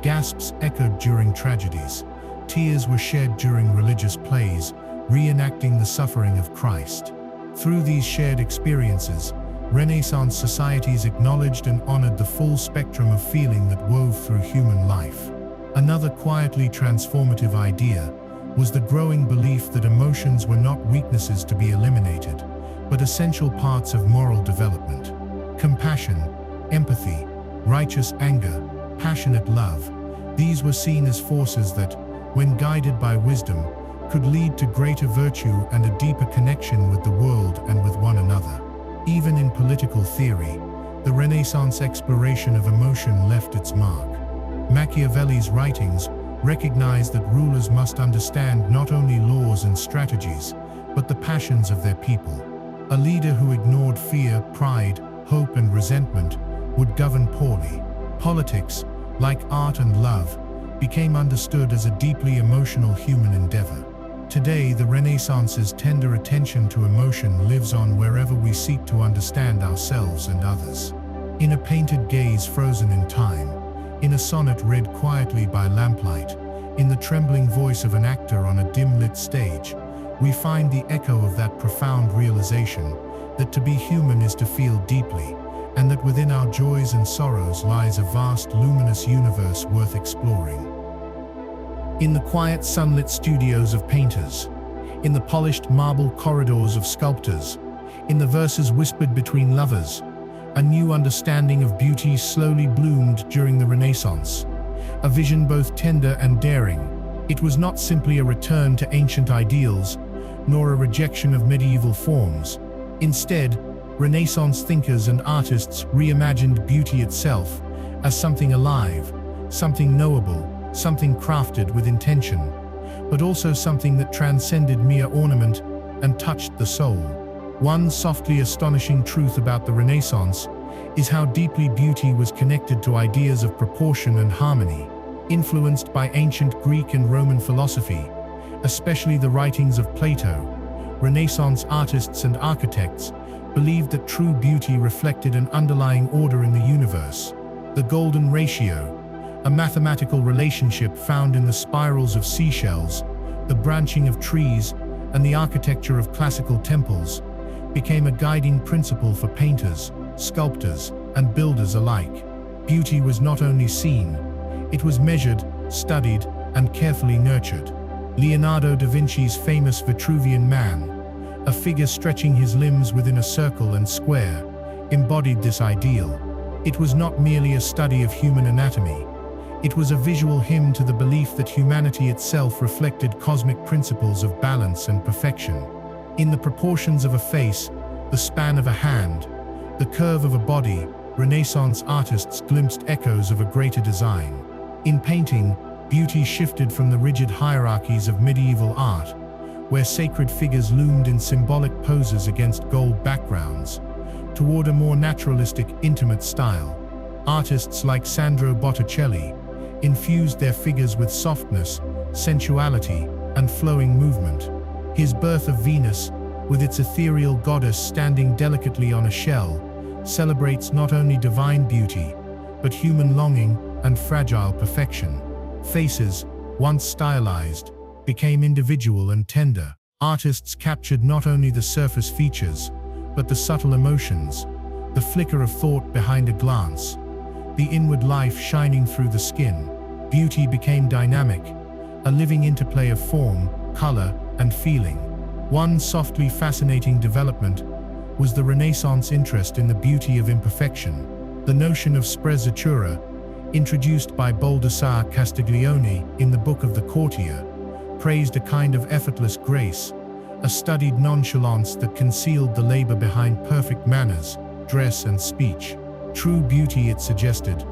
Gasps echoed during tragedies. Tears were shed during religious plays, reenacting the suffering of Christ. Through these shared experiences, Renaissance societies acknowledged and honored the full spectrum of feeling that wove through human life. Another quietly transformative idea was the growing belief that emotions were not weaknesses to be eliminated, but essential parts of moral development. Compassion, empathy, righteous anger, passionate love, these were seen as forces that, when guided by wisdom, could lead to greater virtue and a deeper connection with the world and with one another. Even in political theory, the Renaissance exploration of emotion left its mark. Machiavelli's writings recognized that rulers must understand not only laws and strategies, but the passions of their people. A leader who ignored fear, pride, hope, and resentment would govern poorly. Politics, like art and love, became understood as a deeply emotional human endeavor. Today, the Renaissance's tender attention to emotion lives on wherever we seek to understand ourselves and others. In a painted gaze frozen in time, in a sonnet read quietly by lamplight, in the trembling voice of an actor on a dim-lit stage, we find the echo of that profound realization that to be human is to feel deeply, and that within our joys and sorrows lies a vast, luminous universe worth exploring. In the quiet, sunlit studios of painters, in the polished marble corridors of sculptors, in the verses whispered between lovers, a new understanding of beauty slowly bloomed during the Renaissance, a vision both tender and daring. It was not simply a return to ancient ideals, nor a rejection of medieval forms. Instead, Renaissance thinkers and artists reimagined beauty itself as something alive, something knowable, something crafted with intention, but also something that transcended mere ornament and touched the soul. One softly astonishing truth about the Renaissance is how deeply beauty was connected to ideas of proportion and harmony. Influenced by ancient Greek and Roman philosophy, especially the writings of Plato, Renaissance artists and architects believed that true beauty reflected an underlying order in the universe. The golden ratio, a mathematical relationship found in the spirals of seashells, the branching of trees, and the architecture of classical temples, became a guiding principle for painters, sculptors, and builders alike. Beauty was not only seen, it was measured, studied, and carefully nurtured. Leonardo da Vinci's famous Vitruvian Man, a figure stretching his limbs within a circle and square, embodied this ideal. It was not merely a study of human anatomy. It was a visual hymn to the belief that humanity itself reflected cosmic principles of balance and perfection. In the proportions of a face, the span of a hand, the curve of a body, Renaissance artists glimpsed echoes of a greater design. In painting, beauty shifted from the rigid hierarchies of medieval art, where sacred figures loomed in symbolic poses against gold backgrounds, toward a more naturalistic, intimate style. Artists like Sandro Botticelli infused their figures with softness, sensuality, and flowing movement. His Birth of Venus, with its ethereal goddess standing delicately on a shell, celebrates not only divine beauty, but human longing and fragile perfection. Faces, once stylized, became individual and tender. Artists captured not only the surface features, but the subtle emotions, the flicker of thought behind a glance, the inward life shining through the skin. Beauty became dynamic, a living interplay of form, color, and feeling. One softly fascinating development was the Renaissance interest in the beauty of imperfection. The notion of sprezzatura, introduced by Baldassare Castiglione in the Book of the Courtier, praised a kind of effortless grace, a studied nonchalance that concealed the labor behind perfect manners, dress, and speech. True beauty, it suggested,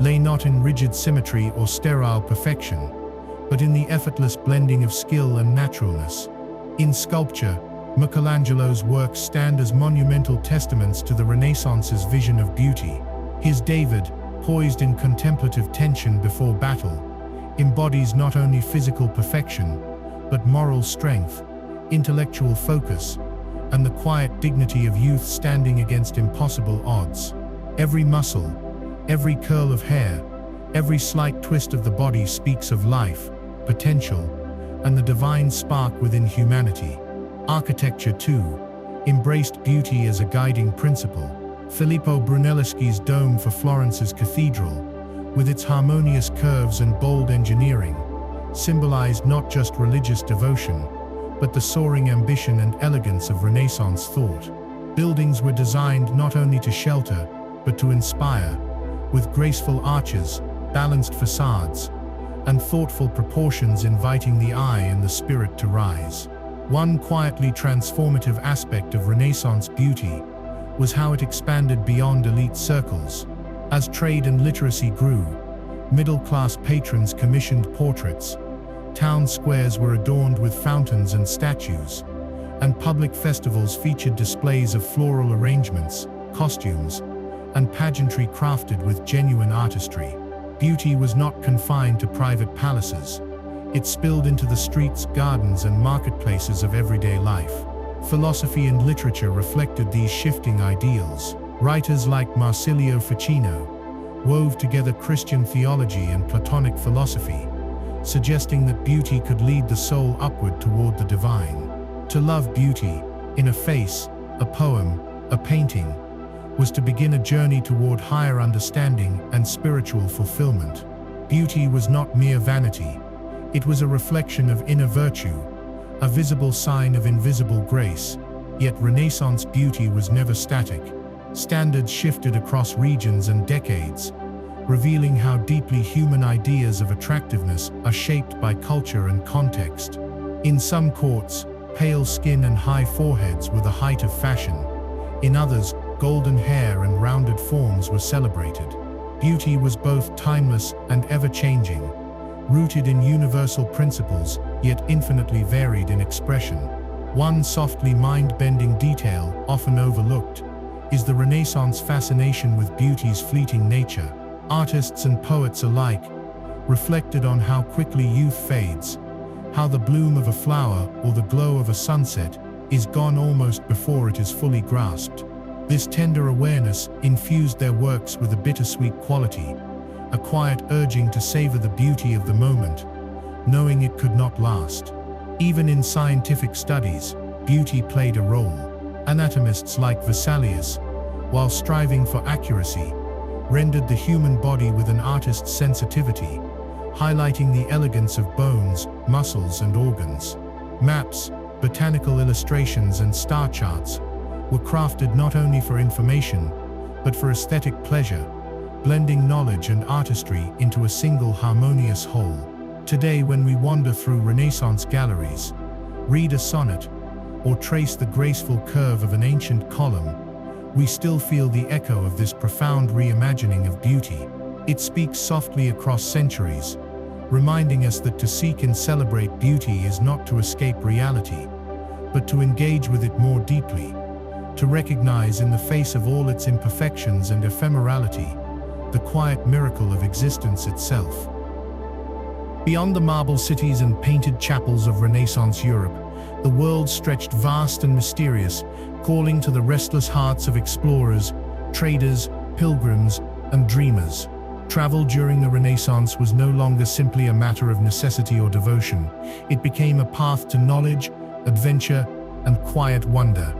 lay not in rigid symmetry or sterile perfection, but in the effortless blending of skill and naturalness. In sculpture, Michelangelo's works stand as monumental testaments to the Renaissance's vision of beauty. His David, poised in contemplative tension before battle, embodies not only physical perfection, but moral strength, intellectual focus, and the quiet dignity of youth standing against impossible odds. Every muscle, every curl of hair, every slight twist of the body speaks of life, potential, and the divine spark within humanity. Architecture, too, embraced beauty as a guiding principle. Filippo Brunelleschi's dome for Florence's cathedral, with its harmonious curves and bold engineering, symbolized not just religious devotion, but the soaring ambition and elegance of Renaissance thought. Buildings were designed not only to shelter, but to inspire, with graceful arches, balanced facades, and thoughtful proportions inviting the eye and the spirit to rise. One quietly transformative aspect of Renaissance beauty was how it expanded beyond elite circles. As trade and literacy grew, middle-class patrons commissioned portraits, town squares were adorned with fountains and statues, and public festivals featured displays of floral arrangements, costumes, and pageantry crafted with genuine artistry. Beauty was not confined to private palaces. It spilled into the streets, gardens, and marketplaces of everyday life. Philosophy and literature reflected these shifting ideals. Writers like Marsilio Ficino wove together Christian theology and Platonic philosophy, suggesting that beauty could lead the soul upward toward the divine. To love beauty, in a face, a poem, a painting, was to begin a journey toward higher understanding and spiritual fulfillment. Beauty was not mere vanity. It was a reflection of inner virtue, a visible sign of invisible grace. Yet Renaissance beauty was never static. Standards shifted across regions and decades, revealing how deeply human ideas of attractiveness are shaped by culture and context. In some courts, pale skin and high foreheads were the height of fashion. In others, golden hair and rounded forms were celebrated. Beauty was both timeless and ever-changing, rooted in universal principles, yet infinitely varied in expression. One softly mind-bending detail, often overlooked, is the Renaissance fascination with beauty's fleeting nature. Artists and poets alike reflected on how quickly youth fades, how the bloom of a flower or the glow of a sunset is gone almost before it is fully grasped. This tender awareness infused their works with a bittersweet quality, a quiet urging to savor the beauty of the moment, knowing it could not last. Even in scientific studies, beauty played a role. Anatomists like Vesalius, while striving for accuracy, rendered the human body with an artist's sensitivity, highlighting the elegance of bones, muscles, and organs. Maps, botanical illustrations, and star charts were crafted not only for information, but for aesthetic pleasure, blending knowledge and artistry into a single harmonious whole. Today, when we wander through Renaissance galleries, read a sonnet, or trace the graceful curve of an ancient column, we still feel the echo of this profound reimagining of beauty. It speaks softly across centuries, reminding us that to seek and celebrate beauty is not to escape reality, but to engage with it more deeply, to recognize in the face of all its imperfections and ephemerality, the quiet miracle of existence itself. Beyond the marble cities and painted chapels of Renaissance Europe, the world stretched vast and mysterious, calling to the restless hearts of explorers, traders, pilgrims, and dreamers. Travel during the Renaissance was no longer simply a matter of necessity or devotion. It became a path to knowledge, adventure, and quiet wonder,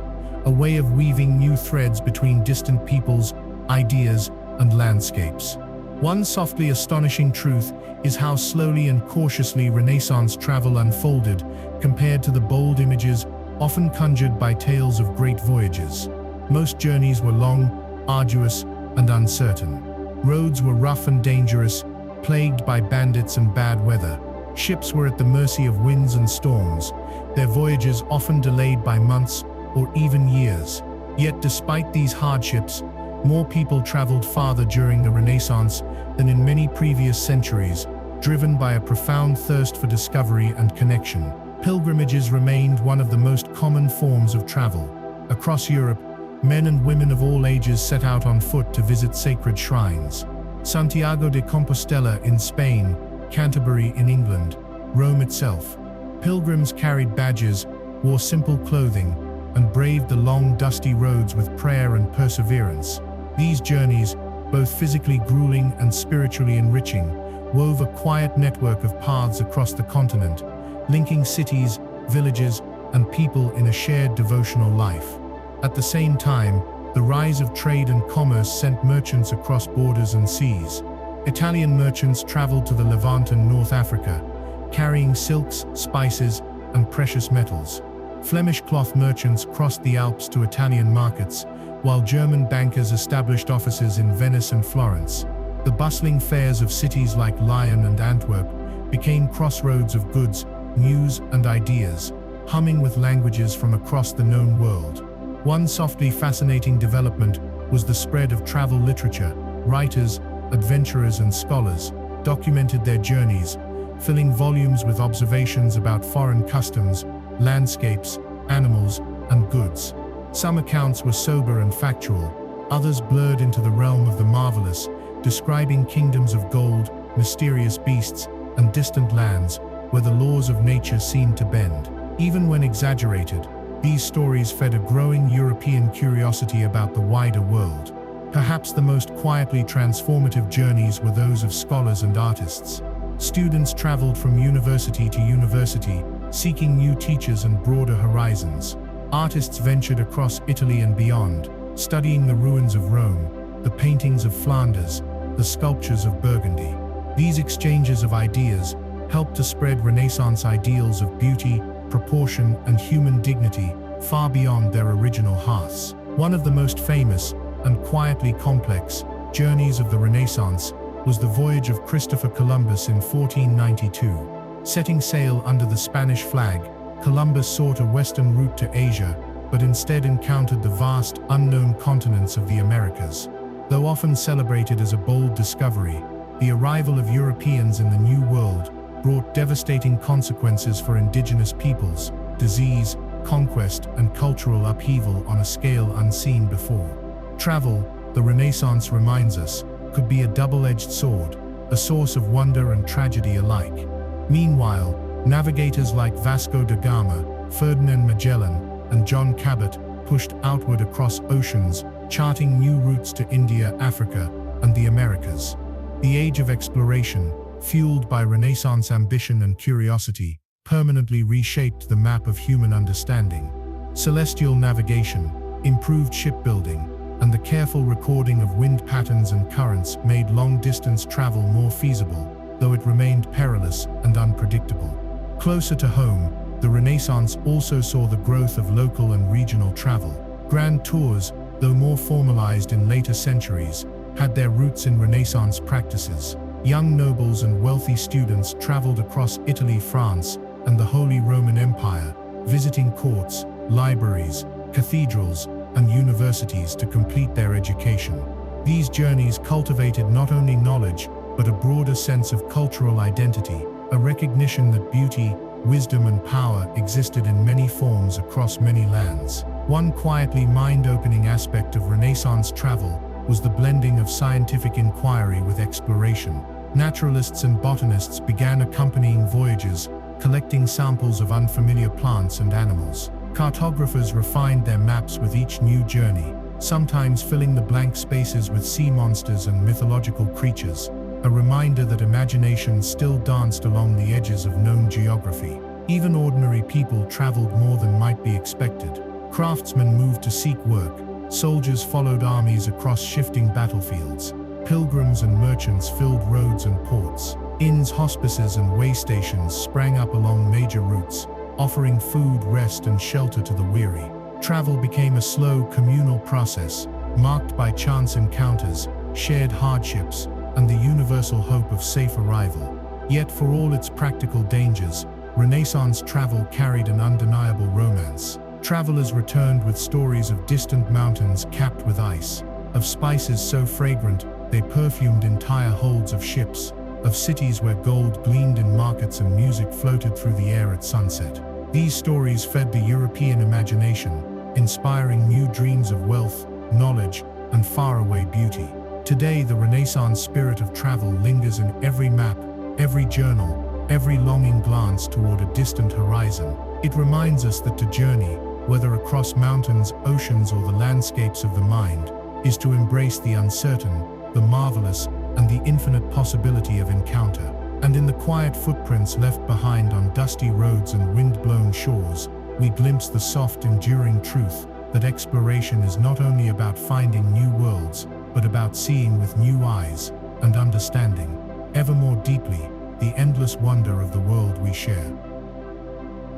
a way of weaving new threads between distant peoples, ideas, and landscapes. One softly astonishing truth is how slowly and cautiously Renaissance travel unfolded compared to the bold images often conjured by tales of great voyages. Most journeys were long, arduous, and uncertain. Roads were rough and dangerous, plagued by bandits and bad weather. Ships were at the mercy of winds and storms, their voyages often delayed by months or even years. Yet despite these hardships, more people traveled farther during the Renaissance than in many previous centuries, driven by a profound thirst for discovery and connection. Pilgrimages remained one of the most common forms of travel. Across Europe, men and women of all ages set out on foot to visit sacred shrines. Santiago de Compostela in Spain, Canterbury in England, Rome itself. Pilgrims carried badges, wore simple clothing, and braved the long, dusty roads with prayer and perseverance. These journeys, both physically grueling and spiritually enriching, wove a quiet network of paths across the continent, linking cities, villages, and people in a shared devotional life. At the same time, the rise of trade and commerce sent merchants across borders and seas. Italian merchants traveled to the Levant and North Africa, carrying silks, spices, and precious metals. Flemish cloth merchants crossed the Alps to Italian markets, while German bankers established offices in Venice and Florence. The bustling fairs of cities like Lyon and Antwerp became crossroads of goods, news, and ideas, humming with languages from across the known world. One softly fascinating development was the spread of travel literature. Writers, adventurers, and scholars documented their journeys, filling volumes with observations about foreign customs, landscapes, animals, and goods. Some accounts were sober and factual, others blurred into the realm of the marvelous, describing kingdoms of gold, mysterious beasts, and distant lands, where the laws of nature seemed to bend. Even when exaggerated, these stories fed a growing European curiosity about the wider world. Perhaps the most quietly transformative journeys were those of scholars and artists. Students traveled from university to university, seeking new teachers and broader horizons. Artists ventured across Italy and beyond, studying the ruins of Rome, the paintings of Flanders, the sculptures of Burgundy. These exchanges of ideas helped to spread Renaissance ideals of beauty, proportion, and human dignity far beyond their original hearths. One of the most famous and quietly complex journeys of the Renaissance was the voyage of Christopher Columbus in 1492. Setting sail under the Spanish flag, Columbus sought a western route to Asia, but instead encountered the vast, unknown continents of the Americas. Though often celebrated as a bold discovery, the arrival of Europeans in the New World brought devastating consequences for indigenous peoples: disease, conquest, and cultural upheaval on a scale unseen before. Travel, the Renaissance reminds us, could be a double-edged sword, a source of wonder and tragedy alike. Meanwhile, navigators like Vasco da Gama, Ferdinand Magellan, and John Cabot pushed outward across oceans, charting new routes to India, Africa, and the Americas. The age of exploration, fueled by Renaissance ambition and curiosity, permanently reshaped the map of human understanding. Celestial navigation, improved shipbuilding, and the careful recording of wind patterns and currents made long-distance travel more feasible, though it remained perilous and unpredictable. Closer to home, the Renaissance also saw the growth of local and regional travel. Grand tours, though more formalized in later centuries, had their roots in Renaissance practices. Young nobles and wealthy students traveled across Italy, France, and the Holy Roman Empire, visiting courts, libraries, cathedrals, and universities to complete their education. These journeys cultivated not only knowledge, but a broader sense of cultural identity, a recognition that beauty, wisdom, and power existed in many forms across many lands. One quietly mind-opening aspect of Renaissance travel was the blending of scientific inquiry with exploration. Naturalists and botanists began accompanying voyages, collecting samples of unfamiliar plants and animals. Cartographers refined their maps with each new journey, sometimes filling the blank spaces with sea monsters and mythological creatures, a reminder that imagination still danced along the edges of known geography. Even ordinary people traveled more than might be expected. Craftsmen moved to seek work, soldiers followed armies across shifting battlefields, pilgrims and merchants filled roads and ports. Inns, hospices, and way stations sprang up along major routes, offering food, rest, and shelter to the weary. Travel became a slow, communal process, marked by chance encounters, shared hardships, and the universal hope of safe arrival. Yet for all its practical dangers, Renaissance travel carried an undeniable romance. Travelers returned with stories of distant mountains capped with ice, of spices so fragrant they perfumed entire holds of ships, of cities where gold gleamed in markets and music floated through the air at sunset. These stories fed the European imagination, inspiring new dreams of wealth, knowledge, and faraway beauty. Today, the Renaissance spirit of travel lingers in every map, every journal, every longing glance toward a distant horizon. It reminds us that to journey, whether across mountains, oceans, or the landscapes of the mind, is to embrace the uncertain, the marvelous, and the infinite possibility of encounter. And in the quiet footprints left behind on dusty roads and wind-blown shores, we glimpse the soft, enduring truth that exploration is not only about finding new worlds, but about seeing with new eyes and understanding, ever more deeply, the endless wonder of the world we share.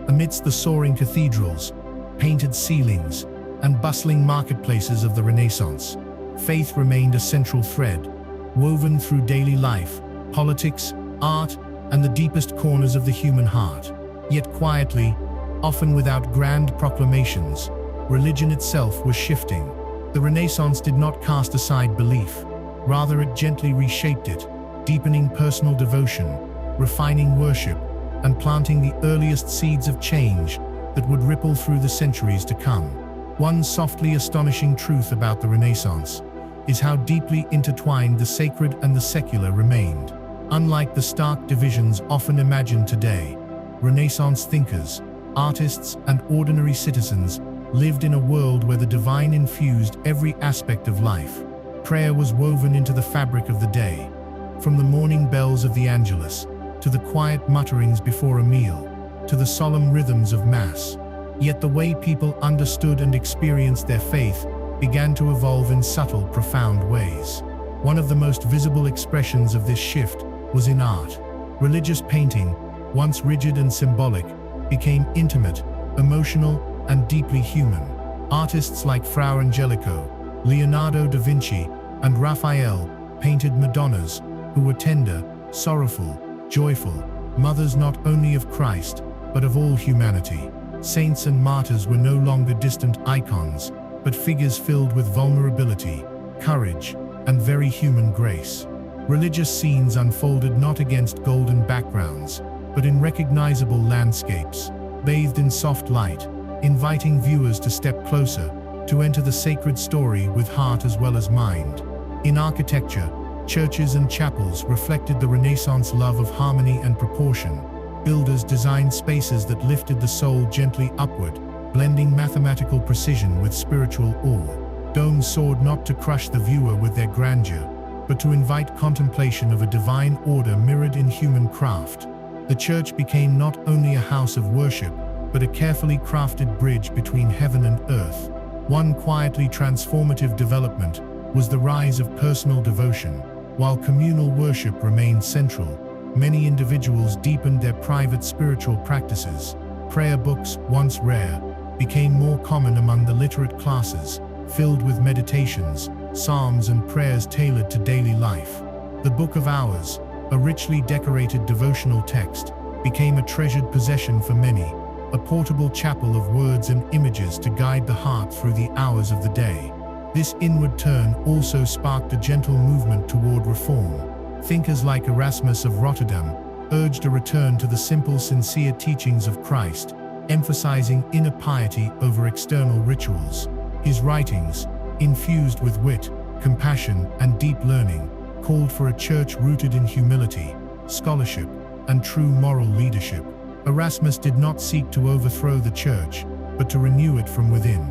Amidst the soaring cathedrals, painted ceilings, and bustling marketplaces of the Renaissance, faith remained a central thread, woven through daily life, politics, art, and the deepest corners of the human heart. Yet quietly, often without grand proclamations, religion itself was shifting. The Renaissance did not cast aside belief, rather it gently reshaped it, deepening personal devotion, refining worship, and planting the earliest seeds of change that would ripple through the centuries to come. One softly astonishing truth about the Renaissance is how deeply intertwined the sacred and the secular remained. Unlike the stark divisions often imagined today, Renaissance thinkers, artists, and ordinary citizens lived in a world where the divine infused every aspect of life. Prayer was woven into the fabric of the day, from the morning bells of the Angelus, to the quiet mutterings before a meal, to the solemn rhythms of Mass. Yet the way people understood and experienced their faith began to evolve in subtle, profound ways. One of the most visible expressions of this shift was in art. Religious painting, once rigid and symbolic, became intimate, emotional, and deeply human. Artists like Fra Angelico, Leonardo da Vinci, and Raphael painted Madonnas who were tender, sorrowful, joyful, mothers not only of Christ, but of all humanity. Saints and martyrs were no longer distant icons, but figures filled with vulnerability, courage, and very human grace. Religious scenes unfolded not against golden backgrounds, but in recognizable landscapes, bathed in soft light, inviting viewers to step closer, to enter the sacred story with heart as well as mind. In architecture, churches and chapels reflected the Renaissance love of harmony and proportion. Builders designed spaces that lifted the soul gently upward, blending mathematical precision with spiritual awe. Domes soared not to crush the viewer with their grandeur, but to invite contemplation of a divine order mirrored in human craft. The church became not only a house of worship, but a carefully crafted bridge between heaven and earth. One quietly transformative development was the rise of personal devotion. While communal worship remained central, many individuals deepened their private spiritual practices. Prayer books, once rare, became more common among the literate classes, filled with meditations, psalms, and prayers tailored to daily life. The Book of Hours, a richly decorated devotional text, became a treasured possession for many, a portable chapel of words and images to guide the heart through the hours of the day. This inward turn also sparked a gentle movement toward reform. Thinkers like Erasmus of Rotterdam urged a return to the simple, sincere teachings of Christ, emphasizing inner piety over external rituals. His writings, infused with wit, compassion, and deep learning, called for a church rooted in humility, scholarship, and true moral leadership. Erasmus did not seek to overthrow the church, but to renew it from within.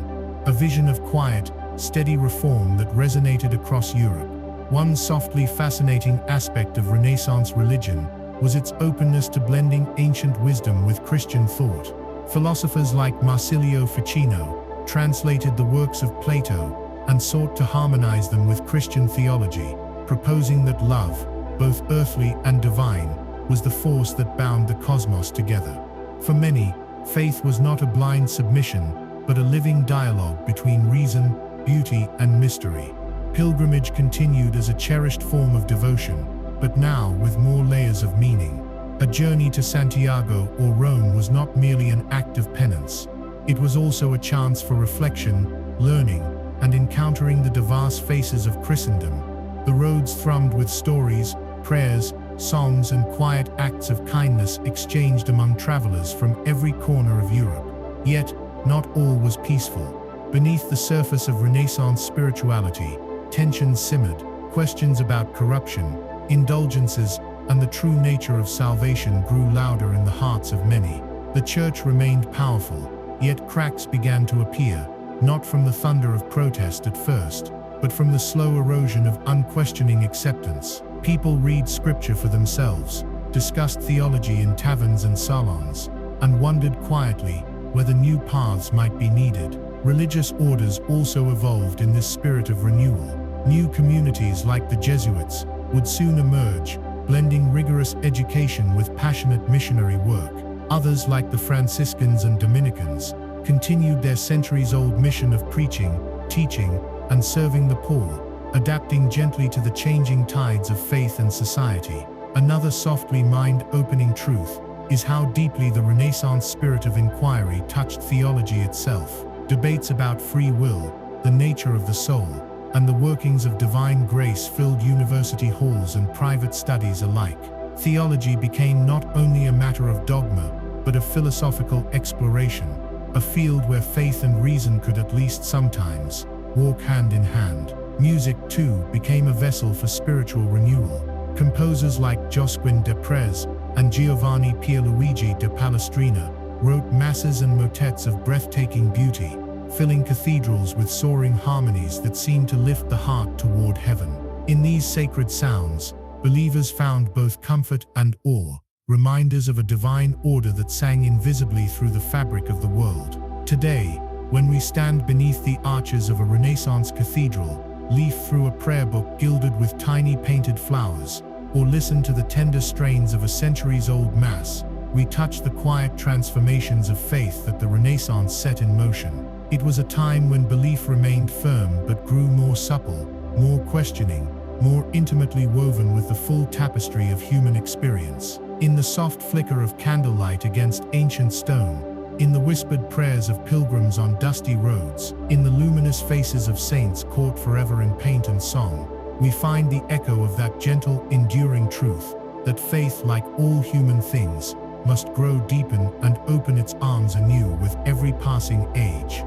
A vision of quiet, steady reform that resonated across Europe. One softly fascinating aspect of Renaissance religion was its openness to blending ancient wisdom with Christian thought. Philosophers like Marsilio Ficino translated the works of Plato and sought to harmonize them with Christian theology, proposing that love, both earthly and divine, was the force that bound the cosmos together. For many, faith was not a blind submission, but a living dialogue between reason, beauty, and mystery. Pilgrimage continued as a cherished form of devotion, but now with more layers of meaning. A journey to Santiago or Rome was not merely an act of penance. It was also a chance for reflection, learning, and encountering the diverse faces of Christendom. The roads thrummed with stories, prayers, songs, and quiet acts of kindness exchanged among travelers from every corner of Europe. Yet, not all was peaceful. Beneath the surface of Renaissance spirituality, tensions simmered. Questions about corruption, indulgences, and the true nature of salvation grew louder in the hearts of many. The church remained powerful, yet cracks began to appear, not from the thunder of protest at first, but from the slow erosion of unquestioning acceptance. People read scripture for themselves, discussed theology in taverns and salons, and wondered quietly whether new paths might be needed. Religious orders also evolved in this spirit of renewal. New communities like the Jesuits would soon emerge, blending rigorous education with passionate missionary work. Others, like the Franciscans and Dominicans, continued their centuries-old mission of preaching, teaching, and serving the poor, adapting gently to the changing tides of faith and society. Another softly mind-opening truth is how deeply the Renaissance spirit of inquiry touched theology itself. Debates about free will, the nature of the soul, and the workings of divine grace filled university halls and private studies alike. Theology became not only a matter of dogma, but of philosophical exploration, a field where faith and reason could at least sometimes walk hand in hand. Music, too, became a vessel for spiritual renewal. Composers like Josquin des Prez and Giovanni Pierluigi da Palestrina wrote masses and motets of breathtaking beauty, filling cathedrals with soaring harmonies that seemed to lift the heart toward heaven. In these sacred sounds, believers found both comfort and awe, reminders of a divine order that sang invisibly through the fabric of the world. Today, when we stand beneath the arches of a Renaissance cathedral, leaf through a prayer book gilded with tiny painted flowers, or listen to the tender strains of a centuries-old mass, we touch the quiet transformations of faith that the Renaissance set in motion. It was a time when belief remained firm but grew more supple, more questioning, more intimately woven with the full tapestry of human experience. In the soft flicker of candlelight against ancient stone, in the whispered prayers of pilgrims on dusty roads, in the luminous faces of saints caught forever in paint and song, we find the echo of that gentle, enduring truth, that faith, like all human things, must grow, deepen, and open its arms anew with every passing age.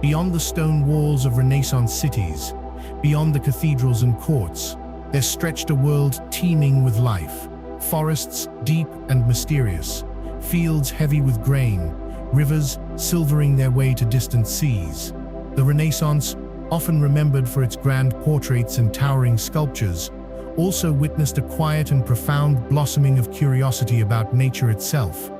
Beyond the stone walls of Renaissance cities, beyond the cathedrals and courts, there stretched a world teeming with life. Forests deep and mysterious, fields heavy with grain, rivers silvering their way to distant seas. The Renaissance, often remembered for its grand portraits and towering sculptures, also witnessed a quiet and profound blossoming of curiosity about nature itself,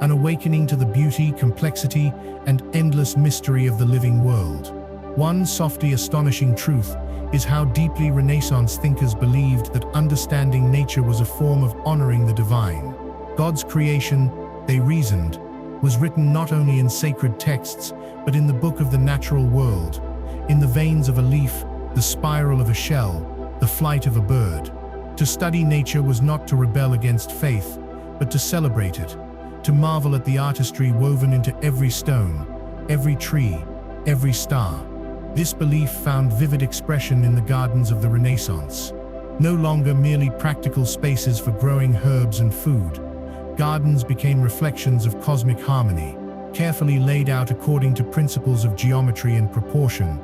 an awakening to the beauty, complexity, and endless mystery of the living world. One softly astonishing truth is how deeply Renaissance thinkers believed that understanding nature was a form of honoring the divine. God's creation, they reasoned, was written not only in sacred texts, but in the book of the natural world, in the veins of a leaf, the spiral of a shell, the flight of a bird. To study nature was not to rebel against faith, but to celebrate it, to marvel at the artistry woven into every stone, every tree, every star. This belief found vivid expression in the gardens of the Renaissance. No longer merely practical spaces for growing herbs and food, gardens became reflections of cosmic harmony, carefully laid out according to principles of geometry and proportion.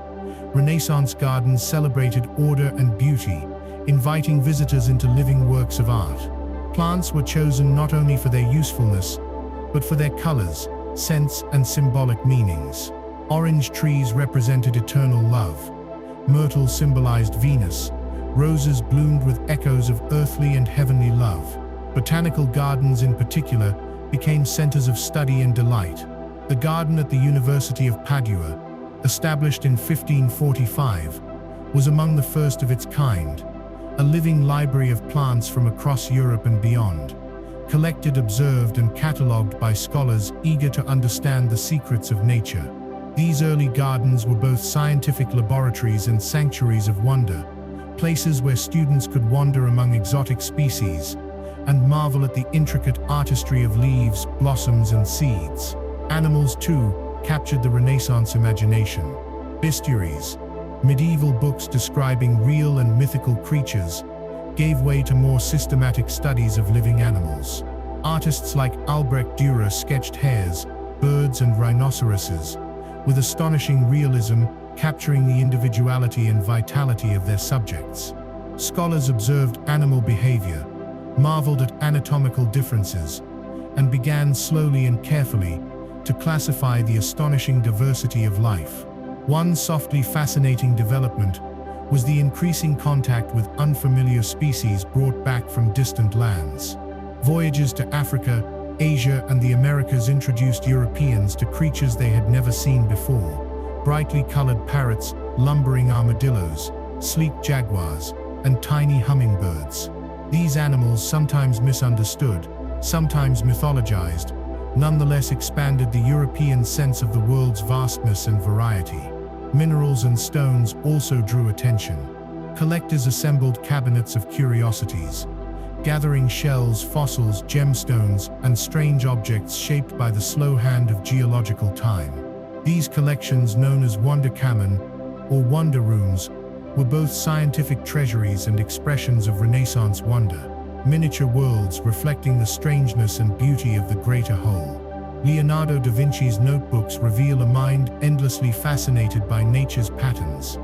Renaissance gardens celebrated order and beauty, inviting visitors into living works of art. Plants were chosen not only for their usefulness, but for their colors, scents, and symbolic meanings. Orange trees represented eternal love. Myrtle symbolized Venus. Roses bloomed with echoes of earthly and heavenly love. Botanical gardens in particular became centers of study and delight. The garden at the University of Padua, established in 1545, was among the first of its kind, a living library of plants from across Europe and beyond, collected, observed, and catalogued by scholars eager to understand the secrets of nature. These early gardens were both scientific laboratories and sanctuaries of wonder, places where students could wander among exotic species and marvel at the intricate artistry of leaves, blossoms, and seeds. Animals, too, captured the Renaissance imagination. Bestiaries, medieval books describing real and mythical creatures, gave way to more systematic studies of living animals. Artists like Albrecht Dürer sketched hares, birds, and rhinoceroses, with astonishing realism, capturing the individuality and vitality of their subjects. Scholars observed animal behavior, marveled at anatomical differences, and began slowly and carefully to classify the astonishing diversity of life. One softly fascinating development was the increasing contact with unfamiliar species brought back from distant lands. Voyages to Africa, Asia, and the Americas introduced Europeans to creatures they had never seen before: brightly colored parrots, lumbering armadillos, sleek jaguars, and tiny hummingbirds. These animals, sometimes misunderstood, sometimes mythologized, nonetheless expanded the European sense of the world's vastness and variety. Minerals and stones also drew attention. Collectors assembled cabinets of curiosities, gathering shells, fossils, gemstones, and strange objects shaped by the slow hand of geological time. These collections, known as Wunderkammern or wonder rooms, were both scientific treasuries and expressions of Renaissance wonder, miniature worlds reflecting the strangeness and beauty of the greater whole. Leonardo da Vinci's notebooks reveal a mind endlessly fascinated by nature's patterns.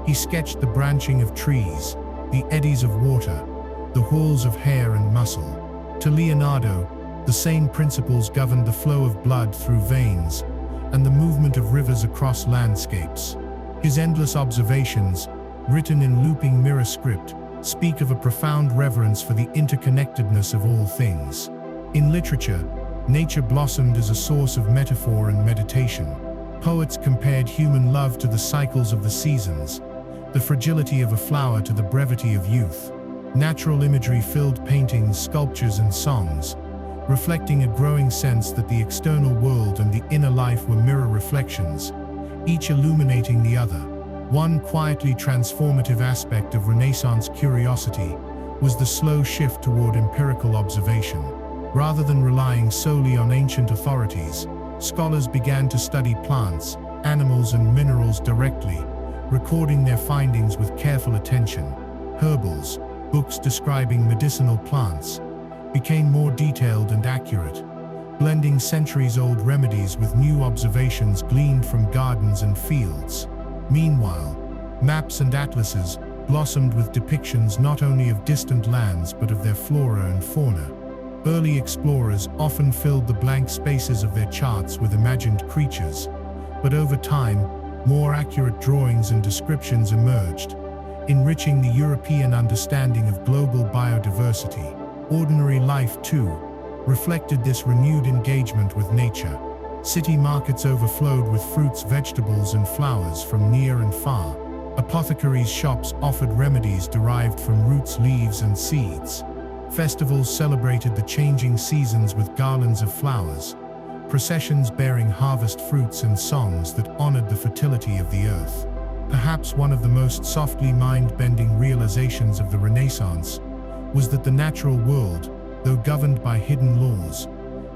He sketched the branching of trees, the eddies of water, the whorls of hair and muscle. To Leonardo, the same principles governed the flow of blood through veins and the movement of rivers across landscapes. His endless observations, written in looping mirror script, speak of a profound reverence for the interconnectedness of all things. In literature, nature blossomed as a source of metaphor and meditation. Poets compared human love to the cycles of the seasons, the fragility of a flower to the brevity of youth. Natural imagery filled paintings, sculptures, and songs, reflecting a growing sense that the external world and the inner life were mirror reflections, each illuminating the other. One quietly transformative aspect of Renaissance curiosity was the slow shift toward empirical observation. Rather than relying solely on ancient authorities, scholars began to study plants, animals, and minerals directly, recording their findings with careful attention. Herbals, books describing medicinal plants, became more detailed and accurate, blending centuries-old remedies with new observations gleaned from gardens and fields. Meanwhile, maps and atlases blossomed with depictions not only of distant lands but of their flora and fauna. Early explorers often filled the blank spaces of their charts with imagined creatures, but over time, more accurate drawings and descriptions emerged, enriching the European understanding of global biodiversity. Ordinary life, too, reflected this renewed engagement with nature. City markets overflowed with fruits, vegetables, and flowers from near and far. Apothecaries' shops offered remedies derived from roots, leaves, and seeds. Festivals celebrated the changing seasons with garlands of flowers, processions bearing harvest fruits, and songs that honored the fertility of the earth. Perhaps one of the most softly mind-bending realizations of the Renaissance was that the natural world, though governed by hidden laws,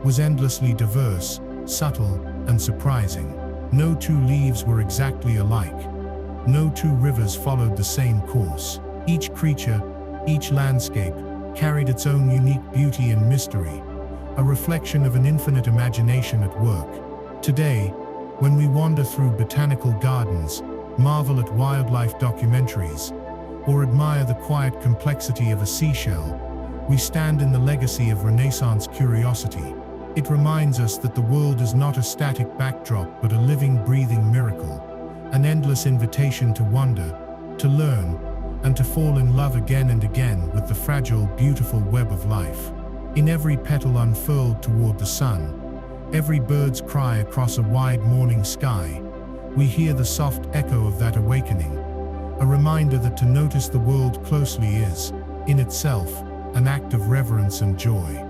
was endlessly diverse, subtle, and surprising. No two leaves were exactly alike. No two rivers followed the same course. Each creature, each landscape, carried its own unique beauty and mystery, a reflection of an infinite imagination at work. Today, when we wander through botanical gardens, marvel at wildlife documentaries, or admire the quiet complexity of a seashell, we stand in the legacy of Renaissance curiosity. It reminds us that the world is not a static backdrop but a living, breathing miracle, an endless invitation to wonder, to learn, and to fall in love again and again with the fragile, beautiful web of life. In every petal unfurled toward the sun, every bird's cry across a wide morning sky, we hear the soft echo of that awakening, a reminder that to notice the world closely is, in itself, an act of reverence and joy.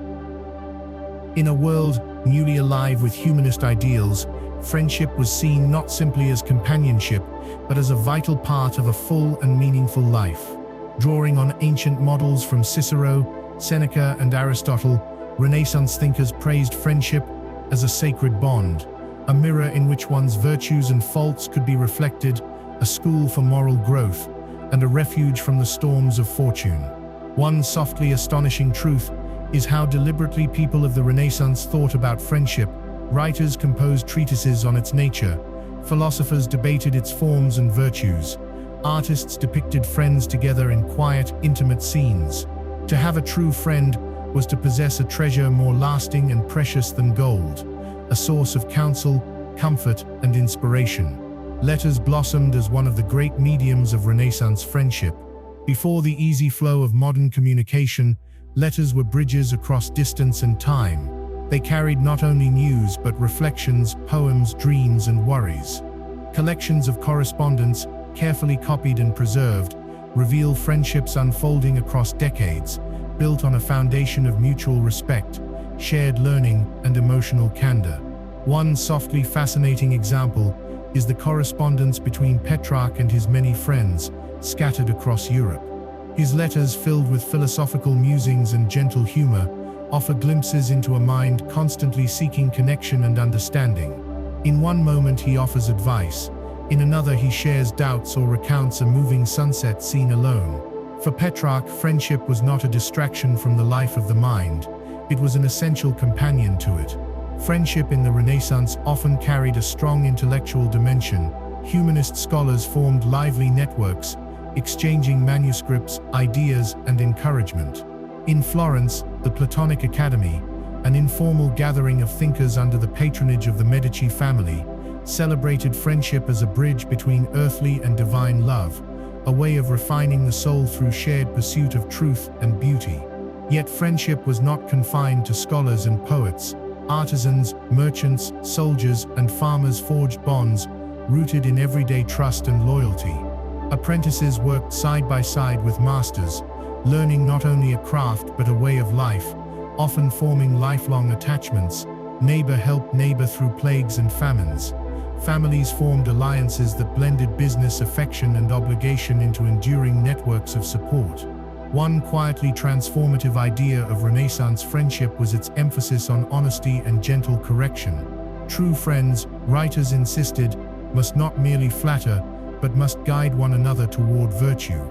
In a world newly alive with humanist ideals, friendship was seen not simply as companionship, but as a vital part of a full and meaningful life. Drawing on ancient models from Cicero, Seneca, and Aristotle, Renaissance thinkers praised friendship as a sacred bond, a mirror in which one's virtues and faults could be reflected, a school for moral growth, and a refuge from the storms of fortune. One softly astonishing truth is how deliberately people of the Renaissance thought about friendship. Writers composed treatises on its nature, philosophers debated its forms and virtues, artists depicted friends together in quiet, intimate scenes. To have a true friend was to possess a treasure more lasting and precious than gold, a source of counsel, comfort, and inspiration. Letters blossomed as one of the great mediums of Renaissance friendship. Before the easy flow of modern communication, letters were bridges across distance and time. They carried not only news but reflections, poems, dreams, and worries. Collections of correspondence, carefully copied and preserved, reveal friendships unfolding across decades, built on a foundation of mutual respect, shared learning, and emotional candor. One softly fascinating example is the correspondence between Petrarch and his many friends, scattered across Europe. His letters, filled with philosophical musings and gentle humor, offer glimpses into a mind constantly seeking connection and understanding. In one moment he offers advice, in another he shares doubts or recounts a moving sunset scene alone. For Petrarch, friendship was not a distraction from the life of the mind, it was an essential companion to it. Friendship in the Renaissance often carried a strong intellectual dimension. Humanist scholars formed lively networks, exchanging manuscripts, ideas, and encouragement. In Florence, The Platonic Academy, an informal gathering of thinkers under the patronage of the Medici family, celebrated friendship as a bridge between earthly and divine love, a way of refining the soul through shared pursuit of truth and beauty. Yet friendship was not confined to scholars and poets. Artisans, merchants, soldiers, and farmers forged bonds rooted in everyday trust and loyalty. Apprentices worked side by side with masters, learning not only a craft but a way of life, often forming lifelong attachments. Neighbor helped neighbor through plagues and famines. Families formed alliances that blended business, affection, and obligation into enduring networks of support. One quietly transformative idea of Renaissance friendship was its emphasis on honesty and gentle correction. True friends, writers insisted, must not merely flatter, but must guide one another toward virtue.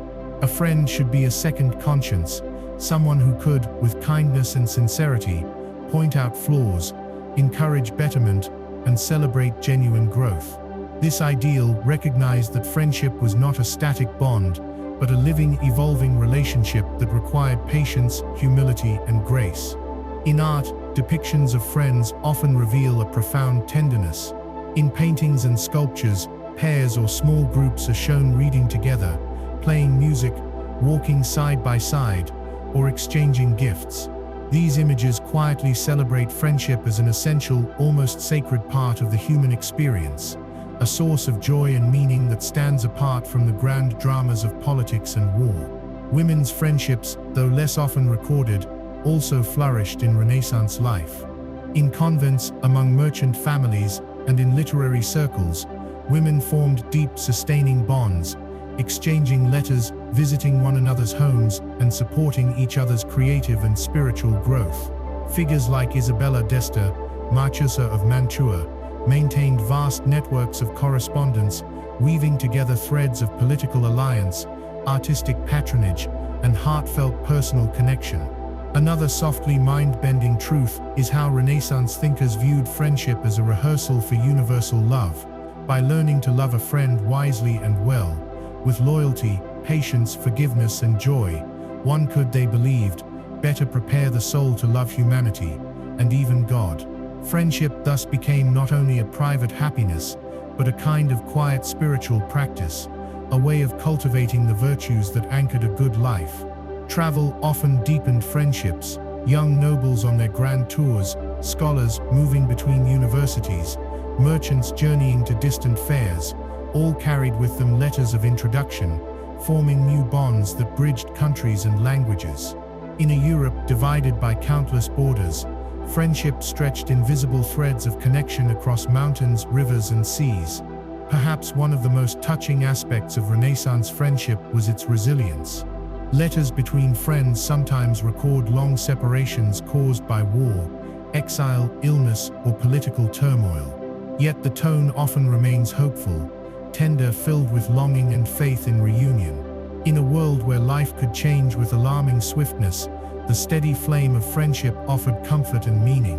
A friend should be a second conscience, someone who could, with kindness and sincerity, point out flaws, encourage betterment, and celebrate genuine growth. This ideal recognized that friendship was not a static bond, but a living, evolving relationship that required patience, humility, and grace. In art, depictions of friends often reveal a profound tenderness. In paintings and sculptures, pairs or small groups are shown reading together, playing music, walking side by side, or exchanging gifts. These images quietly celebrate friendship as an essential, almost sacred part of the human experience, a source of joy and meaning that stands apart from the grand dramas of politics and war. Women's friendships, though less often recorded, also flourished in Renaissance life. In convents, among merchant families, and in literary circles, women formed deep, sustaining bonds, exchanging letters, visiting one another's homes, and supporting each other's creative and spiritual growth. Figures like Isabella d'Este, Marchesa of Mantua, maintained vast networks of correspondence, weaving together threads of political alliance, artistic patronage, and heartfelt personal connection. Another softly mind-bending truth is how Renaissance thinkers viewed friendship as a rehearsal for universal love. By learning to love a friend wisely and well, with loyalty, patience, forgiveness, and joy, one could, they believed, better prepare the soul to love humanity, and even God. Friendship thus became not only a private happiness, but a kind of quiet spiritual practice, a way of cultivating the virtues that anchored a good life. Travel often deepened friendships. Young nobles on their grand tours, scholars moving between universities, merchants journeying to distant fairs, all carried with them letters of introduction, forming new bonds that bridged countries and languages. In a Europe divided by countless borders, friendship stretched invisible threads of connection across mountains, rivers, and seas. Perhaps one of the most touching aspects of Renaissance friendship was its resilience. Letters between friends sometimes record long separations caused by war, exile, illness, or political turmoil. Yet the tone often remains hopeful, tender, filled with longing and faith in reunion. In a world where life could change with alarming swiftness, the steady flame of friendship offered comfort and meaning.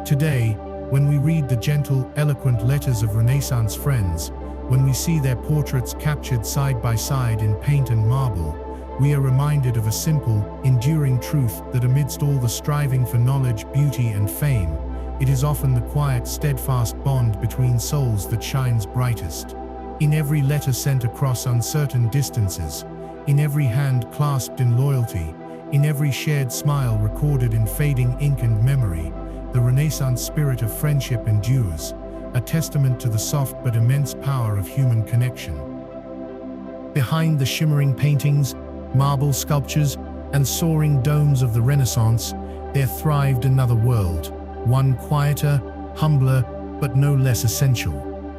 Today, when we read the gentle, eloquent letters of Renaissance friends, when we see their portraits captured side by side in paint and marble, we are reminded of a simple, enduring truth that amidst all the striving for knowledge, beauty, and fame, it is often the quiet, steadfast bond between souls that shines brightest. In every letter sent across uncertain distances, in every hand clasped in loyalty, in every shared smile recorded in fading ink and memory, the Renaissance spirit of friendship endures, a testament to the soft but immense power of human connection. Behind the shimmering paintings, marble sculptures, and soaring domes of the Renaissance, there thrived another world, one quieter, humbler, but no less essential.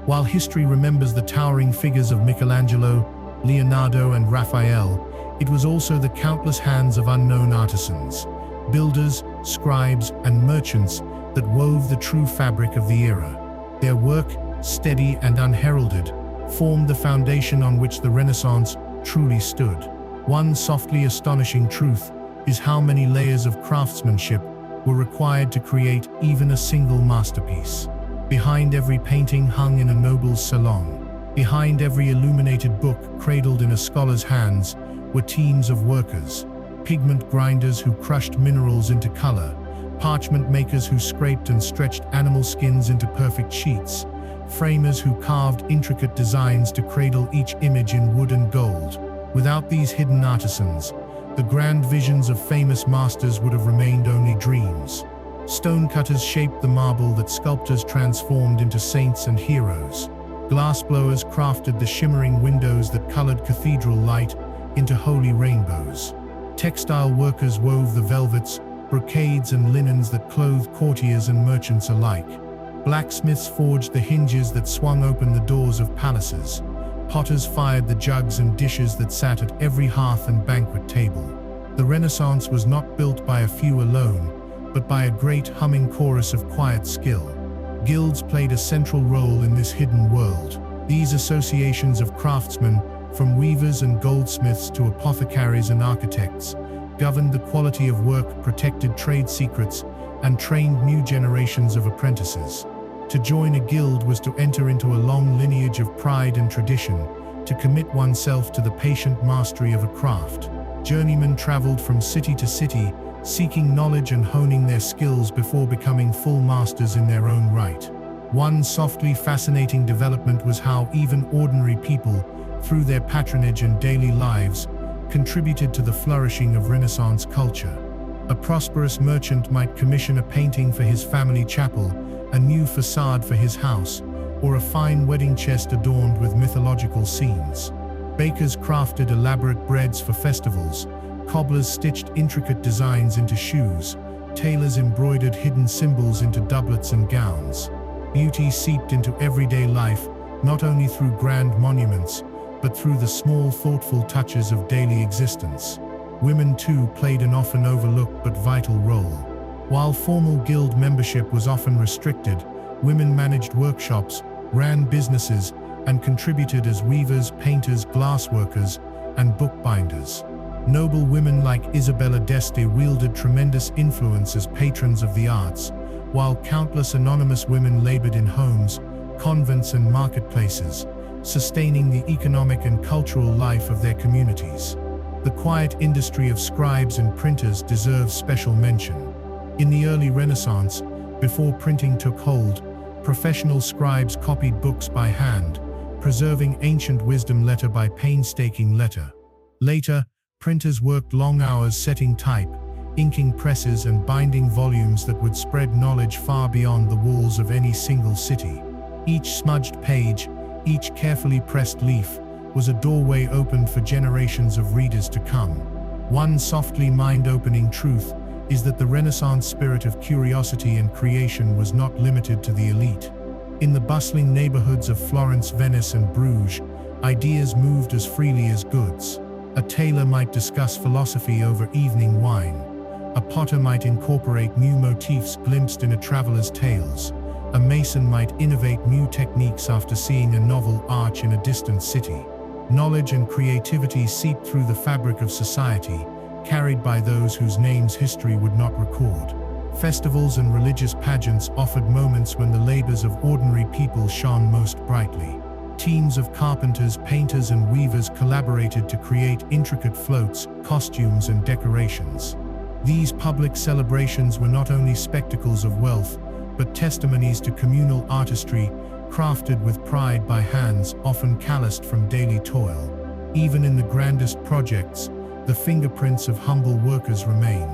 While history remembers the towering figures of Michelangelo, Leonardo, and Raphael, it was also the countless hands of unknown artisans, builders, scribes, and merchants that wove the true fabric of the era. Their work, steady and unheralded, formed the foundation on which the Renaissance truly stood. One softly astonishing truth is how many layers of craftsmanship were required to create even a single masterpiece. Behind every painting hung in a noble's salon, behind every illuminated book cradled in a scholar's hands, were teams of workers. pigment grinders who crushed minerals into color, parchment makers who scraped and stretched animal skins into perfect sheets, framers who carved intricate designs to cradle each image in wood and gold. Without these hidden artisans, the grand visions of famous masters would have remained only dreams. Stonecutters shaped the marble that sculptors transformed into saints and heroes. Glassblowers crafted the shimmering windows that colored cathedral light into holy rainbows. Textile workers wove the velvets, brocades and linens that clothed courtiers and merchants alike. Blacksmiths forged the hinges that swung open the doors of palaces. Potters fired the jugs and dishes that sat at every hearth and banquet table. The Renaissance was not built by a few alone, but by a great humming chorus of quiet skill. Guilds played a central role in this hidden world. These associations of craftsmen, from weavers and goldsmiths to apothecaries and architects, governed the quality of work, protected trade secrets, and trained new generations of apprentices. To join a guild was to enter into a long lineage of pride and tradition, to commit oneself to the patient mastery of a craft. Journeymen traveled from city to city, seeking knowledge and honing their skills before becoming full masters in their own right. One softly fascinating development was how even ordinary people, through their patronage and daily lives, contributed to the flourishing of Renaissance culture. A prosperous merchant might commission a painting for his family chapel, a new facade for his house, or a fine wedding chest adorned with mythological scenes. Bakers crafted elaborate breads for festivals, cobblers stitched intricate designs into shoes, tailors embroidered hidden symbols into doublets and gowns. Beauty seeped into everyday life, not only through grand monuments, but through the small, thoughtful touches of daily existence. Women too played an often overlooked but vital role. While formal guild membership was often restricted, women managed workshops, ran businesses, and contributed as weavers, painters, glassworkers, and bookbinders. Noble women like Isabella d'Este wielded tremendous influence as patrons of the arts, while countless anonymous women labored in homes, convents, and marketplaces, sustaining the economic and cultural life of their communities. The quiet industry of scribes and printers deserves special mention. In the early Renaissance, before printing took hold, professional scribes copied books by hand, preserving ancient wisdom letter by painstaking letter. Later, printers worked long hours setting type, inking presses and binding volumes that would spread knowledge far beyond the walls of any single city. Each smudged page, each carefully pressed leaf, was a doorway opened for generations of readers to come. One softly mind-opening truth is that the Renaissance spirit of curiosity and creation was not limited to the elite. In the bustling neighborhoods of Florence, Venice, and Bruges, ideas moved as freely as goods. A tailor might discuss philosophy over evening wine. A potter might incorporate new motifs glimpsed in a traveler's tales. A mason might innovate new techniques after seeing a novel arch in a distant city. Knowledge and creativity seeped through the fabric of society, carried by those whose names history would not record. Festivals and religious pageants offered moments when the labors of ordinary people shone most brightly. Teams of carpenters, painters, and weavers collaborated to create intricate floats, costumes, and decorations. These public celebrations were not only spectacles of wealth, but testimonies to communal artistry, crafted with pride by hands often calloused from daily toil. Even in the grandest projects, the fingerprints of humble workers remain.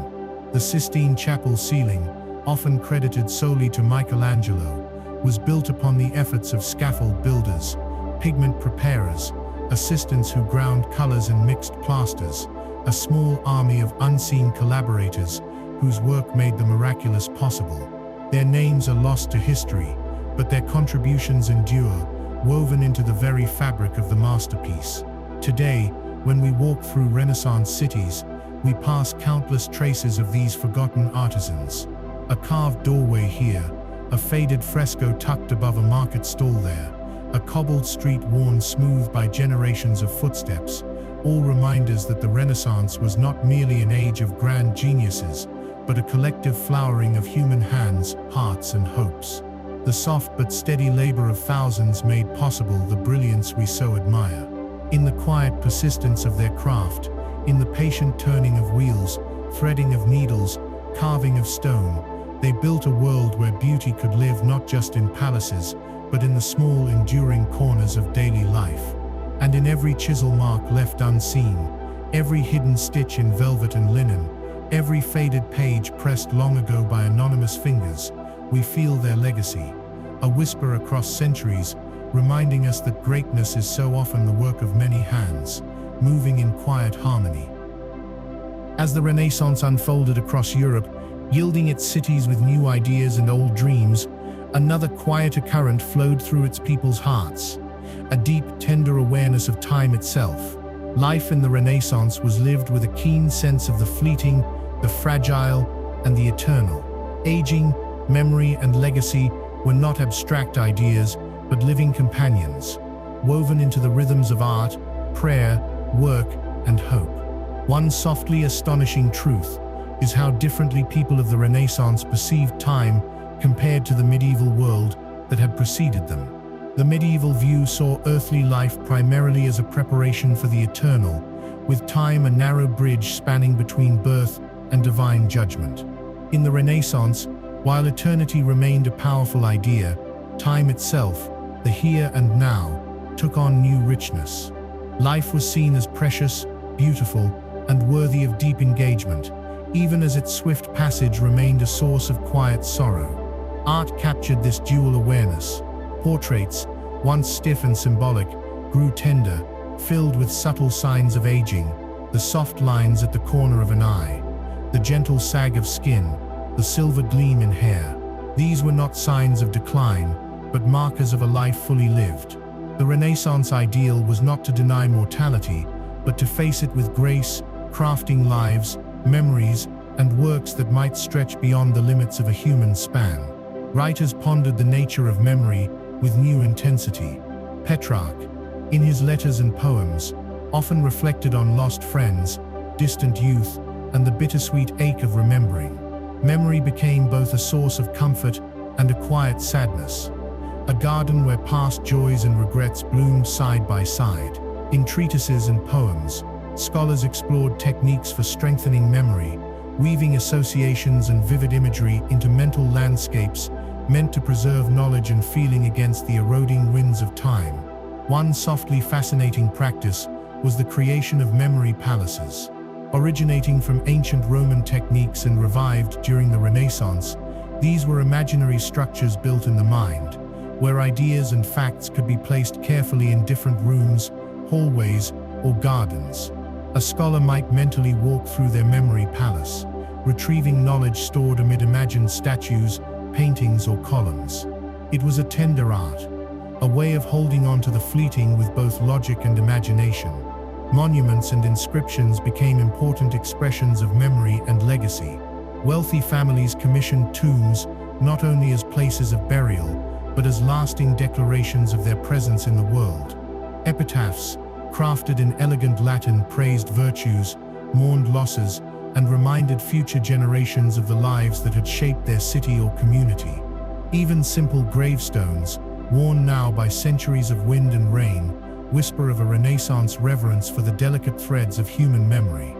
The Sistine Chapel ceiling, often credited solely to Michelangelo, was built upon the efforts of scaffold builders, pigment preparers, assistants who ground colors and mixed plasters, a small army of unseen collaborators whose work made the miraculous possible. Their names are lost to history, but their contributions endure, woven into the very fabric of the masterpiece. Today, when we walk through Renaissance cities, we pass countless traces of these forgotten artisans. A carved doorway here, a faded fresco tucked above a market stall there, a cobbled street worn smooth by generations of footsteps, all reminders that the Renaissance was not merely an age of grand geniuses, but a collective flowering of human hands, hearts, and hopes. The soft but steady labor of thousands made possible the brilliance we so admire. In the quiet persistence of their craft, In the patient turning of wheels, threading of needles, carving of stone, they built a world where beauty could live not just in palaces, but in the small, enduring corners of daily life. And in every chisel mark left unseen, every hidden stitch in velvet and linen, every faded page pressed long ago by anonymous fingers, we feel their legacy, a whisper across centuries, reminding us that greatness is so often the work of many hands, moving in quiet harmony. As the Renaissance unfolded across Europe, gilding its cities with new ideas and old dreams, another quieter current flowed through its people's hearts, a deep, tender awareness of time itself. Life in the Renaissance was lived with a keen sense of the fleeting, the fragile, and the eternal. Aging, memory, and legacy were not abstract ideas, but living companions, woven into the rhythms of art, prayer, work, and hope. One softly astonishing truth is how differently people of the Renaissance perceived time compared to the medieval world that had preceded them. The medieval view saw earthly life primarily as a preparation for the eternal, with time a narrow bridge spanning between birth and divine judgment. In the Renaissance, while eternity remained a powerful idea, time itself, the here and now, took on new richness. Life was seen as precious, beautiful, and worthy of deep engagement, even as its swift passage remained a source of quiet sorrow. Art captured this dual awareness. Portraits, once stiff and symbolic, grew tender, filled with subtle signs of aging, the soft lines at the corner of an eye, the gentle sag of skin, the silver gleam in hair. These were not signs of decline, but markers of a life fully lived. The Renaissance ideal was not to deny mortality, but to face it with grace, crafting lives, memories, and works that might stretch beyond the limits of a human span. Writers pondered the nature of memory with new intensity. Petrarch, in his letters and poems, often reflected on lost friends, distant youth, and the bittersweet ache of remembering. Memory became both a source of comfort and a quiet sadness, a garden where past joys and regrets bloomed side by side. In treatises and poems, scholars explored techniques for strengthening memory, weaving associations and vivid imagery into mental landscapes meant to preserve knowledge and feeling against the eroding winds of time. One softly fascinating practice was the creation of memory palaces. Originating from ancient Roman techniques and revived during the Renaissance, these were imaginary structures built in the mind, where ideas and facts could be placed carefully in different rooms, hallways, or gardens. A scholar might mentally walk through their memory palace, retrieving knowledge stored amid imagined statues, paintings, or columns. It was a tender art, a way of holding on to the fleeting with both logic and imagination. Monuments and inscriptions became important expressions of memory and legacy. Wealthy families commissioned tombs not only as places of burial, but as lasting declarations of their presence in the world. Epitaphs, crafted in elegant Latin, praised virtues, mourned losses, and reminded future generations of the lives that had shaped their city or community. Even simple gravestones, worn now by centuries of wind and rain, whisper of a Renaissance reverence for the delicate threads of human memory.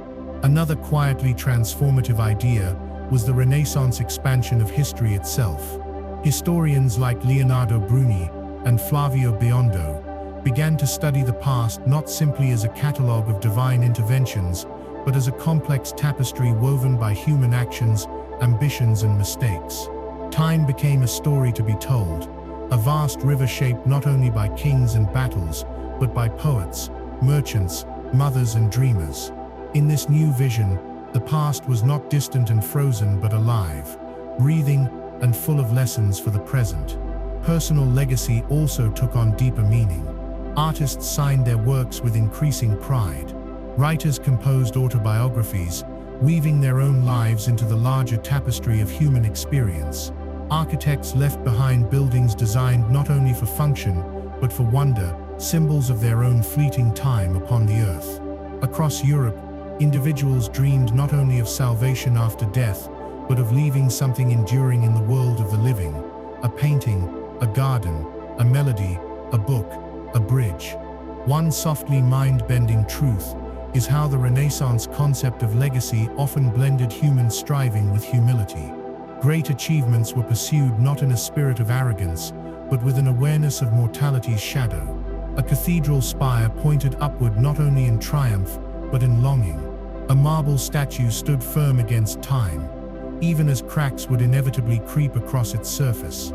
Another quietly transformative idea was the Renaissance expansion of history itself. Historians like Leonardo Bruni and Flavio Biondo began to study the past not simply as a catalogue of divine interventions, but as a complex tapestry woven by human actions, ambitions, and mistakes. Time became a story to be told, a vast river shaped not only by kings and battles, but by poets, merchants, mothers, and dreamers. In this new vision, the past was not distant and frozen, but alive, breathing, and full of lessons for the present. Personal legacy also took on deeper meaning. Artists signed their works with increasing pride. Writers composed autobiographies, weaving their own lives into the larger tapestry of human experience. Architects left behind buildings designed not only for function, but for wonder, symbols of their own fleeting time upon the earth. Across Europe, individuals dreamed not only of salvation after death, but of leaving something enduring in the world of the living: a painting, a garden, a melody, a book, a bridge. One softly mind-bending truth is how the Renaissance concept of legacy often blended human striving with humility. Great achievements were pursued not in a spirit of arrogance, but with an awareness of mortality's shadow. A cathedral spire pointed upward not only in triumph, but in longing. A marble statue stood firm against time, even as cracks would inevitably creep across its surface.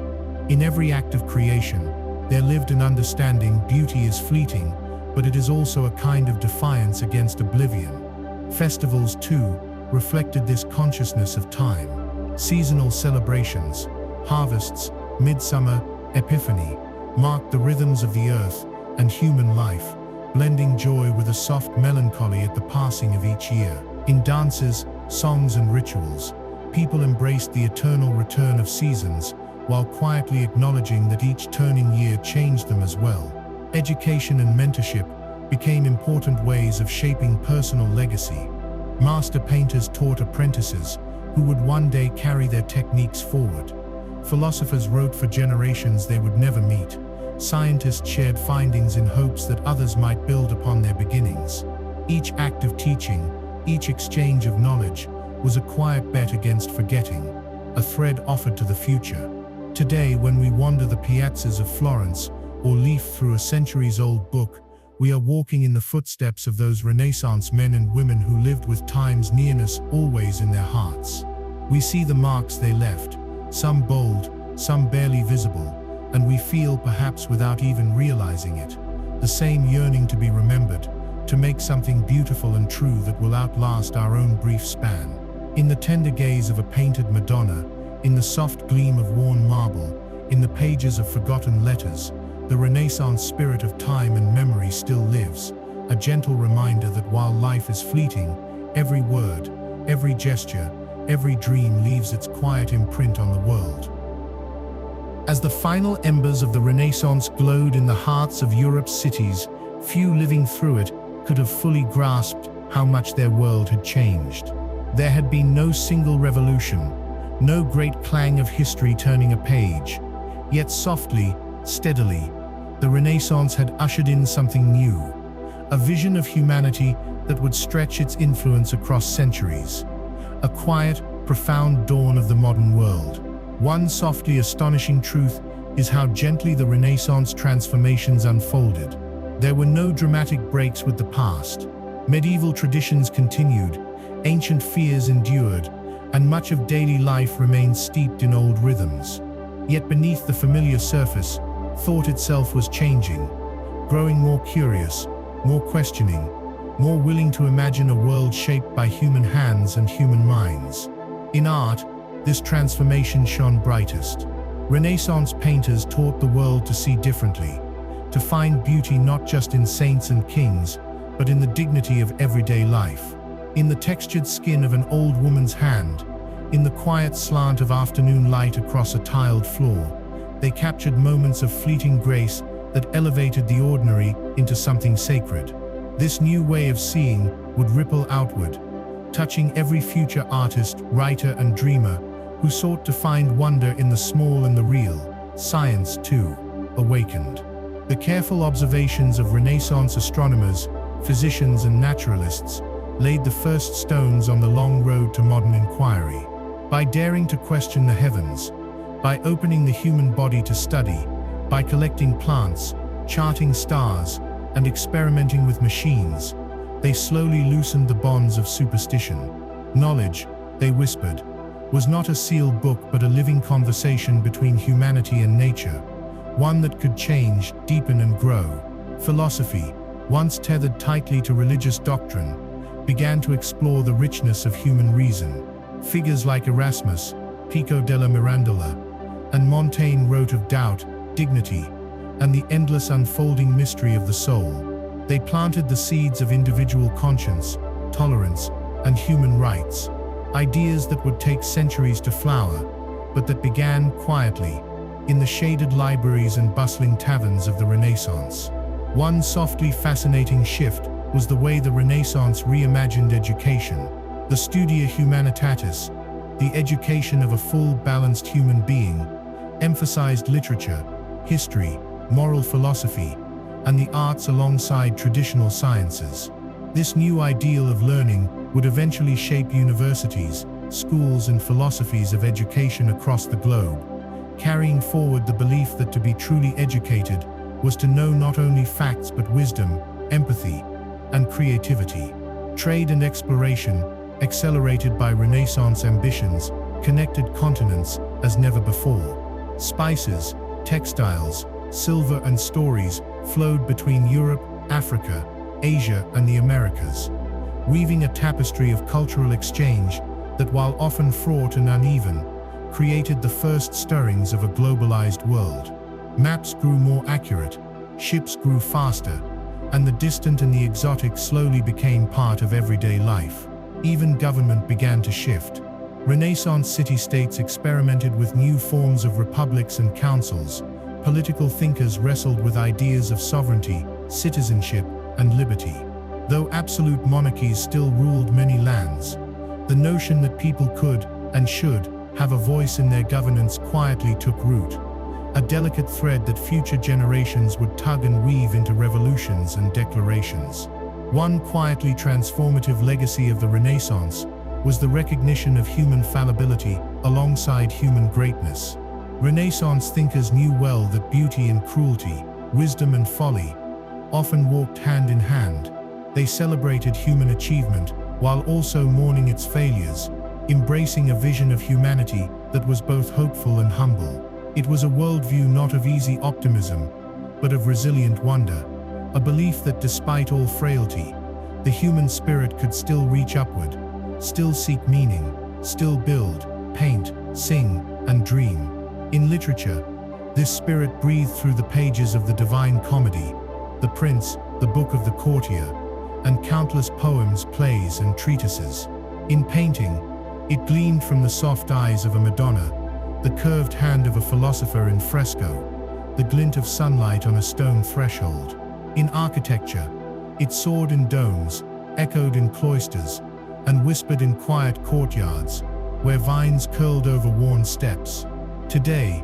In every act of creation, there lived an understanding beauty is fleeting, but it is also a kind of defiance against oblivion. Festivals, too, reflected this consciousness of time. Seasonal celebrations, harvests, midsummer, Epiphany, marked the rhythms of the earth and human life, blending joy with a soft melancholy at the passing of each year. In dances, songs and rituals, people embraced the eternal return of seasons, while quietly acknowledging that each turning year changed them as well. Education and mentorship became important ways of shaping personal legacy. Master painters taught apprentices who would one day carry their techniques forward. Philosophers wrote for generations they would never meet. Scientists shared findings in hopes that others might build upon their beginnings. Each act of teaching, each exchange of knowledge, was a quiet bet against forgetting, a thread offered to the future. Today, when we wander the piazzas of Florence or leaf through a centuries-old book, we are walking in the footsteps of those Renaissance men and women who lived with time's nearness always in their hearts. We see the marks they left, some bold, some barely visible, and we feel, perhaps without even realizing it, the same yearning to be remembered, to make something beautiful and true that will outlast our own brief span. In the tender gaze of a painted Madonna, in the soft gleam of worn marble, in the pages of forgotten letters, the Renaissance spirit of time and memory still lives, a gentle reminder that while life is fleeting, every word, every gesture, every dream leaves its quiet imprint on the world. As the final embers of the Renaissance glowed in the hearts of Europe's cities, few living through it could have fully grasped how much their world had changed. There had been no single revolution, no great clang of history turning a page. Yet softly, steadily, the Renaissance had ushered in something new, a vision of humanity that would stretch its influence across centuries. A quiet, profound dawn of the modern world. One softly astonishing truth is how gently the Renaissance transformations unfolded. There were no dramatic breaks with the past. Medieval traditions continued, ancient fears endured, and much of daily life remained steeped in old rhythms. Yet beneath the familiar surface, thought itself was changing, growing more curious, more questioning, more willing to imagine a world shaped by human hands and human minds. In art, this transformation shone brightest. Renaissance painters taught the world to see differently, to find beauty not just in saints and kings, but in the dignity of everyday life. In the textured skin of an old woman's hand, in the quiet slant of afternoon light across a tiled floor, they captured moments of fleeting grace that elevated the ordinary into something sacred. This new way of seeing would ripple outward, touching every future artist, writer, and dreamer who sought to find wonder in the small and the real. Science, too, awakened. The careful observations of Renaissance astronomers, physicians, and naturalists laid the first stones on the long road to modern inquiry. By daring to question the heavens, by opening the human body to study, by collecting plants, charting stars, and experimenting with machines, they slowly loosened the bonds of superstition. Knowledge, they whispered, was not a sealed book but a living conversation between humanity and nature, one that could change, deepen, and grow. Philosophy, once tethered tightly to religious doctrine, began to explore the richness of human reason. Figures like Erasmus, Pico della Mirandola, and Montaigne wrote of doubt, dignity, and the endless unfolding mystery of the soul. They planted the seeds of individual conscience, tolerance, and human rights, ideas that would take centuries to flower, but that began quietly, in the shaded libraries and bustling taverns of the Renaissance. One softly fascinating shift was the way the Renaissance reimagined education. The Studia Humanitatis, the education of a full, balanced human being, emphasized literature, history, moral philosophy, and the arts alongside traditional sciences. This new ideal of learning would eventually shape universities, schools, and philosophies of education across the globe, carrying forward the belief that to be truly educated was to know not only facts but wisdom, empathy, and creativity. Trade and exploration, accelerated by Renaissance ambitions, connected continents as never before. Spices, textiles, silver, and stories flowed between Europe, Africa, Asia, and the Americas, weaving a tapestry of cultural exchange that, while often fraught and uneven, created the first stirrings of a globalized world. Maps grew more accurate, ships grew faster, and the distant and the exotic slowly became part of everyday life. Even government began to shift. Renaissance city-states experimented with new forms of republics and councils. Political thinkers wrestled with ideas of sovereignty, citizenship, and liberty. Though absolute monarchies still ruled many lands, the notion that people could, and should, have a voice in their governance quietly took root, a delicate thread that future generations would tug and weave into revolutions and declarations. One quietly transformative legacy of the Renaissance was the recognition of human fallibility alongside human greatness. Renaissance thinkers knew well that beauty and cruelty, wisdom and folly, often walked hand in hand. They celebrated human achievement while also mourning its failures, embracing a vision of humanity that was both hopeful and humble. It was a worldview not of easy optimism, but of resilient wonder, a belief that despite all frailty, the human spirit could still reach upward, still seek meaning, still build, paint, sing, and dream. In literature, this spirit breathed through the pages of the Divine Comedy, The Prince, The Book of the Courtier, and countless poems, plays, and treatises. In painting, it gleamed from the soft eyes of a Madonna, the curved hand of a philosopher in fresco, the glint of sunlight on a stone threshold. In architecture, it soared in domes, echoed in cloisters, and whispered in quiet courtyards, where vines curled over worn steps. Today,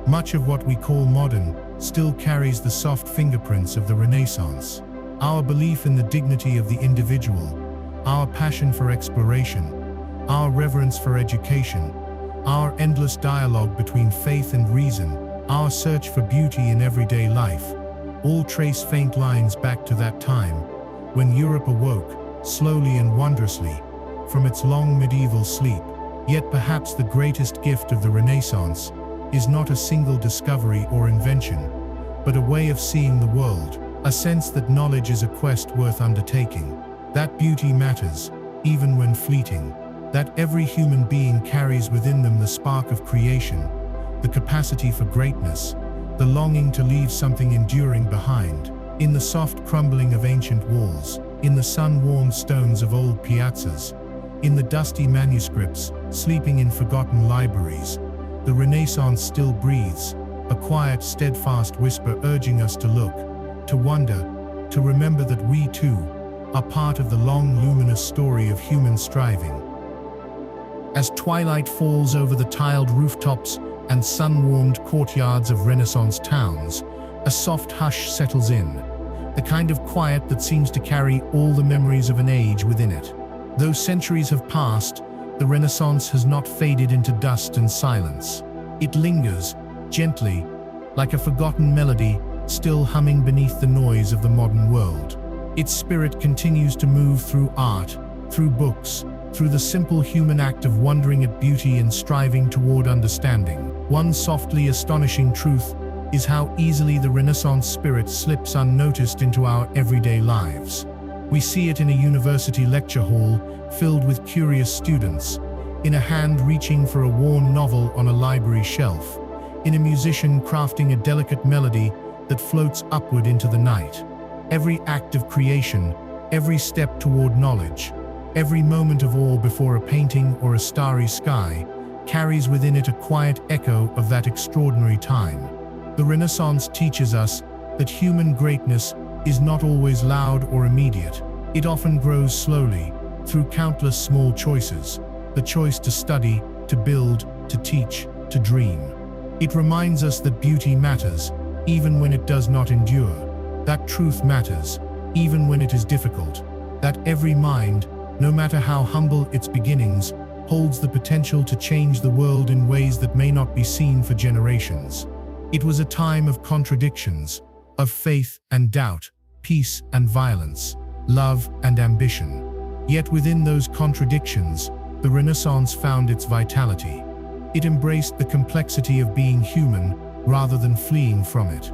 much of what we call modern still carries the soft fingerprints of the Renaissance. Our belief in the dignity of the individual, our passion for exploration, our reverence for education, our endless dialogue between faith and reason, our search for beauty in everyday life, all trace faint lines back to that time when Europe awoke, slowly and wondrously, from its long medieval sleep. Yet perhaps the greatest gift of the Renaissance is not a single discovery or invention, but a way of seeing the world, a sense that knowledge is a quest worth undertaking, that beauty matters, even when fleeting, that every human being carries within them the spark of creation, the capacity for greatness, the longing to leave something enduring behind. In the soft crumbling of ancient walls, in the sun-warmed stones of old piazzas, in the dusty manuscripts sleeping in forgotten libraries, the Renaissance still breathes, a quiet, steadfast whisper urging us to look, to wonder, to remember that we too are part of the long, luminous story of human striving. As twilight falls over the tiled rooftops and sun-warmed courtyards of Renaissance towns, a soft hush settles in, the kind of quiet that seems to carry all the memories of an age within it. Though centuries have passed, the Renaissance has not faded into dust and silence. It lingers, gently, like a forgotten melody, still humming beneath the noise of the modern world. Its spirit continues to move through art, through books, through the simple human act of wondering at beauty and striving toward understanding. One softly astonishing truth is how easily the Renaissance spirit slips unnoticed into our everyday lives. We see it in a university lecture hall filled with curious students, in a hand reaching for a worn novel on a library shelf, in a musician crafting a delicate melody that floats upward into the night. Every act of creation, every step toward knowledge, every moment of awe before a painting or a starry sky carries within it a quiet echo of that extraordinary time. The Renaissance teaches us that human greatness is not always loud or immediate. It often grows slowly, through countless small choices, the choice to study, to build, to teach, to dream. It reminds us that beauty matters, even when it does not endure, that truth matters, even when it is difficult, that every mind, no matter how humble its beginnings, holds the potential to change the world in ways that may not be seen for generations. It was a time of contradictions, of faith and doubt, peace and violence, love and ambition. Yet within those contradictions, the Renaissance found its vitality. It embraced the complexity of being human rather than fleeing from it.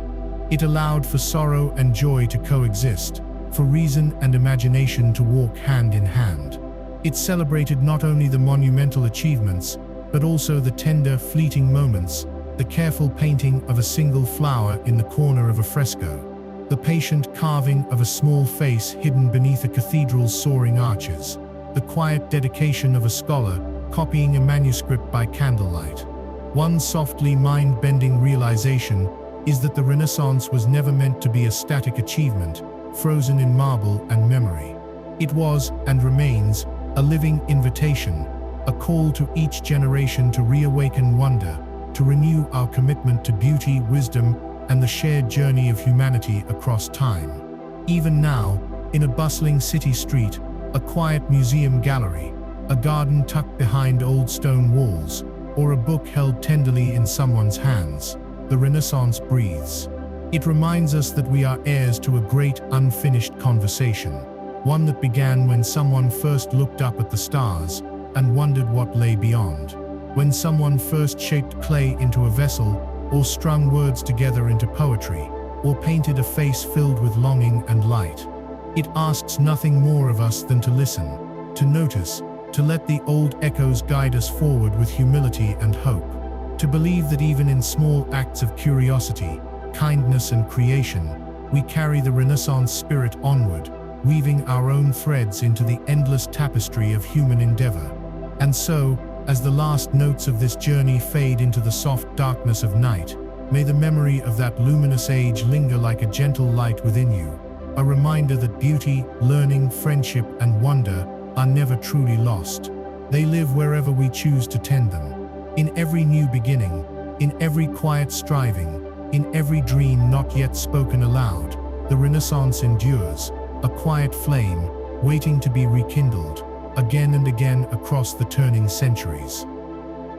It allowed for sorrow and joy to coexist, for reason and imagination to walk hand in hand. It celebrated not only the monumental achievements, but also the tender, fleeting moments, the careful painting of a single flower in the corner of a fresco, the patient carving of a small face hidden beneath a cathedral's soaring arches, the quiet dedication of a scholar copying a manuscript by candlelight. One softly mind-bending realization is that the Renaissance was never meant to be a static achievement, frozen in marble and memory. It was, and remains, a living invitation, a call to each generation to reawaken wonder, to renew our commitment to beauty, wisdom, and the shared journey of humanity across time. Even now, in a bustling city street, a quiet museum gallery, a garden tucked behind old stone walls, or a book held tenderly in someone's hands, the Renaissance breathes. It reminds us that we are heirs to a great unfinished conversation, one that began when someone first looked up at the stars and wondered what lay beyond, when someone first shaped clay into a vessel, or strung words together into poetry, or painted a face filled with longing and light. It asks nothing more of us than to listen, to notice, to let the old echoes guide us forward with humility and hope, to believe that even in small acts of curiosity, kindness and creation, we carry the Renaissance spirit onward, weaving our own threads into the endless tapestry of human endeavor. And so, as the last notes of this journey fade into the soft darkness of night, may the memory of that luminous age linger like a gentle light within you, a reminder that beauty, learning, friendship, and wonder are never truly lost. They live wherever we choose to tend them. In every new beginning, in every quiet striving, in every dream not yet spoken aloud, the Renaissance endures, a quiet flame, waiting to be rekindled, again and again across the turning centuries.